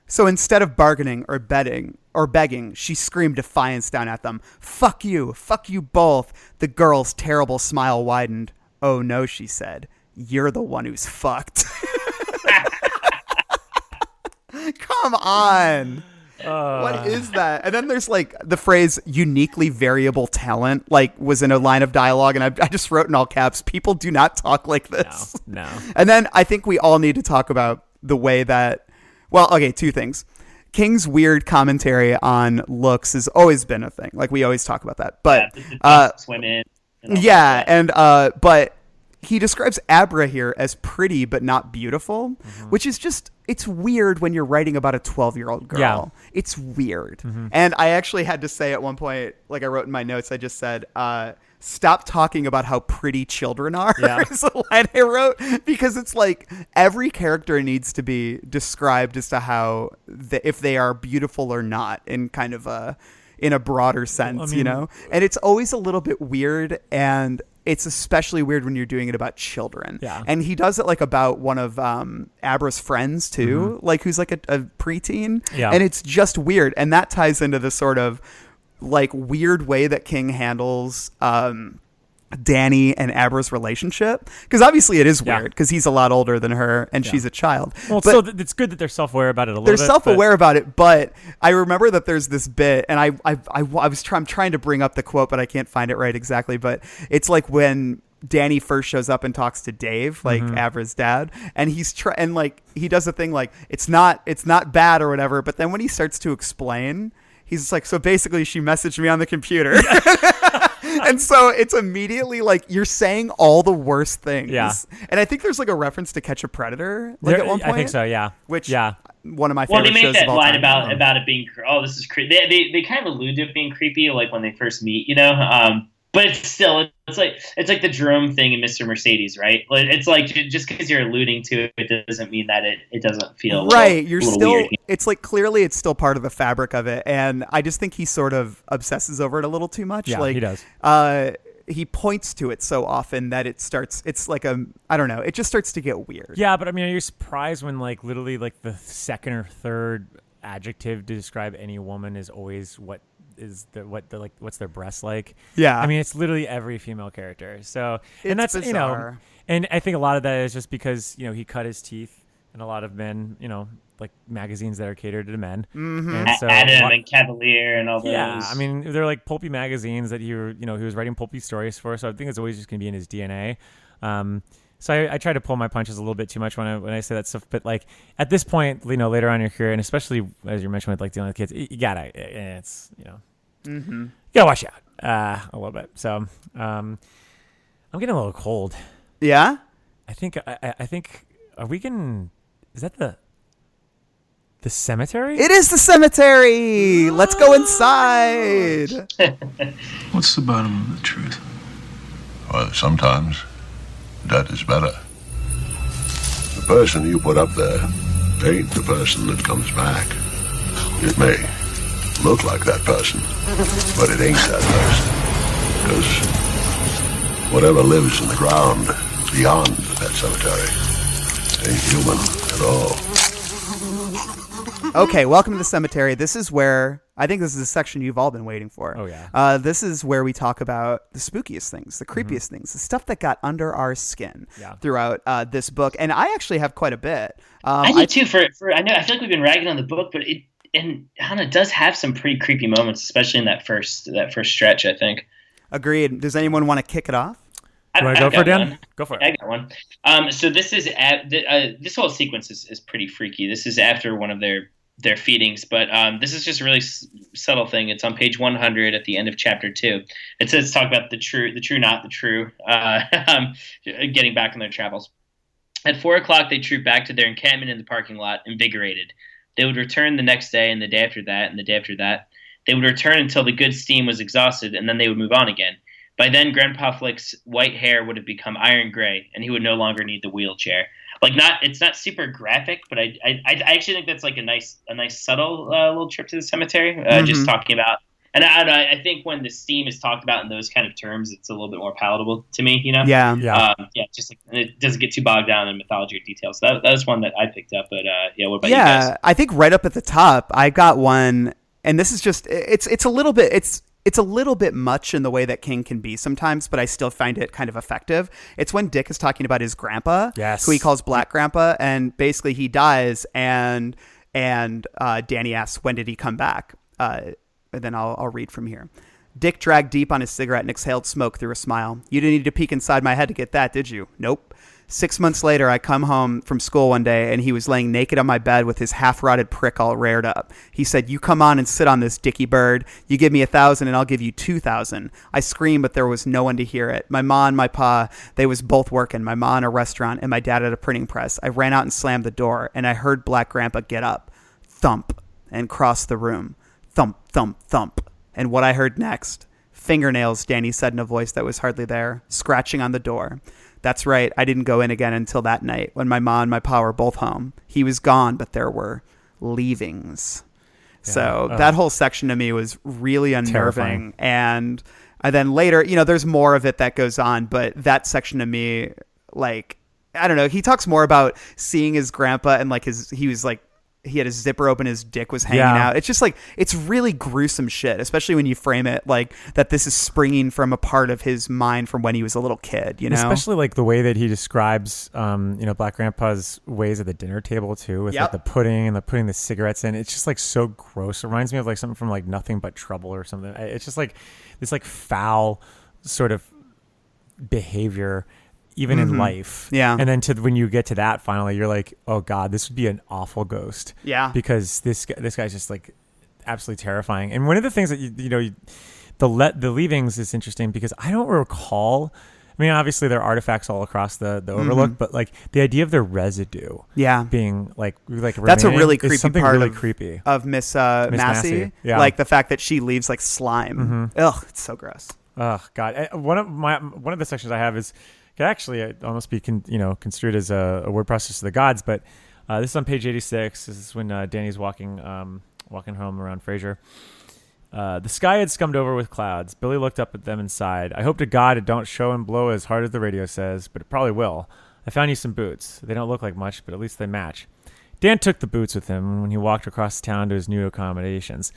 so instead of bargaining or begging, she screamed defiance down at them. Fuck you both. The girl's terrible smile widened. Oh no, she said. You're the one who's fucked. Come on. What is that? And then there's like the phrase uniquely variable talent, like was in a line of dialogue. And I just wrote in all caps, people do not talk like this. No. And then I think we all need to talk about the way that, two things. King's weird commentary on looks has always been a thing. Like we always talk about that, but, women. But he describes Abra here as pretty but not beautiful, which is just, it's weird when you're writing about a 12-year-old girl. Yeah. It's weird. And I actually had to say at one point, like I wrote in my notes, I just said, stop talking about how pretty children are. Yeah. Is a line I wrote, because it's like every character needs to be described as to how, if they are beautiful or not in kind of in a broader sense, and it's always a little bit weird, and it's especially weird when you're doing it about children. Yeah. And he does it like about one of Abra's friends too, like who's like a preteen. Yeah. And it's just weird. And that ties into the sort of like weird way that King handles Danny and Abra's relationship, because obviously it is weird because he's a lot older than her and she's a child. Well, so it's good that they're self-aware about it a little bit. They're self-aware about it, but I remember that there's this bit, and I'm trying to bring up the quote, but I can't find it right exactly. But it's like when Danny first shows up and talks to Dave, like Abra's dad, and he's and like he does a thing like it's not bad or whatever, but then when he starts to explain, he's just like, so basically she messaged me on the computer. And so it's immediately like you're saying all the worst things. Yeah. And I think there's like a reference to Catch a Predator at one point. I think so, yeah. Which, one of my favorite shows. Well, they make that of all line time. about it being, this is creepy. They kind of allude to it being creepy, like when they first meet, but it's like the Jerome thing in Mr. Mercedes, right? Like, it's like just because you're alluding to it doesn't mean that it doesn't feel right. You're still weird. It's like clearly it's still part of the fabric of it, and I just think he sort of obsesses over it a little too much. Yeah, like, he does. He points to it so often that it's like I don't know, it just starts to get weird. Yeah, but I mean, are you surprised when like literally like the second or third adjective to describe any woman is always what's their breast like? Yeah. I mean, it's literally every female character. So, and It's that's, bizarre. and I think a lot of that is just because, he cut his teeth in a lot of men, like magazines that are catered to men. Mm-hmm. And so Adam and Cavalier and all those. Yeah. I mean, they're like pulpy magazines that he was writing pulpy stories for. So I think it's always just going to be in his DNA. So I try to pull my punches a little bit too much when I say that stuff, but like at this point, later on in your career, and especially as you mentioned with like dealing with kids, you gotta, it's you gotta watch out a little bit. So I'm getting a little cold. Yeah, I think are we getting? Is that the cemetery? It is the cemetery. Let's go inside. What's the bottom of the truth? Well, sometimes that is better. The person you put up there ain't the person that comes back. It may look like that person, but it ain't that person. Because whatever lives in the ground beyond that cemetery ain't human at all. Okay, welcome to the cemetery. This is where, I think this is the section you've all been waiting for. Oh, yeah. This is where we talk about the spookiest things, the creepiest things, the stuff that got under our skin throughout this book. And I actually have quite a bit. I do too. I feel like we've been ragging on the book, but it does have some pretty creepy moments, especially in that first stretch, I think. Agreed. Does anyone want to kick it off? Do I go for it, Dan? Go for it. I got one. So this is this whole sequence is pretty freaky. This is after one of their feedings, but this is just a really subtle thing. It's on page 100 at the end of chapter 2. It says talk about the true, not the true, getting back on their travels. At 4 o'clock, they trooped back to their encampment in the parking lot, invigorated. They would return the next day, and the day after that, and the day after that. They would return until the good steam was exhausted, and then they would move on again. By then, Grandpa Flick's white hair would have become iron gray, and he would no longer need the wheelchair. It's not super graphic, but I actually think that's like a nice subtle little trip to the cemetery. Just talking about, and I think when the steam is talked about in those kind of terms, it's a little bit more palatable to me. Yeah. Just it doesn't get too bogged down in mythology or details. So that was one that I picked up. But what about you guys? I think right up at the top, I got one, and this is just it's a little bit It's a little bit much in the way that King can be sometimes, but I still find it kind of effective. It's when Dick is talking about his grandpa, who he calls Black Grandpa, and basically he dies, and Danny asks, when did he come back? And then I'll read from here. Dick dragged deep on his cigarette and exhaled smoke through a smile. You didn't need to peek inside my head to get that, did you? Nope. 6 months later, I come home from school one day, and he was laying naked on my bed with his half-rotted prick all reared up. He said, you come on and sit on this, Dickie Bird. You give me 1,000, and I'll give you 2,000. I screamed, but there was no one to hear it. My ma and my pa, they was both working. My ma in a restaurant, and my dad at a printing press. I ran out and slammed the door, and I heard Black Grandpa get up, thump, and cross the room. Thump, thump, thump. And what I heard next, fingernails, Danny said in a voice that was hardly there, scratching on the door. That's right, I didn't go in again until that night when my ma and my pa were both home. He was gone, but there were leavings. Yeah. So that whole section to me was really unnerving. Terrifying. And then later, there's more of it that goes on, but that section to me, like, I don't know, he talks more about seeing his grandpa and like he had his zipper open, his dick was hanging out. It's just like, it's really gruesome shit, especially when you frame it like that this is springing from a part of his mind from when he was a little kid, Especially like the way that he describes, Black Grandpa's ways at the dinner table too, with like the pudding and putting the cigarettes in. It's just like so gross. It reminds me of like something from like Nothing But Trouble or something. It's just like this like foul sort of behavior even in life. Yeah. And then when you get to that finally, you're like, oh God, this would be an awful ghost. Yeah. Because this guy's just like absolutely terrifying. And one of the things that the leavings is interesting because I don't recall, I mean, obviously there are artifacts all across the Overlook, but like the idea of their residue being like that's a really creepy something part really creepy of Miss Massey. Yeah. Like the fact that she leaves like slime. Ugh, it's so gross. Oh God. One of the sections I have is could actually almost be construed as a word process to the gods, but this is on page 86. This is when Danny's walking home around Frazier. The sky had scummed over with clouds. Billy looked up at them and sighed. I hope to God it don't show and blow as hard as the radio says, but it probably will. I found you some boots. They don't look like much, but at least they match. Dan took the boots with him when he walked across town to his new accommodations.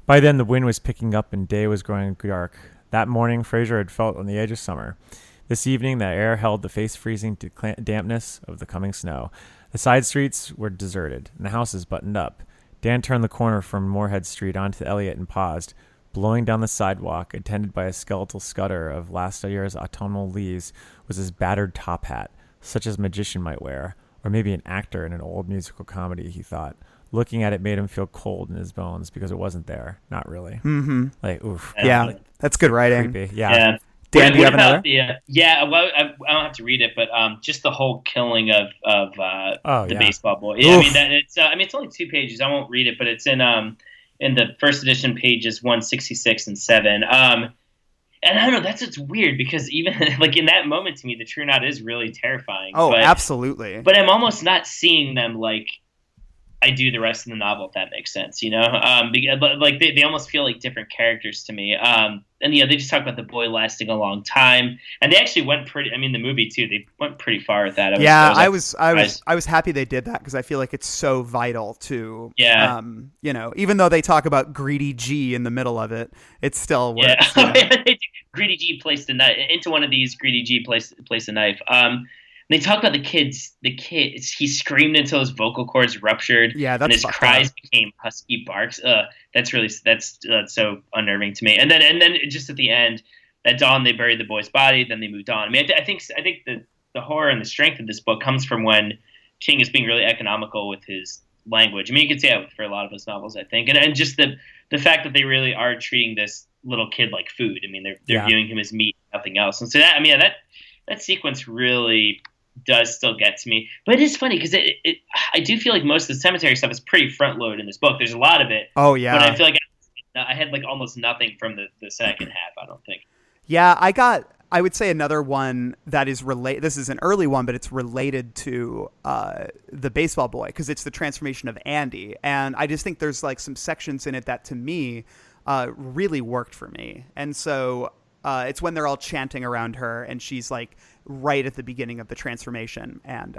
By then the wind was picking up and day was growing dark. That morning Frazier had felt on the edge of summer. This evening, the air held the face-freezing dampness of the coming snow. The side streets were deserted, and the houses buttoned up. Dan turned the corner from Moorhead Street onto Elliott and paused. Blowing down the sidewalk, attended by a skeletal scutter of last year's autumnal leaves, was his battered top hat, such as a magician might wear, or maybe an actor in an old musical comedy, he thought. Looking at it made him feel cold in his bones because it wasn't there. Not really. Mm-hmm. Like, oof. Yeah, that's good writing. Creepy. Yeah. Dan, do you have another? Well, I don't have to read it, but just the whole killing of the baseball boy. Yeah, I mean, it's only 2 pages. I won't read it, but it's in the first edition pages 166 and 7. And I don't know, that's what's weird because even like in that moment to me, the True Knot is really terrifying. Oh, absolutely. But I'm almost not seeing them like I do the rest of the novel, if that makes sense, but like they almost feel like different characters to me. And they just talk about the boy lasting a long time, and they actually went pretty. I mean, the movie too. They went pretty far with that. I was happy they did that because I feel like it's so vital to. Yeah. Even though they talk about Greedy G in the middle of it, it still works. Yeah. Greedy G placed a knife into one of these. Greedy G placed a knife. They talk about the kids. He screamed until his vocal cords ruptured. Yeah, that's and his cries became husky barks. That's so unnerving to me. And then just at the end, at dawn they buried the boy's body, then they moved on. I mean, I think the horror and the strength of this book comes from when King is being really economical with his language. I mean, you could say that for a lot of his novels, I think, and just the fact that they really are treating this little kid like food. I mean, they're viewing him as meat, nothing else. And so that sequence really does still get to me. But it is funny because I do feel like most of the cemetery stuff is pretty front loaded in this book. There's a lot of it. Oh yeah. But I feel like I had like almost nothing from the second half, I don't think. Yeah, I would say another one that is related. This is an early one, but it's related to the baseball boy because it's the transformation of Andy. And I just think there's like some sections in it that to me really worked for me. And so it's when they're all chanting around her and she's like right at the beginning of the transformation. And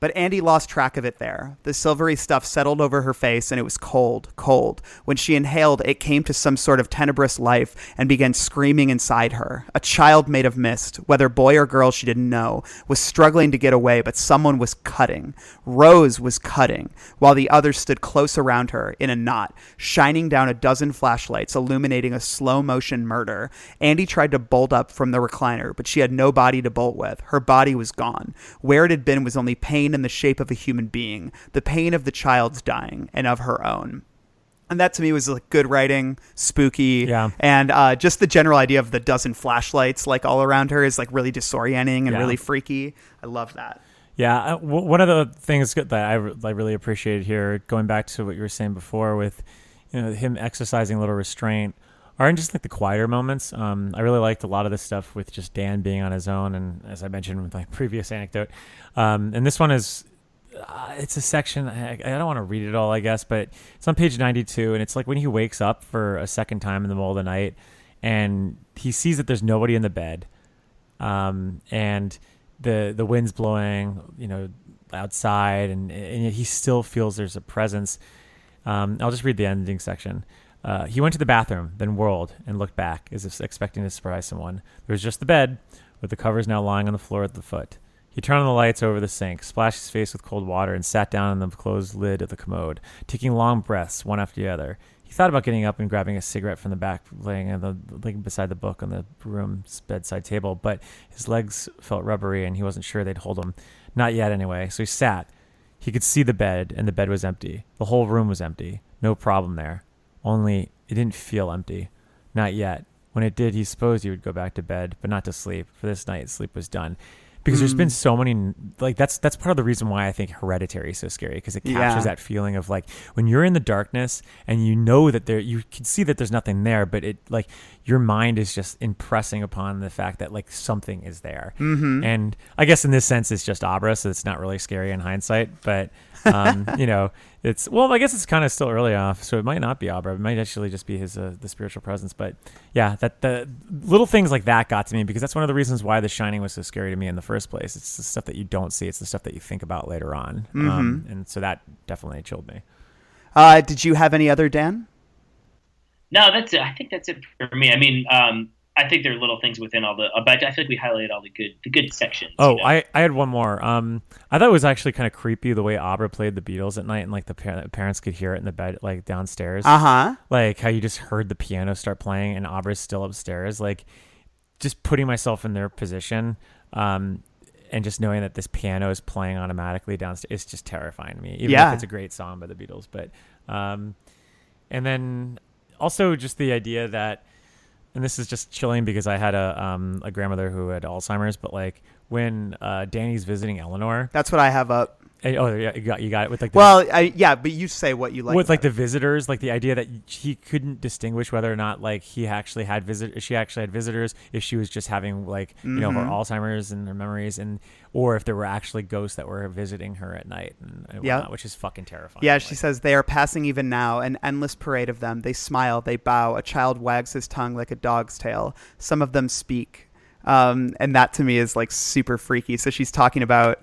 but Andy lost track of it there. The silvery stuff settled over her face, and it was cold, cold. When she inhaled, it came to some sort of tenebrous life and began screaming inside her. A child made of mist, whether boy or girl she didn't know, was struggling to get away, but someone was cutting. Rose was cutting, while the others stood close around her in a knot, shining down a dozen flashlights, illuminating a slow-motion murder. Andy tried to bolt up from the recliner, but she had no body to bolt with. Her body was gone. Where it had been was only pain in the shape of a human being, the pain of the child's dying and of her own. And that to me was like good writing, spooky, and just the general idea of the dozen flashlights like all around her is like really disorienting and really freaky. I love that. Yeah, one of the things that I really appreciated here, going back to what you were saying before with him exercising a little restraint, are in just like the quieter moments. I really liked a lot of this stuff with just Dan being on his own, and as I mentioned with my previous anecdote, and this one is it's a section I don't want to read it all, I guess, but it's on page 92, and it's like when he wakes up for a second time in the middle of the night, and he sees that there's nobody in the bed, and the wind's blowing, outside, and yet he still feels there's a presence. I'll just read the ending section. He went to the bathroom, then whirled and looked back as if expecting to surprise someone. There was just the bed, with the covers now lying on the floor at the foot. He turned on the lights over the sink, splashed his face with cold water, and sat down on the closed lid of the commode, taking long breaths, one after the other. He thought about getting up and grabbing a cigarette from the back, laying beside the book on the room's bedside table, but his legs felt rubbery, and he wasn't sure they'd hold him. Not yet, anyway. So he sat. He could see the bed, and the bed was empty. The whole room was empty. No problem there. Only it didn't feel empty. Not yet. When it did, he supposed he would go back to bed, but not to sleep. For this night, sleep was done. Because there's been so many, like that's part of the reason why I think Hereditary is so scary, because it captures that feeling of like when you're in the darkness and you know that you can see that there's nothing there, but it like your mind is just impressing upon the fact that like something is there. Mm-hmm. And I guess in this sense it's just Abra, so it's not really scary in hindsight, but it's, well, I guess it's kind of still early off, so it might not be Abra. It might actually just be his the spiritual presence. But yeah, that the little things like that got to me, because that's one of the reasons why The Shining was so scary to me in the first place. It's the stuff that you don't see. It's the stuff that you think about later on. Mm-hmm. And so that definitely chilled me. Did you have any other, Dan? No, that's it. I think that's it for me. I mean, I think there are little things within all the, but I feel like we highlighted all the good sections. Oh, I had one more. I thought it was actually kind of creepy the way Abra played the Beatles at night, and like the parents could hear it in the bed, like downstairs. Like how you just heard the piano start playing and Abra's still upstairs. Like just putting myself in their position, and just knowing that this piano is playing automatically downstairs, it's just terrifying to me. Even if it's a great song by the Beatles, but and then also just the idea that. And this is just chilling because I had a grandmother who had Alzheimer's, but like when Danny's visiting Eleanor, that's what I have up. Oh yeah, you got it with like. But you say what you like with like the visitors, like the idea that he couldn't distinguish whether or not like she actually had visitors, if she was just having like her Alzheimer's and her memories, and or if there were actually ghosts that were visiting her at night and whatnot, which is fucking terrifying. Yeah, she says they are passing even now, an endless parade of them. They smile, they bow. A child wags his tongue like a dog's tail. Some of them speak, and that to me is like super freaky. So she's talking about.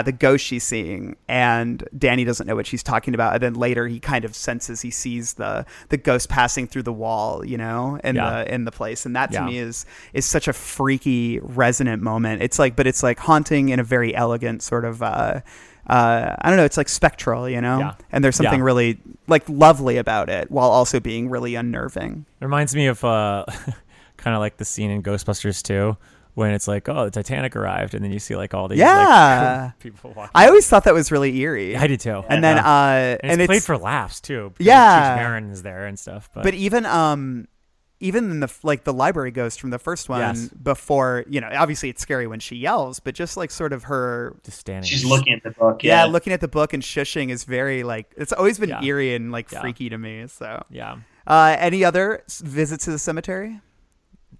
the ghost she's seeing, and Danny doesn't know what she's talking about. And then later he kind of senses, he sees the ghost passing through the wall, in the place. And that to me is such a freaky, resonant moment. It's like, but it's like haunting in a very elegant sort of, I don't know, it's like spectral, and there's something really like lovely about it while also being really unnerving. It reminds me of kind of like the scene in Ghostbusters 2 when it's like, oh, the Titanic arrived, and then you see like all these like, people walking. I always thought that was really eerie. I did too. And then and it's played for laughs too. Chief Marin is there and stuff. But even in the library ghost from the first one, before, obviously it's scary when she yells, but just like sort of her just standing. She's looking at the book. Yeah, looking at the book and shushing is very like, it's always been eerie and like freaky to me. So any other visits to the cemetery?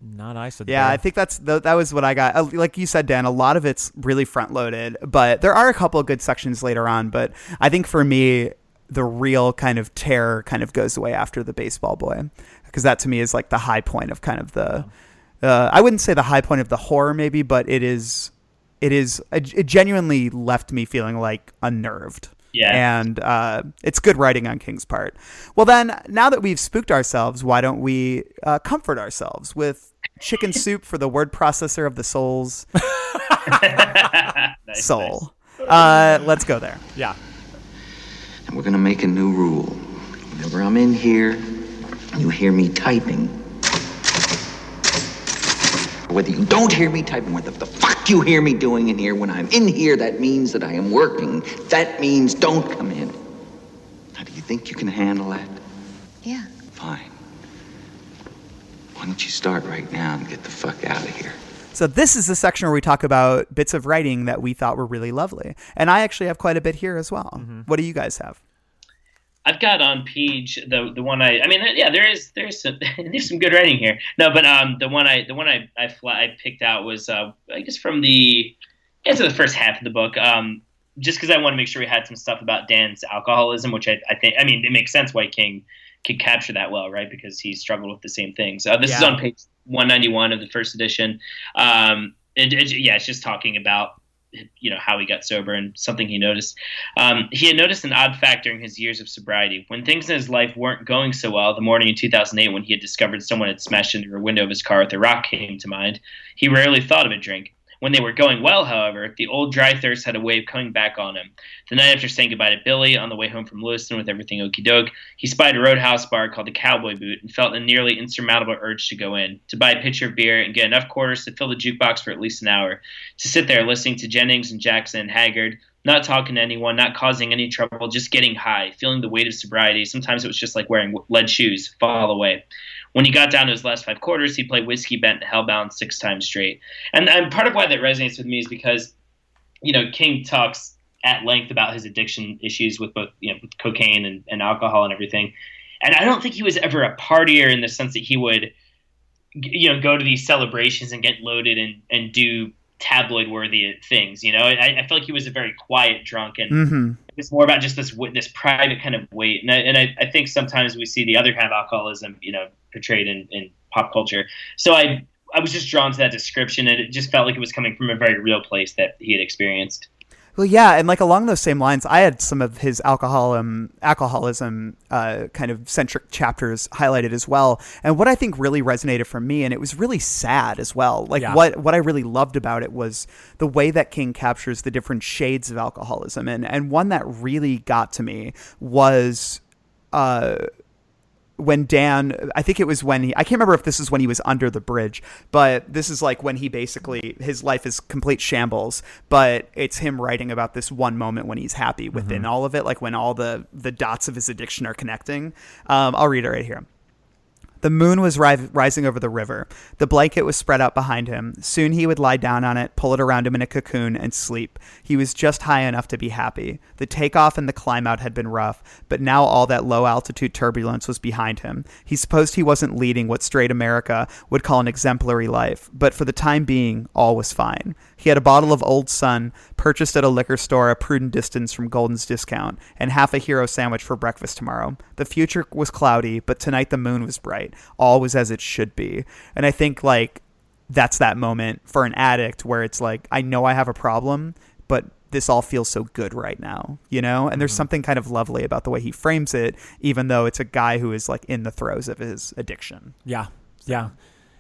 Not I said. Yeah, I think that was what I got. Like you said, Dan, a lot of it's really front loaded, but there are a couple of good sections later on. But I think for me, the real kind of terror kind of goes away after the baseball boy, because that to me is like the high point of kind of the. I wouldn't say the high point of the horror, maybe, but it genuinely left me feeling like unnerved. Yeah. And it's good writing on King's part. Well, then, now that we've spooked ourselves, why don't we comfort ourselves with chicken soup for the word processor of the soul's soul. Nice. Let's go there. Yeah. And we're going to make a new rule. Whenever I'm in here, you hear me typing. Whether you don't hear me typing, what the fuck you hear me doing in here, when I'm in here, that means that I am working. That means don't come in. Now, do you think you can handle that? Yeah. Fine. Why don't you start right now and get the fuck out of here? So this is the section where we talk about bits of writing that we thought were really lovely. And I actually have quite a bit here as well. Mm-hmm. What do you guys have? I've got on page the one there's some good writing here. No, but the one I picked out was I guess from the first half of the book. Just because I want to make sure we had some stuff about Dan's alcoholism, which I think it makes sense why King could capture that well, right? Because he struggled with the same things. This is on page 191 of the first edition. It's just talking about how he got sober and something he noticed. He had noticed an odd fact during his years of sobriety. When things in his life weren't going so well, the morning in 2008 when he had discovered someone had smashed into a window of his car with a rock came to mind, he rarely thought of a drink. When they were going well, however, the old dry thirst had a way of coming back on him. The night after saying goodbye to Billy, on the way home from Lewiston with everything okey-doke, he spied a roadhouse bar called the Cowboy Boot and felt a nearly insurmountable urge to go in, to buy a pitcher of beer and get enough quarters to fill the jukebox for at least an hour, to sit there listening to Jennings and Jackson and Haggard, not talking to anyone, not causing any trouble, just getting high, feeling the weight of sobriety. Sometimes it was just like wearing lead shoes, fall away. When he got down to his last 5 quarters, he played Whiskey Bent and Hellbound 6 times straight. And part of why that resonates with me is because, King talks at length about his addiction issues with both, with cocaine and alcohol and everything. And I don't think he was ever a partier in the sense that he would, go to these celebrations and get loaded and do tabloid-worthy things. I feel like he was a very quiet drunk, and it's more about just this private kind of weight. And I think sometimes we see the other kind of alcoholism, portrayed in pop culture. So I was just drawn to that description, and it just felt like it was coming from a very real place that he had experienced. Well, yeah, and like along those same lines, I had some of his alcoholism kind of centric chapters highlighted as well. And what I think really resonated for me, and it was really sad as well. Like what I really loved about it was the way that King captures the different shades of alcoholism, and one that really got to me was when Dan, I think it was when I can't remember if this is when he was under the bridge, but this is like when he basically, his life is complete shambles, but it's him writing about this one moment when he's happy within all of it, like when all the dots of his addiction are connecting. I'll read it right here. The moon was rising over the river. The blanket was spread out behind him. Soon he would lie down on it, pull it around him in a cocoon, and sleep. He was just high enough to be happy. The takeoff and the climb out had been rough, but now all that low-altitude turbulence was behind him. He supposed he wasn't leading what straight America would call an exemplary life, but for the time being, all was fine. He had a bottle of Old Sun, purchased at a liquor store a prudent distance from Golden's Discount, and half a hero sandwich for breakfast tomorrow. The future was cloudy, but tonight the moon was bright. All was as it should be. And I think like that's that moment for an addict where it's like, I know I have a problem, but this all feels so good right now, you know? And there's something kind of lovely about the way he frames it, even though it's a guy who is like in the throes of his addiction. Yeah. Yeah.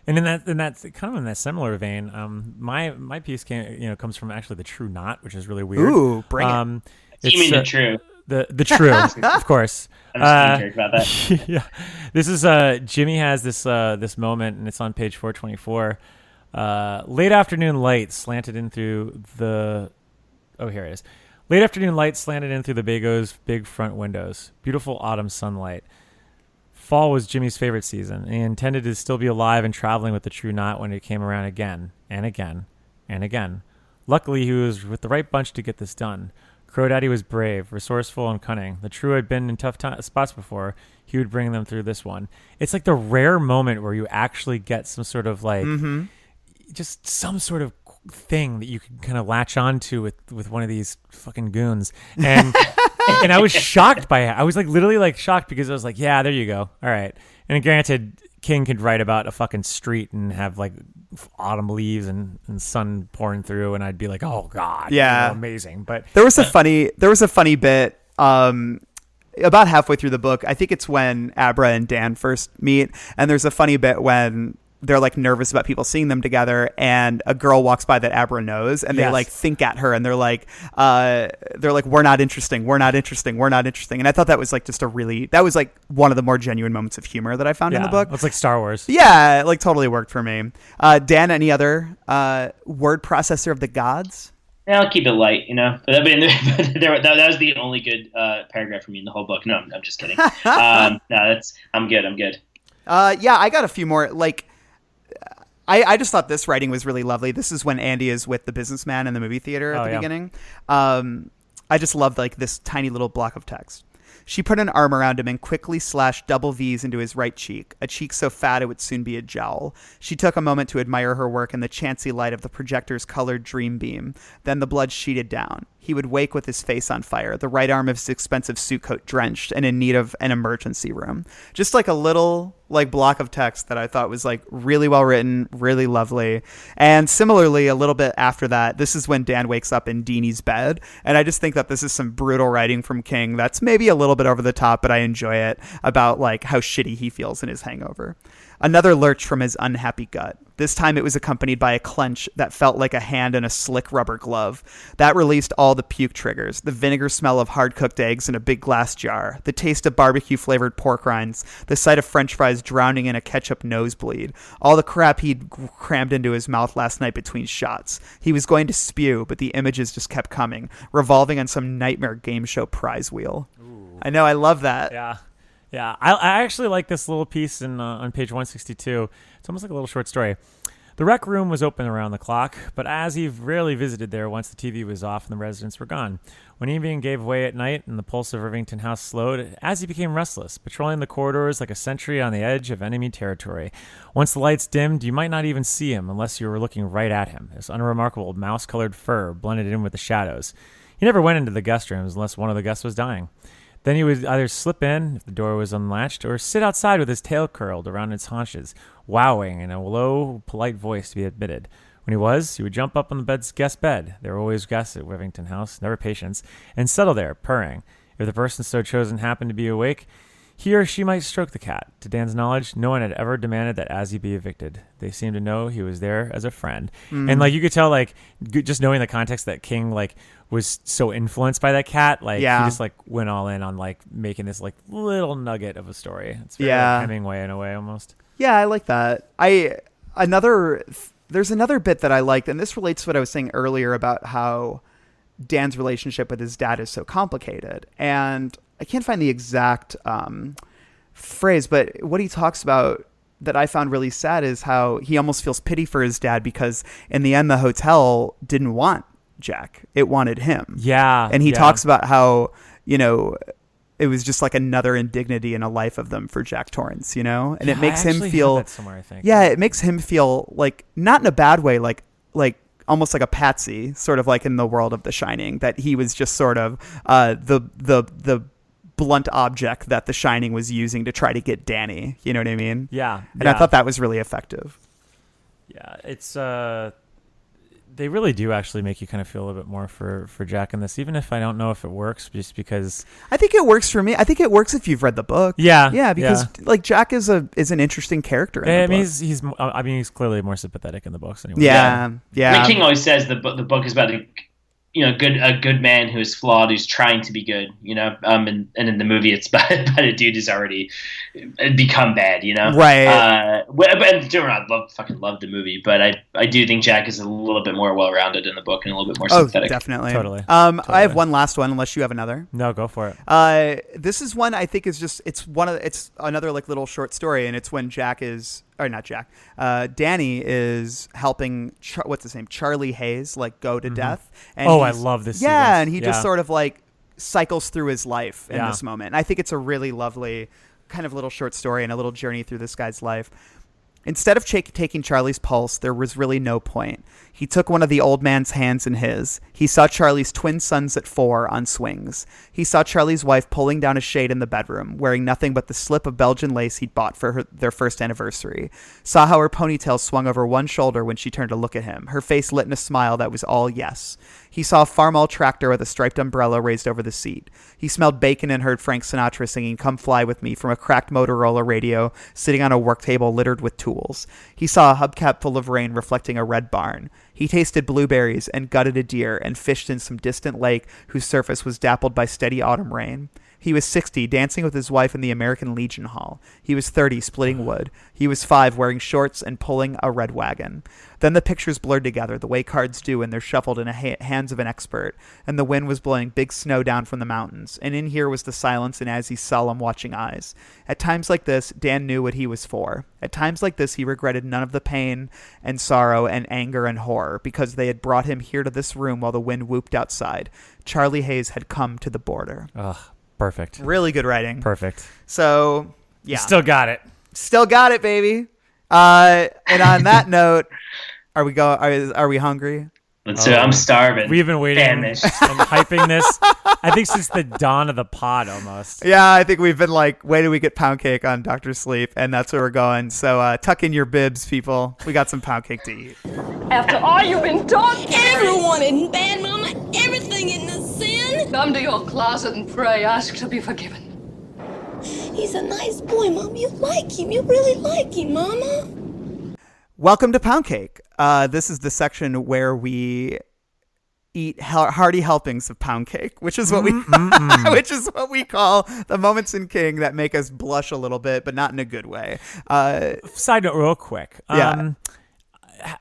And in that kind of in that similar vein, my piece comes from actually The True Knot, which is really weird. Ooh, bring it. You mean The True? The True, of course. I'm just kidding about that. Yeah. This is Jimmy has this moment, and it's on page 424. Late afternoon light slanted in through the. Oh, here it is. Late afternoon light slanted in through the Bago's big front windows. Beautiful autumn sunlight. Fall was Jimmy's favorite season, and he intended to still be alive and traveling with the True Knot when it came around again and again and again. Luckily, he was with the right bunch to get this done. Crow Daddy was brave, resourceful, and cunning. The True had been in tough spots before. He would bring them through this one. It's like the rare moment where you actually get some sort of like, just some sort of thing that you can kind of latch onto with one of these fucking goons. And and I was shocked by it. I was like literally like shocked because I was like, yeah, there you go. All right. And granted, King could write about a fucking street and have like autumn leaves and sun pouring through, and I'd be like, oh God, yeah, amazing. But there was a funny bit about halfway through the book. I think it's when Abra and Dan first meet, and there's a funny bit when they're like nervous about people seeing them together, and a girl walks by that Abra knows, and they like think at her, and they're like we're not interesting, and I thought that was like that was like one of the more genuine moments of humor that I found in the book. It's like Star Wars. Yeah, it like totally worked for me. Dan, any other word processor of the gods? Yeah, I'll keep it light, you know. But that was the only good paragraph for me in the whole book. No, I'm just kidding. I'm good. Yeah, I got a few more. Like, I just thought this writing was really lovely. This is when Andy is with the businessman in the movie theater at the beginning. I just loved like this tiny little block of text. She put an arm around him and quickly slashed double V's into his right cheek, a cheek so fat it would soon be a jowl. She took a moment to admire her work in the chancy light of the projector's colored dream beam. Then the blood sheeted down. He would wake with his face on fire, the right arm of his expensive suit coat drenched and in need of an emergency room. Just like a little like block of text that I thought was like really well written, really lovely. And similarly, a little bit after that, this is when Dan wakes up in Deanie's bed. And I just think that this is some brutal writing from King that's maybe a little bit over the top, but I enjoy it, about like how shitty he feels in his hangover. Another lurch from his unhappy gut. This time it was accompanied by a clench that felt like a hand in a slick rubber glove. That released all the puke triggers, the vinegar smell of hard-cooked eggs in a big glass jar, the taste of barbecue-flavored pork rinds, the sight of french fries drowning in a ketchup nosebleed, all the crap he'd crammed into his mouth last night between shots. He was going to spew, but the images just kept coming, revolving on some nightmare game show prize wheel. Ooh. I know, I love that. Yeah. Yeah, I actually like this little piece on page 162. It's almost like a little short story. The rec room was open around the clock, but Azzy rarely visited there once the TV was off and the residents were gone. When evening gave way at night and the pulse of Irvington House slowed, Azzy became restless, patrolling the corridors like a sentry on the edge of enemy territory. Once the lights dimmed, you might not even see him unless you were looking right at him. His unremarkable mouse-colored fur blended in with the shadows. He never went into the guest rooms unless one of the guests was dying. Then he would either slip in if the door was unlatched or sit outside with his tail curled around its haunches, wowing in a low, polite voice to be admitted. When he would jump up on the guest bed. There were always guests at Wivington House, never patients, and settle there, purring. If the person so chosen happened to be awake, he or she might stroke the cat. To Dan's knowledge, no one had ever demanded that Azzy be evicted. They seemed to know he was there as a friend. And like you could tell, like just knowing the context that King like was so influenced by that cat, like he just like went all in on like making this like little nugget of a story. It's very like Hemingway in a way almost. Yeah, I like that. There's another bit that I liked, and this relates to what I was saying earlier about how Dan's relationship with his dad is so complicated. And I can't find the exact phrase, but what he talks about that I found really sad is how he almost feels pity for his dad because in the end, the hotel didn't want Jack. It wanted him. Yeah. And he talks about how, you know, it was just like another indignity in a life of them for Jack Torrance, you know? And it makes him feel, I think. Yeah, it makes him feel like, not in a bad way, like almost like a patsy, sort of like in the world of The Shining, that he was just sort of the blunt object that The Shining was using to try to get Danny. You know what I mean? Yeah. And I thought that was really effective. Yeah, it's They really do actually make you kind of feel a little bit more for Jack in this, even if I don't know if it works, just because I think it works for me. I think it works if you've read the book. Yeah, because like Jack is an interesting character. In the book. He's clearly more sympathetic in the books anyway. Yeah. I mean, King always says the book is about a good man who is flawed, who's trying to be good, and in the movie it's about a dude who's already become bad, Right. But I fucking love the movie, but I do think Jack is a little bit more well-rounded in the book and a little bit more sympathetic. Definitely. Totally. I have one last one, unless you have another. No, go for it. This is one I think is just, it's another like little short story, and it's when Danny is helping what's his name, Charlie Hayes, like go to death. And I love this sequence. And he just sort of like cycles through his life in this moment. And I think it's a really lovely kind of little short story and a little journey through this guy's life. Instead of taking Charlie's pulse, there was really no point. He took one of the old man's hands in his. He saw Charlie's twin sons at 4 on swings. He saw Charlie's wife pulling down a shade in the bedroom, wearing nothing but the slip of Belgian lace he'd bought for their first anniversary. Saw how her ponytail swung over one shoulder when she turned to look at him, her face lit in a smile that was all yes. He saw a Farmall tractor with a striped umbrella raised over the seat. He smelled bacon and heard Frank Sinatra singing "Come Fly With Me" from a cracked Motorola radio sitting on a work table littered with tools. He saw a hubcap full of rain reflecting a red barn. He tasted blueberries and gutted a deer and fished in some distant lake whose surface was dappled by steady autumn rain. He was 60, dancing with his wife in the American Legion Hall. He was 30, splitting wood. He was 5, wearing shorts and pulling a red wagon. Then the pictures blurred together, the way cards do when they're shuffled in the hands of an expert, and the wind was blowing big snow down from the mountains, and in here was the silence in Azzy's solemn watching eyes. At times like this, Dan knew what he was for. At times like this, he regretted none of the pain and sorrow and anger and horror, because they had brought him here to this room while the wind whooped outside. Charlie Hayes had come to the border. Ugh. Perfect. Really good writing. Perfect. So, yeah. You still got it. Still got it, baby. And on that note, are we hungry? Let's do it. I'm starving. We've been waiting and hyping this, I think, since the dawn of the pod almost. Yeah, I think we've been like, wait till we get pound cake on Dr. Sleep, and that's where we're going. So tuck in your bibs, people. We got some pound cake to eat. After all you've been taught, Everyone in bad, Mama. Everything in the sin. come to your closet and pray, ask to be forgiven. He's a nice boy, Mom. You like him. You really like him, Mama. Welcome to Pound Cake. This is the section where we eat hearty helpings of pound cake, which is what we which is what we call the moments in King that make us blush a little bit, but not in a good way. Side note, real quick. Yeah.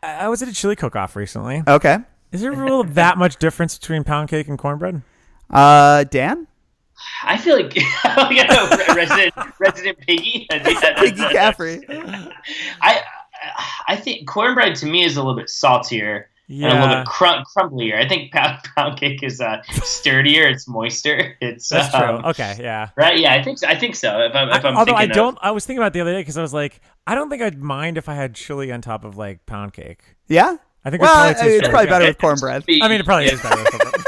I was at a chili cook-off recently. Okay. Is there really that much difference between pound cake and cornbread? Dan? I feel like resident piggy. Piggy Caffrey. I think cornbread to me is a little bit saltier and a little bit crumblier. I think pound cake is sturdier. It's moister. It's that's true. Okay, yeah. Right? Yeah, I think so. If I'm although thinking I was thinking about it the other day because I was like, I don't think I'd mind if I had chili on top of like pound cake. Yeah. I think it's probably better with cornbread. I mean, it probably is better with cornbread.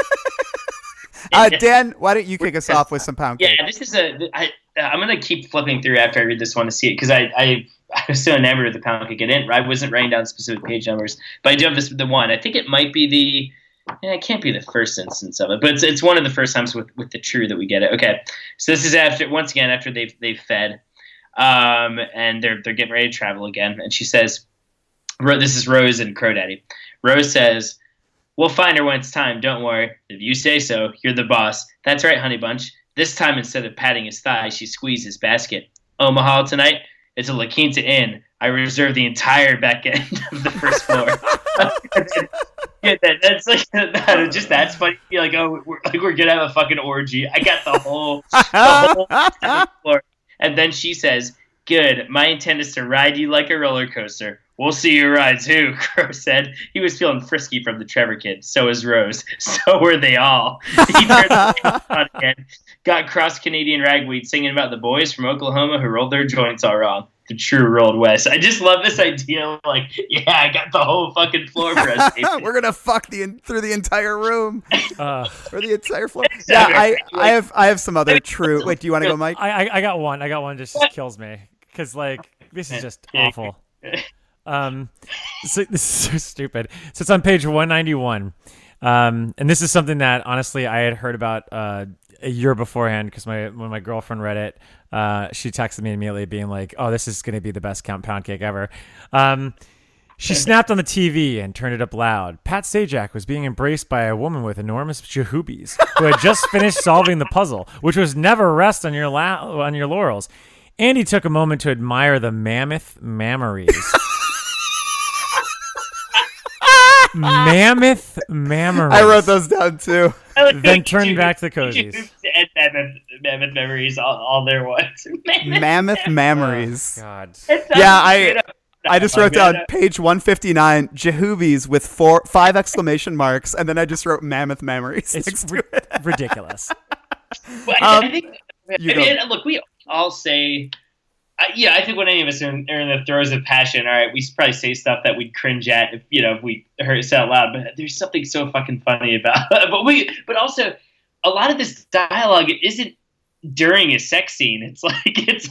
Dan, why don't you kick us off with some pound cake? Yeah, this is I'm gonna keep flipping through after I read this one to see it because I was so enamored with the pound cake. I wasn't writing down specific page numbers, but I do have the one. I think it might be it can't be the first instance of it, but it's one of the first times with the true that we get it. Okay, so this is after they've fed, and they're getting ready to travel again, and she says, "This is Rose and Crow Daddy." Rose says, "We'll find her when it's time. Don't worry. If you say so, you're the boss." "That's right, honey bunch." This time, instead of patting his thigh, she squeezed his basket. "Omaha tonight? It's a La Quinta Inn. I reserved the entire back end of the first floor." That's funny. You're like, we're gonna have a fucking orgy. I got the whole floor. And then she says, "Good. My intent is to ride you like a roller coaster." "We'll see who rides who," Crow said. He was feeling frisky from the Trevor kid. So was Rose. So were they all. He turned the lights on again. Got cross-Canadian ragweed singing about the boys from Oklahoma who rolled their joints all wrong. The true rolled west. I just love this idea. Like, yeah, I got the whole fucking floor for us. We're gonna fuck through the entire room or the entire floor. Yeah, I have some other true. Wait, do you want to go, Mike? I got one. Just kills me because like this is just awful. So this is so stupid. So it's on page 191. And this is something that honestly I had heard about a year beforehand because when my girlfriend read it, she texted me immediately being like, "Oh, this is going to be the best pound cake ever." She snapped on the TV and turned it up loud. Pat Sajak was being embraced by a woman with enormous jahoobies who had just finished solving the puzzle, which was never rest on your laurels. Andy took a moment to admire the mammoth mammaries. Mammoth mammaries. I wrote those down too. Then turned back to the cozies. And mammoth memories, all there was. Mammoth mammaries. Oh, God. Yeah, I just wrote down page 159, Jahoobies with 5 exclamation marks, and then I just wrote mammoth memories. It's ridiculous. Well, I think, look, we all say, I think when any of us are in the throes of passion, all right, we probably say stuff that we'd cringe at if we heard it out loud. But there's something so fucking funny about it. But also, a lot of this dialogue isn't during a sex scene. It's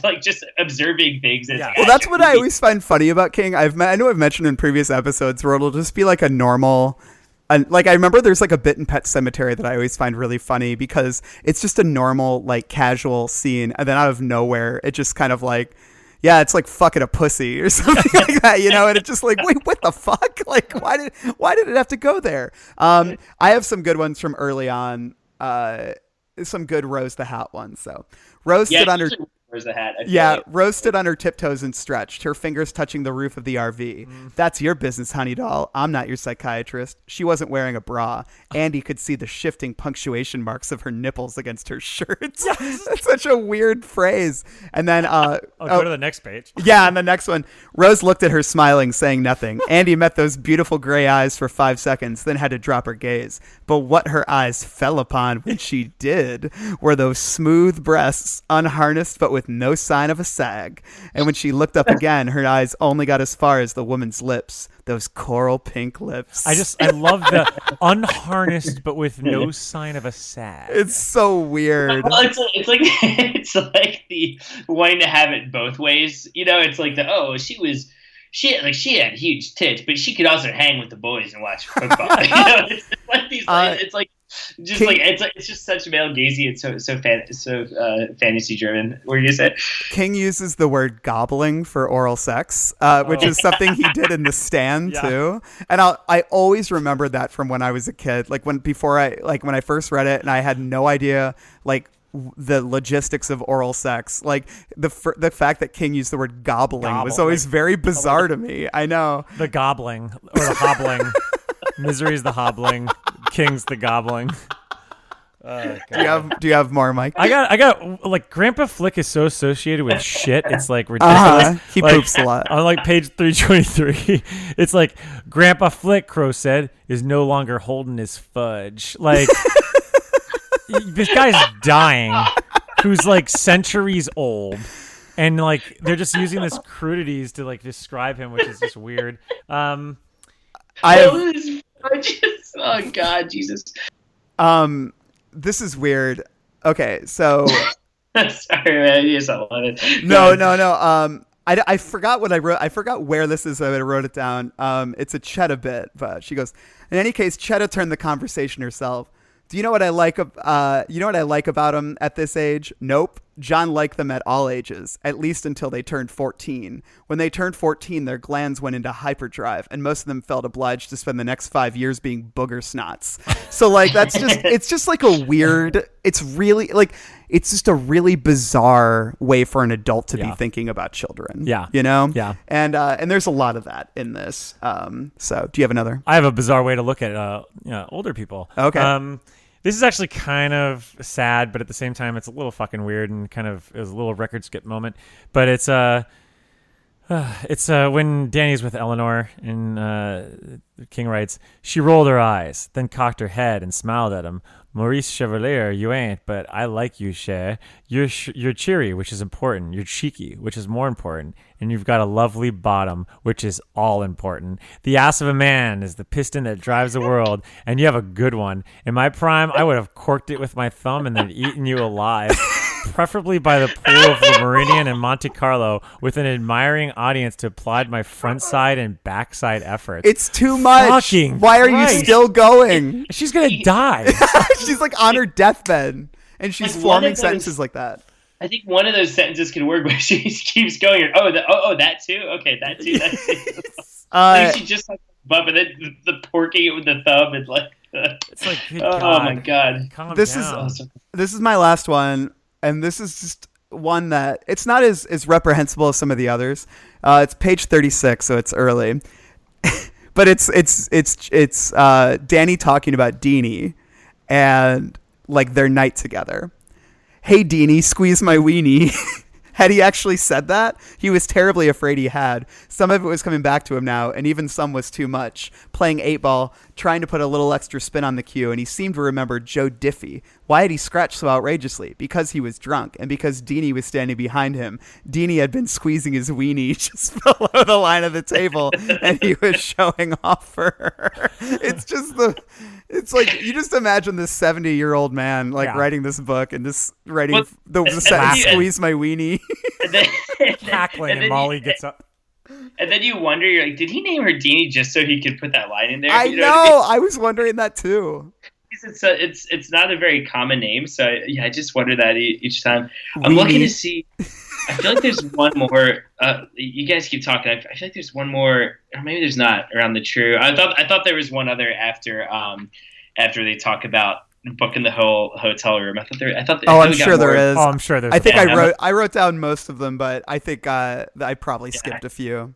like just observing things. Yeah. Well, that's what I always find funny about King. I know I've mentioned in previous episodes where it'll just be like a normal. And like I remember there's like a bit in Pet Sematary that I always find really funny because it's just a normal like casual scene, and then out of nowhere it just kind of like, yeah, it's like fucking a pussy or something like that, and it's just like, wait, what the fuck? Like why did it have to go there? I have some good ones from early on. Some good Rose the Hat ones. So Rose stood on her Rose stood on her tiptoes and stretched, her fingers touching the roof of the RV. That's your business, honey doll. I'm not your psychiatrist. She wasn't wearing a bra. Andy could see the shifting punctuation marks of her nipples against her shirt. That's such a weird phrase. And then I'll go to the next page. Yeah, and the next one. Rose looked at her smiling, saying nothing. Andy met those beautiful gray eyes for 5 seconds, then had to drop her gaze. But what her eyes fell upon when she did were those smooth breasts, unharnessed but with no sign of a sag. And when she looked up again, her eyes only got as far as the woman's lips, those coral pink lips. I love the unharnessed but with no sign of a sag. It's so weird. Well, it's like the wanting to have it both ways. It's like she had huge tits, but she could also hang with the boys and watch football. It's like these. It's just such male gazy and so fantasy driven. What did you say? King uses the word gobbling for oral sex, which is something he did in The Stand too. And I always remember that from when I was a kid. Like when I first read it, and I had no idea like the logistics of oral sex. Like the fact that King used the word gobbling was always very bizarre to me. I know. The gobbling or the hobbling. Misery's the hobbling. King's the gobbling. Do you have more, Mike? I got like Grandpa Flick is so associated with shit. It's like ridiculous. He poops a lot. On like page 323, it's like Grandpa Flick, Crow said, is no longer holding his fudge. Like this guy's dying, who's like centuries old, and like they're just using this crudities to like describe him, which is just weird. Oh God, Jesus. This is weird. Okay, so sorry, man. You just love it. No. I forgot what I wrote. I forgot where this is. I wrote it down. It's a Chetta bit, but she goes. In any case, Chetta turned the conversation herself. Do you know what I like? You know what I like about them at this age? Nope. John liked them at all ages, at least until they turned 14. When they turned 14, their glands went into hyperdrive, and most of them felt obliged to spend the next 5 years being booger snots. So like it's just like a weird. It's really like it's just a really bizarre way for an adult to be thinking about children. Yeah, Yeah, and there's a lot of that in this. So do you have another? I have a bizarre way to look at older people. Okay. This is actually kind of sad, but at the same time, it's a little fucking weird and kind of is a little record skip moment. But it's when Danny's with Eleanor and King writes, she rolled her eyes, then cocked her head and smiled at him. Maurice Chevalier, you ain't, but I like you, Cher. You're cheery, which is important. You're cheeky, which is more important. And you've got a lovely bottom, which is all important. The ass of a man is the piston that drives the world, and you have a good one. In my prime, I would have corked it with my thumb and then eaten you alive. preferably by the pool of Le Meridian and Monte Carlo, with an admiring audience to applaud my front side and backside efforts. It's too much. Fucking Why are Christ. you still going? She's gonna die. She's like on her deathbed, and she's Like, forming sentences like that. I think one of those sentences could work, but she keeps going. Oh, that too. Okay, that too. That too. Like she just like bump and then the porking it with the thumb and like. It's like, good oh God. my God. Calm This down. this is my last one, and this is just one that it's not as reprehensible as some of the others. It's page 36, so it's early, but it's Danny talking about Deanie and like their night together. Hey, Deanie, squeeze my weenie. Had he actually said that? He was terribly afraid he had. Some of it was coming back to him now, and even some was too much. Playing 8-ball, trying to put a little extra spin on the cue, and he seemed to remember Joe Diffie. Why had he scratched so outrageously? Because he was drunk, and because Deanie was standing behind him. Deanie had been squeezing his weenie just below the line of the table, and he was showing off for her. It's like, you just imagine this 70-year-old man writing this book and just writing the sentence, squeeze my weenie. Cackling, and Molly gets up. And then you wonder, you're like, did he name her Deanie just so he could put that line in there? I You know. what I mean? I was wondering that too. It's not a very common name, so I just wonder that each time. I'm looking to see. I feel like there's one more. You guys keep talking. I feel like there's one more, or maybe there's not. Around the true. I thought there was one other after they talk about booking the whole hotel room. I'm sure there is. Oh, I'm sure there's. I think I wrote down most of them, but I think I probably skipped a few.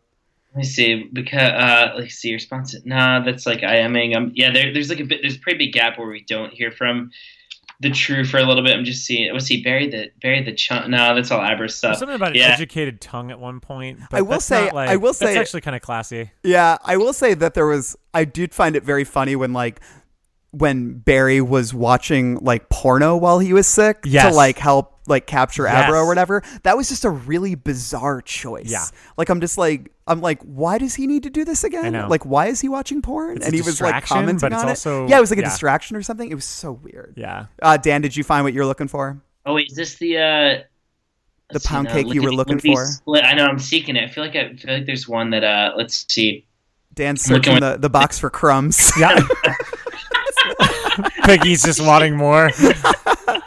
Let me see, because let's see, response. Nah, that's like IMing. There's like there's a pretty big gap where we don't hear from the true for a little bit. I'm just seeing. Let's see, bury the chunk. No, that's all Aber stuff. There's something about an educated tongue at one point. But I will say that's actually kind of classy. Yeah, I will say that I did find it very funny when Barry was watching like porno while he was sick to like help like capture Abra or whatever. That was just a really bizarre choice. Yeah. Like I'm like, why does he need to do this again? I know. Like, why is he watching porn? It's and a he was like distraction, commenting but it's on also- it. Yeah, it was like a yeah. distraction or something. It was so weird. Yeah. Dan, did you find what you're looking for? Oh wait, is this the pound cake you were looking for? Split. I know, I'm seeking it. I feel like there's one that let's see. Dan's searching the box for crumbs. Yeah. Piggy's just wanting more.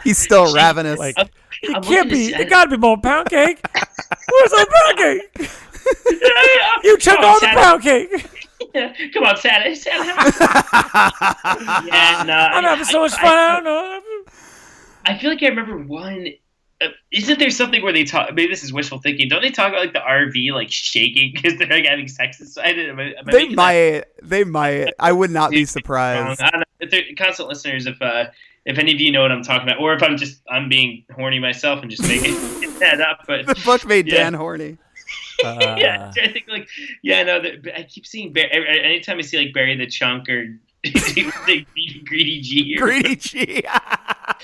He's still ravenous. Like, it can't be. It gotta be more pound cake. Where's the pound cake? You took all the pound cake. Come on, Santa. I'm having so much fun. I don't know. I feel like I remember one. Isn't there something where they talk? Maybe this is wishful thinking. Don't they talk about like the RV like shaking because they're like having sex inside it? They might. I would not be surprised. I don't know. If they're constant listeners, if any of you know what I'm talking about, or if I'm being horny myself and just making that up. But the book made Dan horny. I think I keep seeing anytime I see like Barry the Chunk or Greedy G. Greedy G.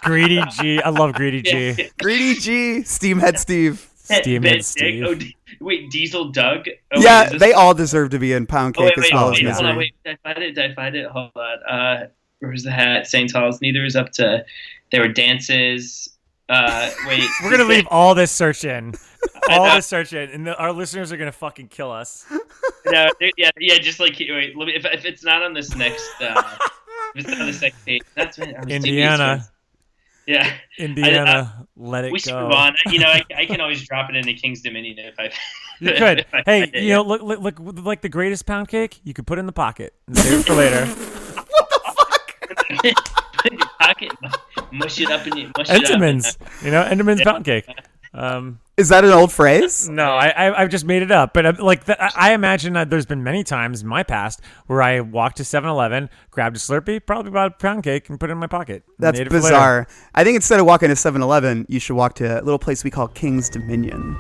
Greedy G. I love Greedy G. Yeah. Greedy G. Steamhead Steve. Steamhead Steve. Oh, wait, Diesel Doug. They all deserve to be in Pound Cake as well as Misery. Hold on, wait, did I find it? Hold on. Where's the hat? St. Paul's. Neither is up to. There were dances. Wait. We're gonna leave all this search in. And our listeners are gonna fucking kill us. No, just like wait. Let me, if it's not on this next, if it's not on this next page, that's when I was Indiana. Yeah, Indiana. Let it we go. should move on. I can always drop it into King's Dominion if I. You could. Hey, look, like the greatest pound cake, you could put it in the pocket and save it for later. What the fuck? Put it in your pocket, mush it up in your. Entenmann's, Entenmann's pound cake. Is that an old phrase? No, I've just made it up. But I imagine that there's been many times in my past where I walked to 7-Eleven, grabbed a Slurpee, probably bought a pound cake, and put it in my pocket. That's bizarre. I think instead of walking to 7-Eleven, you should walk to a little place we call King's Dominion.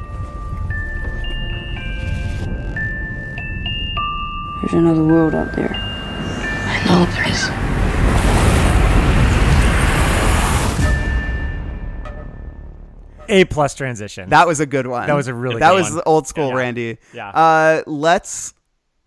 There's another world out there. I know there is. A+ transition. That was a good one. That was a really good one. That was old school Randy. Yeah. Let's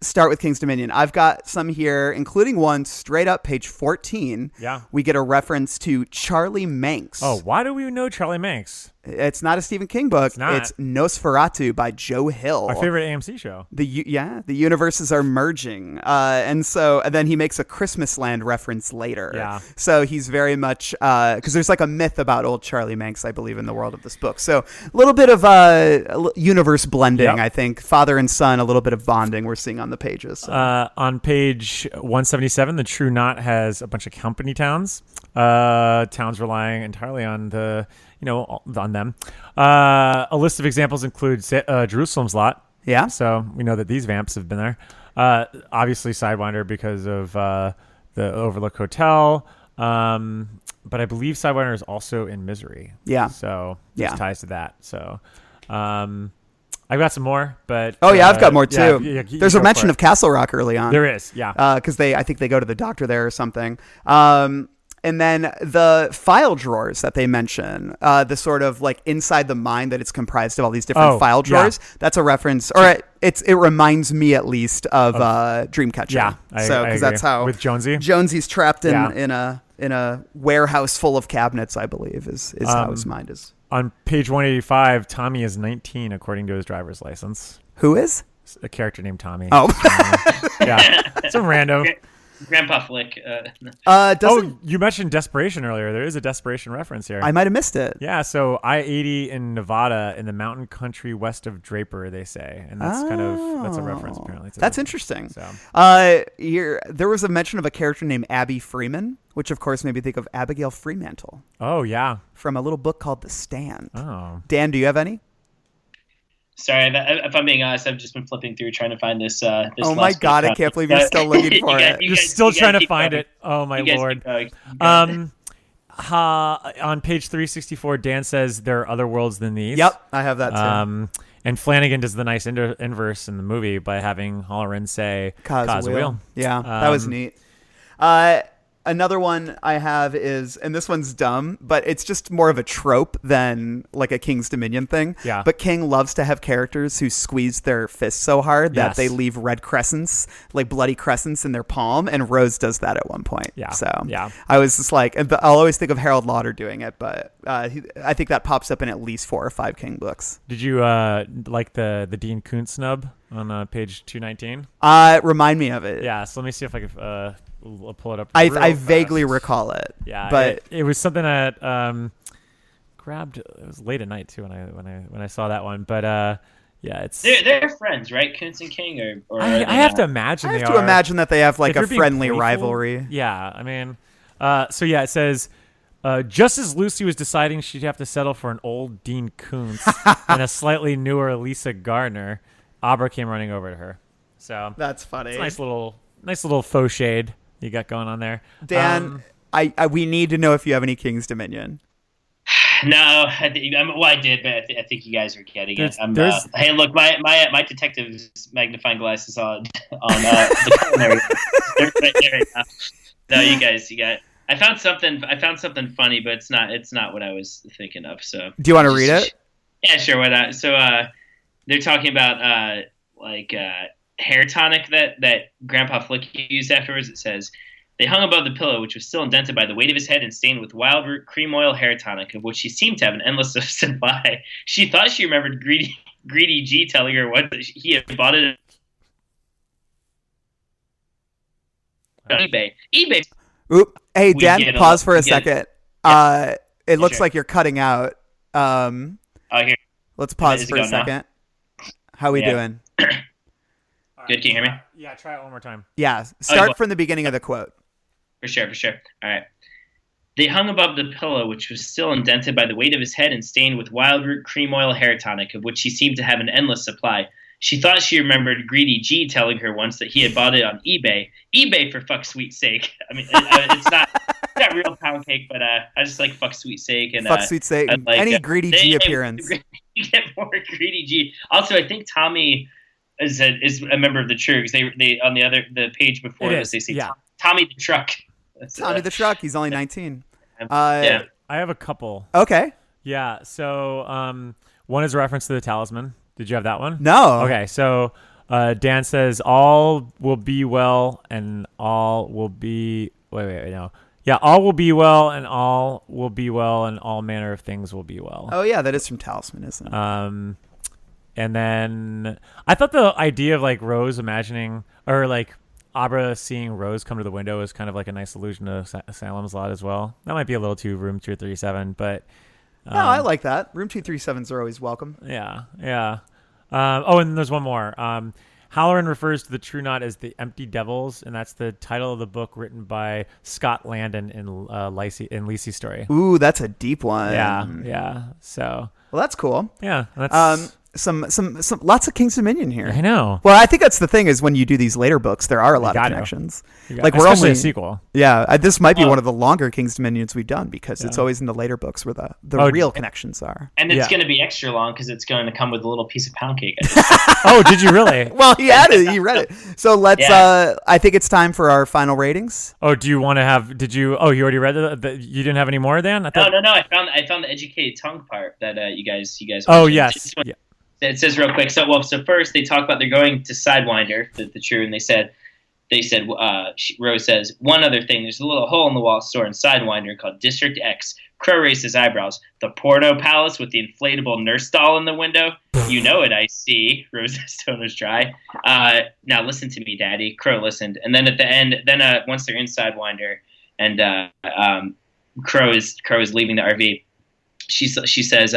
start with King's Dominion. I've got some here, including one straight up page 14. Yeah. We get a reference to Charlie Manx. Oh, why do we know Charlie Manx? It's not a Stephen King book. It's not. It's Nosferatu by Joe Hill. My favorite AMC show. The universes are merging, and then he makes a Christmas Land reference later. Yeah. So he's very much because there's like a myth about old Charlie Manx, I believe, in the world of this book. So a little bit of universe blending. Yep. I think father and son, a little bit of bonding we're seeing on the pages. So. On page 177, the True Knot has a bunch of company towns. Towns relying entirely on on them. A list of examples includes Jerusalem's Lot. Yeah. So we know that these vamps have been there. Obviously Sidewinder because of the Overlook Hotel. But I believe Sidewinder is also in Misery. Yeah. So there's ties to that. So I've got some more, but I've got more too. Yeah, there's a mention of Castle Rock early on. There is, yeah. Because I think they go to the doctor there or something. And then the file drawers that they mention, the sort of like inside the mind that it's comprised of all these different file drawers. Yeah. That's a reference, or it reminds me at least of Dreamcatcher. Yeah, because that's how with Jonesy. Jonesy's trapped in a warehouse full of cabinets, I believe, is how his mind is. On page 185, Tommy is 19 according to his driver's license. Who is? A character named Tommy. Oh, yeah, some random. Grandpa Flick. You mentioned Desperation earlier. There is a Desperation reference here. I might have missed it. Yeah, so I-80 in Nevada in the mountain country west of Draper, they say. And that's that's a reference apparently. That's interesting. So. There was a mention of a character named Abby Freeman, which of course made me think of Abigail Fremantle. Oh, yeah. From a little book called The Stand. Oh. Dan, do you have any? Sorry, if I'm being honest, I've just been flipping through trying to find this. Oh my God, I can't believe you're still looking for it. You're still trying to find it. Oh my Lord. On page 364, Dan says there are other worlds than these. Yep, I have that too. And Flanagan does the nice inverse in the movie by having Halloran say "Cause a wheel." Yeah, that was neat. Another one I have is, and this one's dumb, but it's just more of a trope than like a King's Dominion thing. Yeah. But King loves to have characters who squeeze their fists so hard that they leave red crescents, like bloody crescents in their palm, and Rose does that at one point. Yeah. So yeah. I was just like, I'll always think of Harold Lauder doing it, but I think that pops up in at least 4 or 5 King books. Did you like the Dean Koontz snub on page 219? Remind me of it. Yeah, so let me see if I can I'll pull it up. I vaguely recall it. Yeah, but it was something that grabbed. It was late at night too when I saw that one. But yeah, it's they're friends, right? Koontz and King, or I have to imagine. I have to imagine that they have like a friendly playful, rivalry. Yeah, I mean, so yeah, it says. Just as Lucy was deciding she'd have to settle for an old Dean Koontz and a slightly newer Lisa Gardner, Abra came running over to her. So that's funny. It's a nice little faux shade you got going on there. Dan, we need to know if you have any King's Dominion. No, I did, but I think you guys are getting it. Hey, look, my detective's magnifying glass is on the culinary. They're right there right now. No, you guys, you got. I found something funny, but it's not what I was thinking of. So, do you want to read it? Yeah, sure. Why not? So, they're talking about hair tonic that Grandpa Flick used afterwards. It says they hung above the pillow, which was still indented by the weight of his head and stained with wild root cream oil hair tonic, of which she seemed to have an endless supply. She thought she remembered Greedy G telling her what he had bought it on eBay. Oop. Hey, Dan, pause for a second. It looks like you're cutting out. Here. Let's pause for a second. Now? How we doing? Good, can you hear me? Yeah, try it one more time. Yeah, start from the beginning of the quote. For sure. All right. They hung above the pillow, which was still indented by the weight of his head and stained with wild root cream oil hair tonic, of which he seemed to have an endless supply. She thought she remembered Greedy G telling her once that he had bought it on eBay. eBay, for fuck's sweet sake. I mean, it's not real pound cake, but I just like fuck sweet sake. And fuck sweet sake. Like, any Greedy G appearance. You get more Greedy G. Also, I think Tommy is a member of the True, because they on the page before this they say Tommy the Truck. Tommy the Truck. He's only 19. I have a couple. Okay. Yeah. So one is a reference to the Talisman. Did you have that one? No. Okay, so Dan says all will be well and all will be. Wait, no. Yeah, all will be well, and all will be well, and all manner of things will be well. Oh yeah, that is from Talisman, isn't it? And then I thought the idea of like Rose imagining, or like Abra seeing Rose come to the window is kind of like a nice allusion to Salem's Lot as well. That might be a little too Room 237, but no, I like that. Room 237s are always welcome. Yeah. And there's one more. Halloran refers to the True Knot as the Empty Devils, and that's the title of the book written by Scott Landon in Lacey's story. Ooh, that's a deep one. Yeah. So, well, that's cool. Yeah, that's some lots of King's Dominion here. I know. Well, I think that's the thing is when you do these later books, there are a lot of connections. Like we're only a sequel. Yeah, this might be one of the longer King's Dominions we've done because it's always in the later books where the real connections are. And it's going to be extra long because it's going to come with a little piece of pound cake. Oh, did you really? Well, he had it. He read it. So let's. I think it's time for our final ratings. Oh, do you want to have? Did you? Oh, you already read you didn't have any more, Dan? No. I found the educated tongue part that you guys. Oh yes. It says real quick. So first they talk about they're going to Sidewinder, the True, and they said, Rose says, one other thing, there's a little hole in the wall store in Sidewinder called District X. Crow raised his eyebrows. The porno palace with the inflatable nurse doll in the window? You know it, I see. Rose's tone was dry. Now listen to me, Daddy. Crow listened. And then at the end, once they're in Sidewinder and Crow is leaving the RV, she says,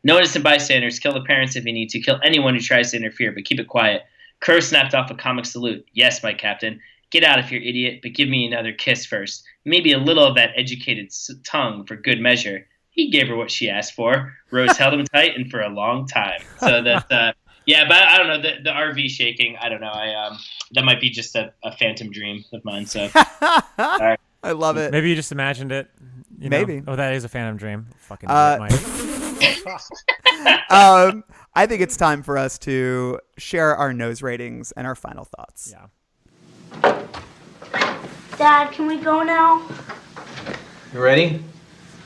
no innocent bystanders. Kill the parents if you need to. Kill anyone who tries to interfere, but keep it quiet. Crow snapped off a comic salute. Yes, my captain. Get out of here, idiot, but give me another kiss first. Maybe a little of that educated tongue for good measure. He gave her what she asked for. Rose held him tight and for a long time. So that's, but I don't know. The RV shaking, I don't know. That might be just a phantom dream of mine. So, I love it. Maybe you just imagined it. Maybe. Oh, that is a phantom dream. Fucking I think it's time for us to share our nose ratings and our final thoughts. Yeah. Dad, can we go now? You ready?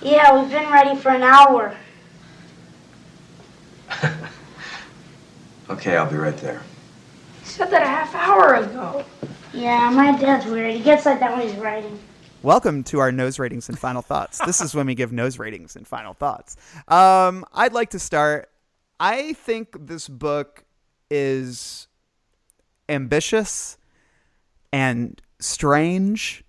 Yeah, we've been ready for an hour. Okay, I'll be right there. You said that a half hour ago. Yeah, my dad's weird. He gets like that when he's writing. Welcome to our nose ratings and final thoughts. This is when we give nose ratings and final thoughts. I'd like to start. I think this book is ambitious and strange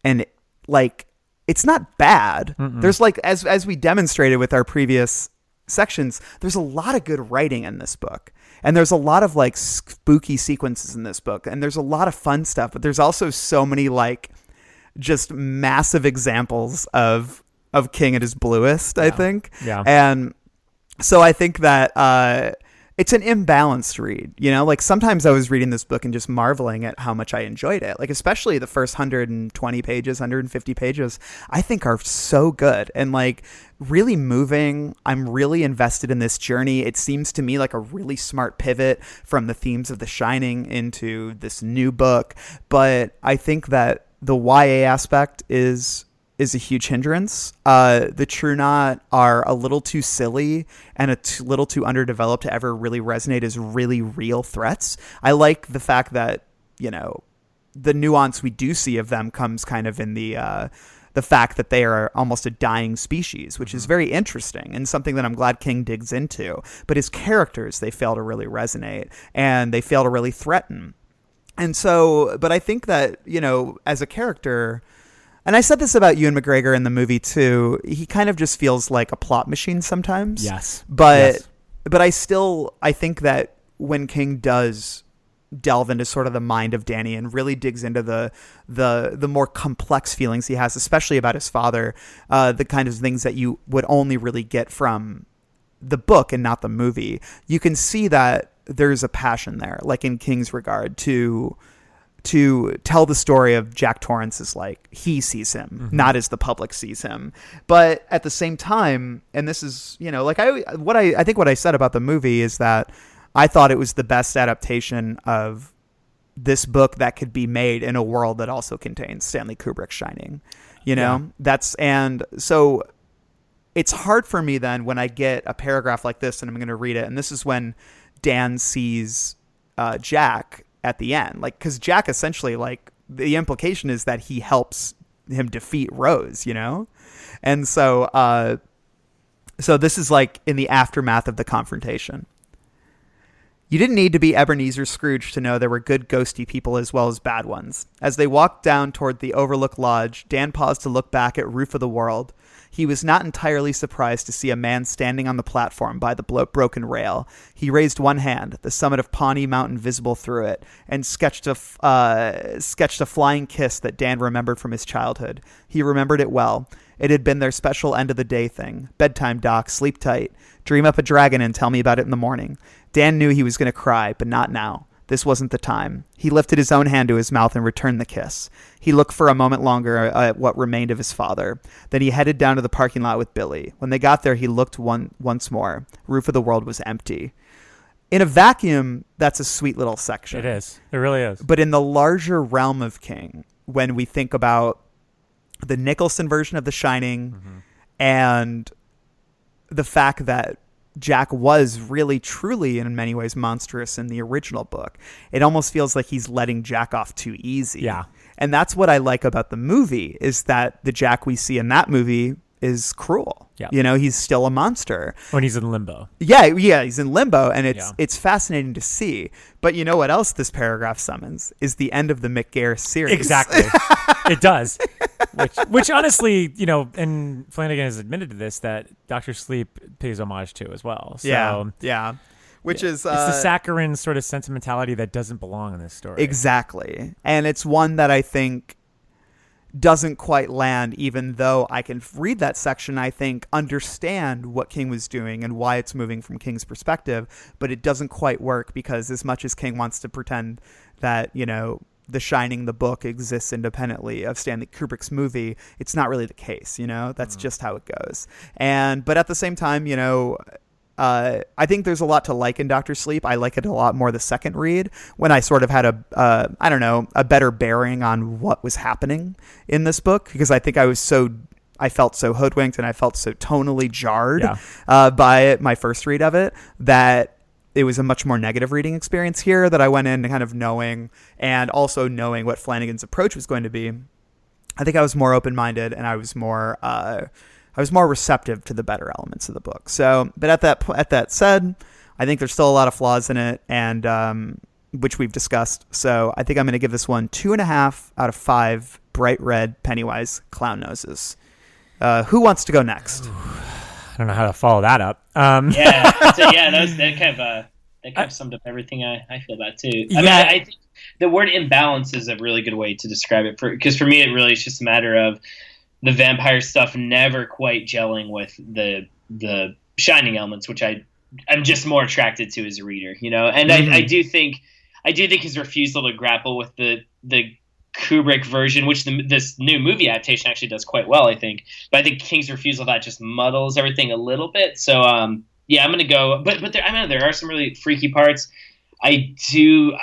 and like it's not bad. Mm-mm. There's like as we demonstrated with our previous sections, there's a lot of good writing in this book. And there's a lot of like spooky sequences in this book and there's a lot of fun stuff, but there's also so many like just massive examples of King at his bluest, I think. Yeah. And so I think that it's an imbalanced read, you know, like sometimes I was reading this book and just marveling at how much I enjoyed it. Like, especially the first 120 pages, 150 pages, I think are so good and like really moving. I'm really invested in this journey. It seems to me like a really smart pivot from the themes of The Shining into this new book. But I think that the YA aspect is a huge hindrance. The True Knot are a little too silly and a little too underdeveloped to ever really resonate as really real threats. I like the fact that, you know, the nuance we do see of them comes kind of in the fact that they are almost a dying species, which is very interesting and something that I'm glad King digs into. But his characters, they fail to really resonate and they fail to really threaten. And so, but I think that, you know, as a character, and I said this about Ewan McGregor in the movie too, he kind of just feels like a plot machine sometimes. Yes. But I think that when King does delve into sort of the mind of Danny and really digs into the more complex feelings he has, especially about his father, the kind of things that you would only really get from the book and not the movie, you can see that there's a passion there, like in King's regard, to tell the story of Jack Torrance as like he sees him, not as the public sees him. But at the same time, and this is, you know, like I think what I said about the movie is that I thought it was the best adaptation of this book that could be made in a world that also contains Stanley Kubrick's Shining, you know. And so it's hard for me then when I get a paragraph like this and I'm going to read it. And this is when Dan sees Jack at the end, like, because Jack essentially, like, the implication is that he helps him defeat Rose, And so this is like in the aftermath of the confrontation. You didn't need to be Ebenezer Scrooge to know there were good ghosty people as well as bad ones. As they walked down toward the Overlook Lodge, Dan paused to look back at Roof of the World. He was not entirely surprised to see a man standing on the platform by the broken rail. He raised one hand, the summit of Pawnee Mountain visible through it, and sketched a flying kiss that Dan remembered from his childhood. He remembered it well. It had been their special end of the day thing. Bedtime, Doc. Sleep tight. Dream up a dragon and tell me about it in the morning. Dan knew he was going to cry, but not now. This wasn't the time. He lifted his own hand to his mouth and returned the kiss. He looked for a moment longer at what remained of his father. Then he headed down to the parking lot with Billy. When they got there, he looked once more. Roof of the World was empty. In a vacuum, that's a sweet little section. It is. It really is. But in the larger realm of King, when we think about the Nicholson version of The Shining and the fact that Jack was really, truly, in many ways, monstrous in the original book, it almost feels like he's letting Jack off too easy. Yeah. And that's what I like about the movie, is that the Jack we see in that movie is cruel. Yeah. He's still a monster. When he's in limbo. Yeah, he's in limbo, and it's fascinating to see. But you know what else this paragraph summons? Is the end of the Mick Garris series. Exactly. It does. Which honestly, and Flanagan has admitted to this, that Dr. Sleep pays homage to as well. So, yeah. Which is... it's the saccharine sort of sentimentality that doesn't belong in this story. Exactly. And it's one that I think doesn't quite land, even though I can read that section, I think, understand what King was doing and why it's moving from King's perspective, but it doesn't quite work, because as much as King wants to pretend that, The Shining, the book, exists independently of Stanley Kubrick's movie, it's not really the case, That's just how it goes. But at the same time, I think there's a lot to like in Dr. Sleep. I like it a lot more the second read, when I sort of had a better bearing on what was happening in this book, because I think I felt so hoodwinked and I felt so tonally jarred by it, my first read of it, that it was a much more negative reading experience here, that I went in kind of knowing, and also knowing what Flanagan's approach was going to be. I think I was more open-minded, and I was more receptive to the better elements of the book. So, but at that said, I think there's still a lot of flaws in it, and which we've discussed. So I think I'm going to give this one 2.5 out of 5 bright red Pennywise clown noses. Who wants to go next? I don't know how to follow that up. That kind of summed up everything I feel about too. I think the word imbalance is a really good way to describe it, because for me it really is just a matter of the vampire stuff never quite gelling with the Shining elements, which I'm just more attracted to as a reader, And I do think his refusal to grapple with the Kubrick version, which this new movie adaptation actually does quite well, I think. But I think King's refusal of that just muddles everything a little bit. So I'm going to go. But there are some really freaky parts. I do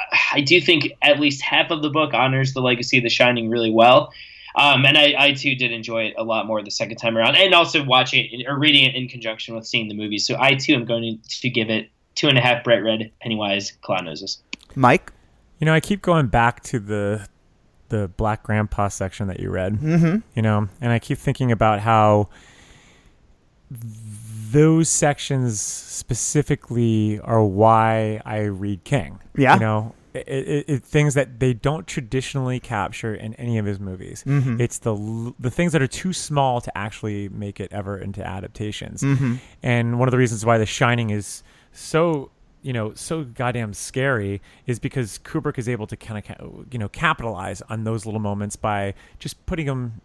think at least half of the book honors the legacy of The Shining really well. And I too did enjoy it a lot more the second time around, and also watching it or reading it in conjunction with seeing the movie. So I too am going to give it 2.5 bright red Pennywise clown noses. Mike? I keep going back to the Black Grandpa section that you read, and I keep thinking about how those sections specifically are why I read King. Yeah. It things that they don't traditionally capture in any of his movies. It's the things that are too small to actually make it ever into adaptations. And one of the reasons why The Shining is so goddamn scary is because Kubrick is able to kind of capitalize on those little moments by just putting them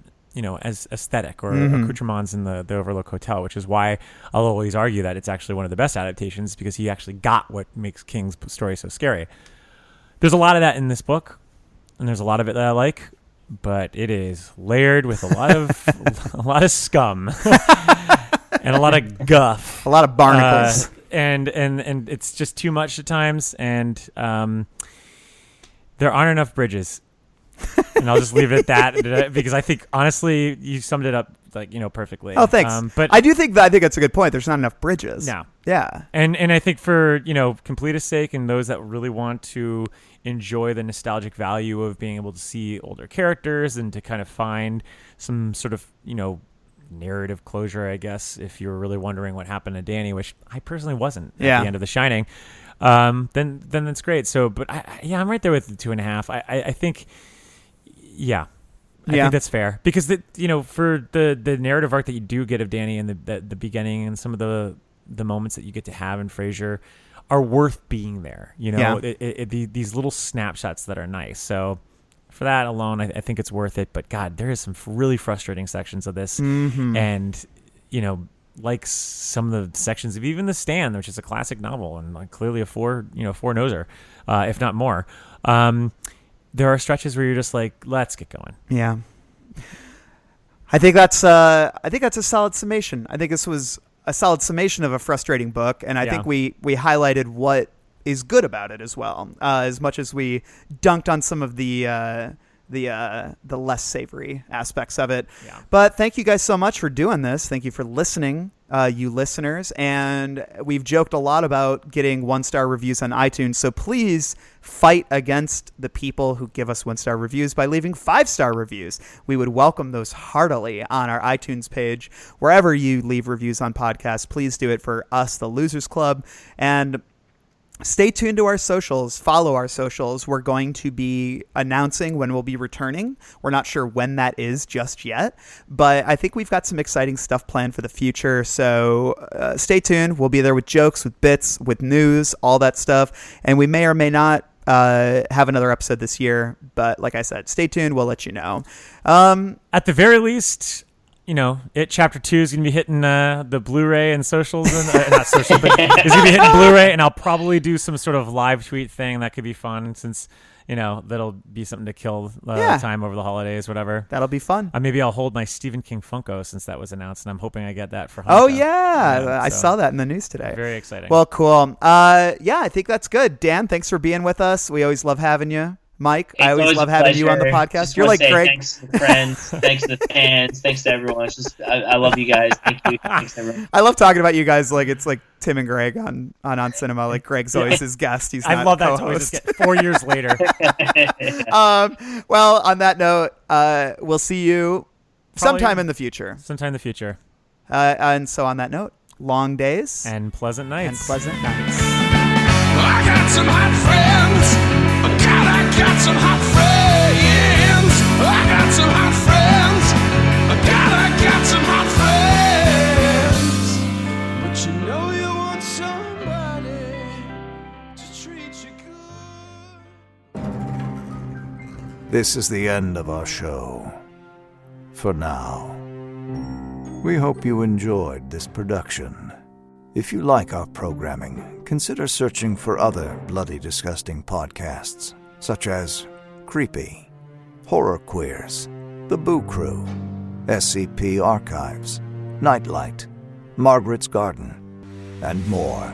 as aesthetic or accoutrements in the Overlook Hotel, which is why I'll always argue that it's actually one of the best adaptations, because he actually got what makes King's story so scary. There's a lot of that in this book, and there's a lot of it that I like, but it is layered with a lot of scum and a lot of guff, a lot of barnacles, and it's just too much at times, and there aren't enough bridges. And I'll just leave it at that, because I think honestly you summed it up like, perfectly. Oh, thanks. But I think that's a good point. There's not enough bridges. No. Yeah. And I think for, completists' sake and those that really want to enjoy the nostalgic value of being able to see older characters and to kind of find some sort of, narrative closure, I guess, if you were really wondering what happened to Danny, which I personally wasn't at the end of The Shining, then that's great. So, but I'm right there with the 2.5. I think, I think that's fair because for the narrative arc that you do get of Danny in the beginning and some of the moments that you get to have in Frazier are worth being there. These little snapshots that are nice. So for that alone, I think it's worth it. But God, there is some really frustrating sections of this, and like some of the sections of even The Stand, which is a classic novel and like clearly a four-noser, if not more. There are stretches where you're just like, let's get going. Yeah, I think that's a solid summation. I think this was a solid summation of a frustrating book, and I think we highlighted what is good about it as well, as much as we dunked on some of the less savory aspects of it. Yeah. But thank you guys so much for doing this. Thank you for listening, you listeners. And we've joked a lot about getting 1-star reviews on iTunes. So please fight against the people who give us 1-star reviews by leaving 5-star reviews. We would welcome those heartily on our iTunes page. Wherever you leave reviews on podcasts, please do it for us, the Losers Club. And stay tuned to our socials. Follow our socials. We're going to be announcing when we'll be returning. We're not sure when that is just yet, but I think we've got some exciting stuff planned for the future. So stay tuned. We'll be there with jokes, with bits, with news, all that stuff. And we may or may not have another episode this year. But like I said, stay tuned. We'll let you know. At the very least, Chapter 2 is going to be hitting the Blu-ray and socials, and not social, but it's going to be hitting Blu-ray, and I'll probably do some sort of live tweet thing that could be fun since, that'll be something to kill time over the holidays, whatever. That'll be fun. Maybe I'll hold my Stephen King Funko since that was announced, and I'm hoping I get that for Hanukkah. Oh, yeah. I saw that in the news today. Very exciting. Well, cool. I think that's good. Dan, thanks for being with us. We always love having you. Mike, I always love having you on the podcast. You're like Greg. Thanks to the friends, thanks to the fans, thanks to everyone. It's just I love you guys. Thank you. Thanks everyone. I love talking about you guys like it's like Tim and Greg on Cinema. Like Greg's always his guest. He's not I love that co-host. Just get 4 years later. Well, on that note, we'll see you sometime in the future. And so on that note, long days and pleasant nights. I got some hot friends. God, I got some hot friends. I got some hot friends. God, I got some hot friends. But you know you want somebody to treat you good. This is the end of our show. For now. We hope you enjoyed this production. If you like our programming, consider searching for other bloody disgusting podcasts, such as Creepy, Horror Queers, The Boo Crew, SCP Archives, Nightlight, Margaret's Garden, and more.